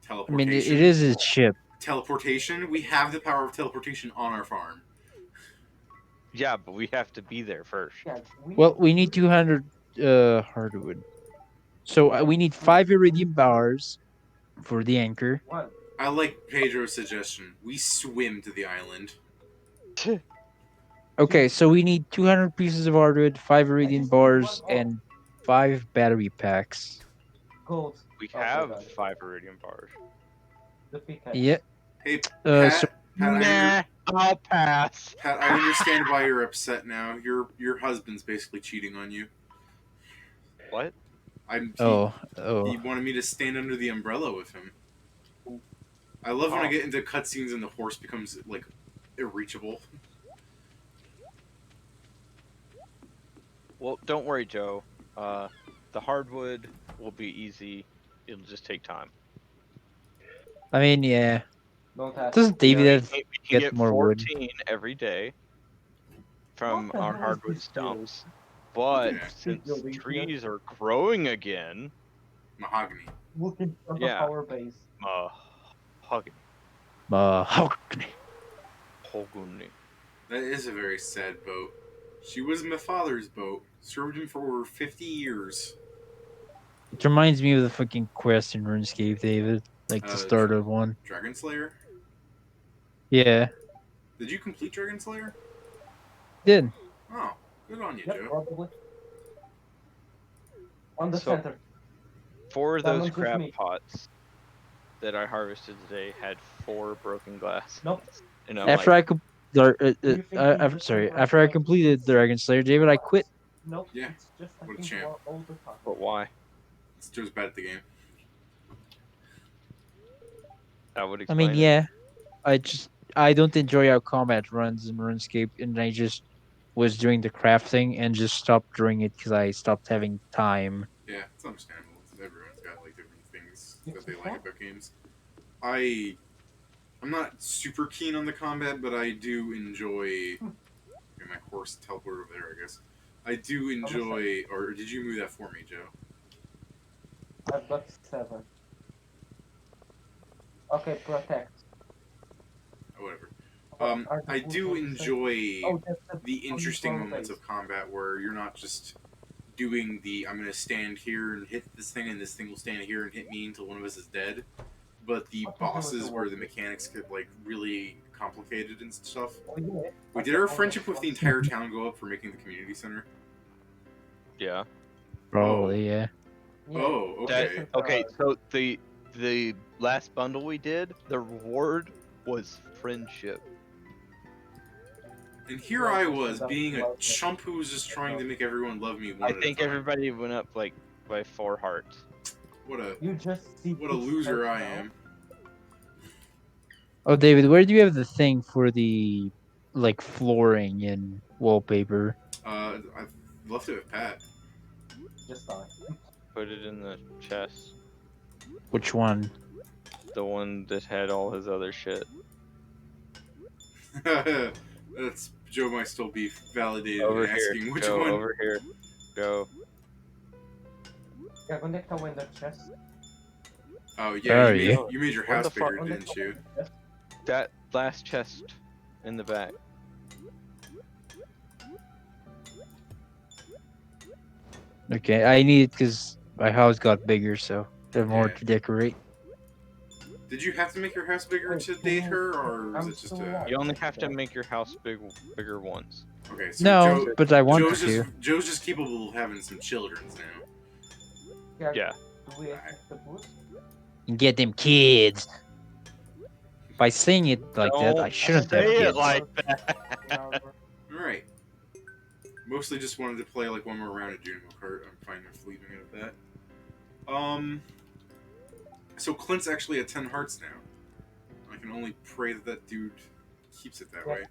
I mean, Teleportation. it is his ship. Teleportation. We have the power of teleportation on our farm. Yeah, but we have to be there first. Yeah, Well, we need 200 hardwood. So we need 5 iridium bars for the anchor. One. I like Pedro's suggestion. We swim to the island. Okay, so we need 200 pieces of hardwood, 5 iridium just need bars, one more. and 5 battery packs. Gold. We Oh, have God. 5 iridium bars. The pickaxe. Yeah. Hey, So Nah, I'll pass. Pat, I understand why you're upset now. Your husband's basically cheating on you. What? He wanted me to stand under the umbrella with him. I love when I get into cutscenes and the horse becomes like irreachable. Well, don't worry, Joe. The hardwood will be easy. It'll just take time. I mean, yeah. Don't ask. Doesn't You know, David we can get get more wood? 14 every day from What the our hell is hardwood this build? stumps. But Yeah. since Building here. trees are growing again, Mahogany. Looking for the Yeah. power base. hugging, Mahogany. hoguni. That is a very sad boat. She was my father's boat. Served him for over 50 years. It reminds me of the fucking quest in RuneScape, David. Like the start of one. Dragon Slayer? Yeah. Did you complete Dragon Slayer? Did. Oh, good on you, Yep, Joe. probably. On the So- center. 4 of those Diamonds with crab me. pots that I harvested today had 4 broken glass. Nope. And I'm After like, I completed, you think you just sorry, can after I break completed glass? Dragon Slayer, David, I quit. Nope. Yeah. It's just I What a think champ. all the time. but why? Joe's bad at the game. That would I explain mean, it. yeah. I don't enjoy how combat runs in RuneScape, and I just was doing the crafting and just stopped doing it because I stopped having time. Yeah, it's understandable. Everyone's got like different things It's that they a like fact. about games. I'm not super keen on the combat, but I do enjoy. Okay, my horse teleported over there, I guess. I do enjoy. Or did you move that for me, Joe? I've got 7. Okay, protect. Oh, whatever. Are the I boots do on the same? enjoy Oh, that's the on interesting power moments base. of combat where you're not just doing the I'm gonna stand here and hit this thing and this thing will stand here and hit me until one of us is dead. But the What the hell is bosses the where the wall? mechanics get like really complicated and stuff. Oh, yeah. Wait, did our friendship with the entire town go up for making the community center? Yeah. Probably, yeah. Yeah. Oh, okay. Okay, so the last bundle we did, the reward was friendship. And here I was, being a chump who was just trying to make everyone love me one I at a think time. everybody went up like by 4 hearts. What a You just see what a this loser right I now. am. Oh, David, where do you have the thing for the like flooring and wallpaper? I left it with Pat. Just die. Put it in the chest. Which one? The one that had all his other shit. That's Joe might still be validated Over in here. asking which Go one. over here. Go. Yeah, connect the window chest. Oh yeah, There you you made, you made your Where house the fuck- bigger, didn't you? That last chest in the back. Okay, I need it because my house got bigger, so I have more Yeah. to decorate. Did you have to make your house bigger Wait, to date her, or was I'm it just still a? alive. You only have to make your house bigger once. Okay, so No, Joe, but I wanted Joe's just capable of having some childrens now. Yeah. Do we affect the boost? And get them kids. By saying it like that, I Don't shouldn't have say it kids. like that. All right. Mostly just wanted to play like one more round of Juno Kart. I'm fine with leaving it at that. So Clint's actually at 10 hearts now. I can only pray that that dude keeps it that way.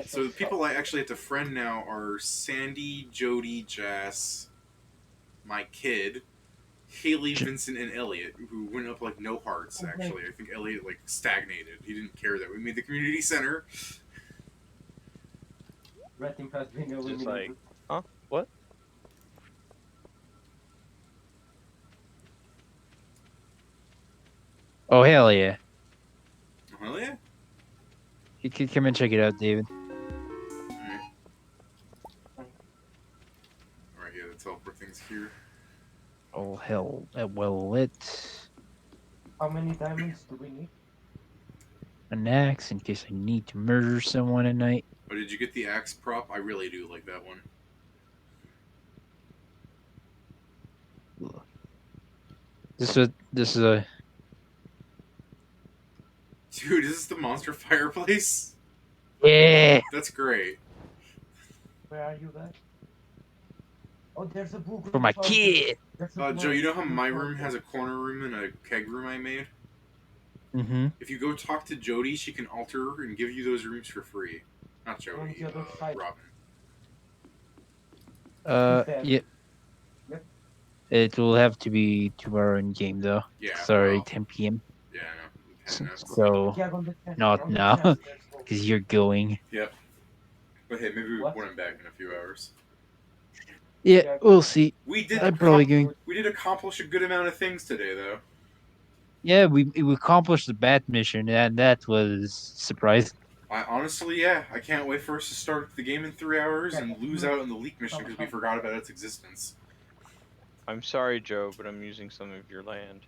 So the people I actually have to friend now are Sandy, Jody, Jess, my kid, Haley, Vincent, and Elliot, who went up like no hearts. Actually, I think Elliot like stagnated. He didn't care that we made the community center. Red team has been Just eliminated. like, huh? What? Oh hell yeah! Hell yeah. You can come and check it out, David. Alright. Alright, yeah, the teleport thing's here. Oh hell, well lit. How many diamonds do we need? An axe in case I need to murder someone at night. Oh, did you get the axe prop? I really do like that one. This is a Dude, is this the monster fireplace? yeah That's great. Where are you guys? Oh, there's a blue for my closet. kid. Joe, you know how my room has a corner room and a keg room I made? Mm-hmm. If you go talk to Jody, she can alter and give you those rooms for free. Not On Jody, the other side. Robin. Dead. Yeah. Yep. It will have to be tomorrow in game though. Yeah, Sorry, well, 10 p.m. yeah, I know. So Yeah, on the chest. not On the now, chest, there's no- because you're going. Yep. But hey, maybe What? when I'm back in a few hours. Yeah, we'll see. We did I'm probably going. we did accomplish a good amount of things today, though. Yeah, we accomplished the bat mission, and that was surprise. I honestly, yeah, I can't wait for us to start the game in 3 hours and lose out on the leak mission because we forgot about its existence. I'm sorry, Joe, but I'm using some of your land.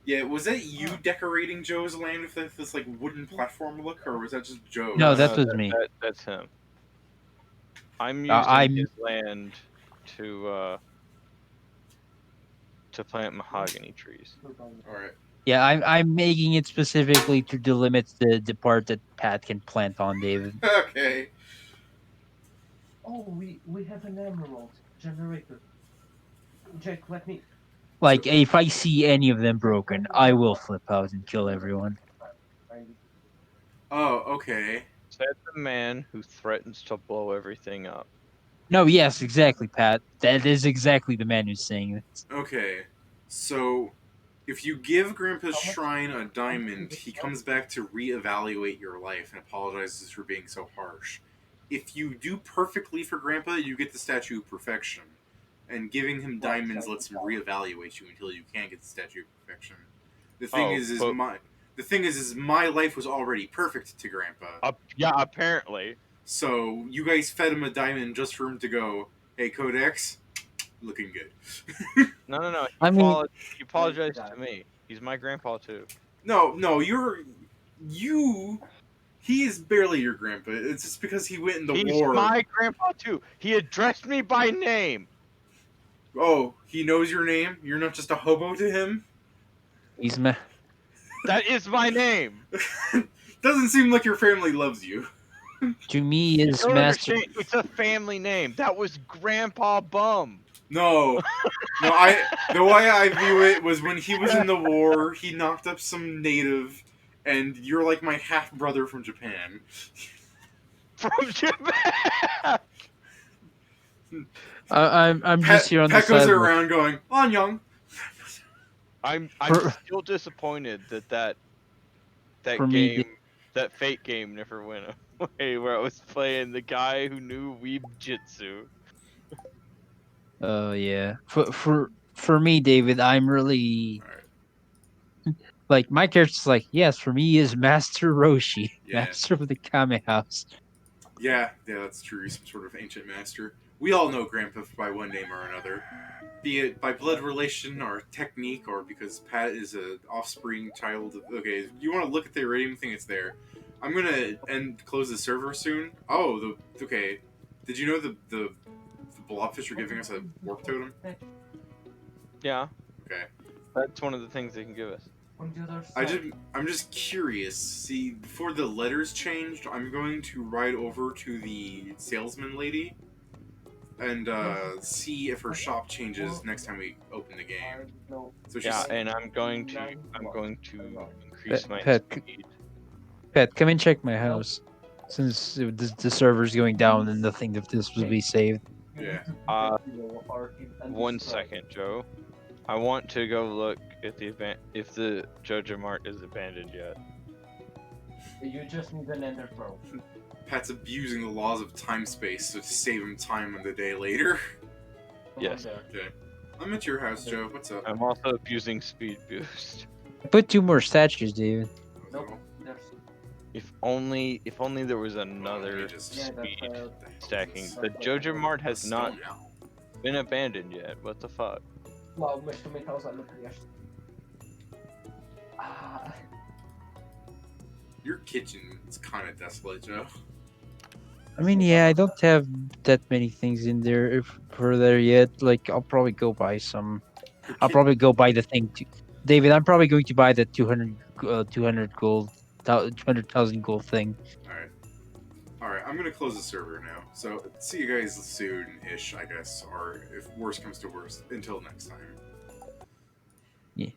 Yeah, was that you decorating Joe's land with this like wooden platform look, or was that just Joe? No, that was me. That's him. I'm using I'm his land to plant mahogany trees. All right. yeah, I'm making it specifically to delimit the part that Pat can plant on, David. Okay. Oh, we have an emerald generator. Jack, let me. Like, if I see any of them broken, I will flip out and kill everyone. Oh, okay. Said the man who threatens to blow everything up. No, yes, exactly, Pat. That is exactly the man who's saying this. Okay. So, if you give Grandpa's How much- shrine a diamond, he comes back to reevaluate your life and apologizes for being so harsh. If you do perfectly for Grandpa, you get the Statue of Perfection. And giving him diamonds lets him reevaluate you until you can get the Statue of Perfection. The thing is my life was already perfect to Grandpa. Yeah, apparently. So you guys fed him a diamond just for him to go, hey, Codex, looking good. No. He apologized to me. He's my grandpa too. No, he is barely your grandpa. It's just because he went in the He's war. my grandpa too. He addressed me by name. Oh, he knows your name? You're not just a hobo to him? He's my. That is my name. Doesn't seem like your family loves you. To me, is Don't master. understand. It's a family name. That was Grandpa Bum. No. The way I view it was when he was in the war, he knocked up some native, and you're like my half brother from Japan. From Japan. I'm just here on the Pat goes side. around going, on young. I'm For- still disappointed that For me, game, that Fate game never went away. Where I was playing the guy who knew Weeb Jitsu. Oh yeah. For me, David, I'm really like my character's like, yes, for me he is Master Roshi, Yeah. Master of the Kame House. Yeah, that's true. He's some sort of ancient master. We all know Grandpa by one name or another. Be it by blood relation or technique or because Pat is an offspring child of... Okay, you want to look at the iridium thing, it's there. I'm going to close the server soon. Oh, okay. Did you know the blobfish are giving us a warp totem? Yeah, Okay. that's one of the things they can give us. On the other side. I'm just curious. See, before the letters changed, I'm going to ride over to the salesman lady and see if her shop changes next time we open the game. So Yeah, she's and I'm going to increase my Pat, speed. Pat, come and check my house. Since the server's going down and nothing of this will be saved. Yeah. 1 second, Joe. I want to go look at the event if the Jojo Mart is abandoned yet. You just need an ender pearl. Pat's abusing the laws of time-space to save him time on the day later. Yes. Okay. I'm at your house, Joe. What's up? I'm also abusing speed boost. Put 2 more statues, David. Nope. There's If only there was Let me another just... yeah, speed What the hell is stacking. this? The Jojo Mart A has not stone owl. been abandoned yet. What the fuck? wow, myślę, że to zalubisz. Ah, Your kitchen is kind of desolate, Joe. I mean, yeah, I don't have that many things in there for there yet. Like, I'll probably go buy some. Your I'll kit- probably go buy the thing too. David, I'm probably going to buy the 200 gold, 200,000 gold thing. Alright. Alright, I'm gonna close the server now. So, see you guys soon-ish, I guess. Or, if worse comes to worse, until next time. Yeah.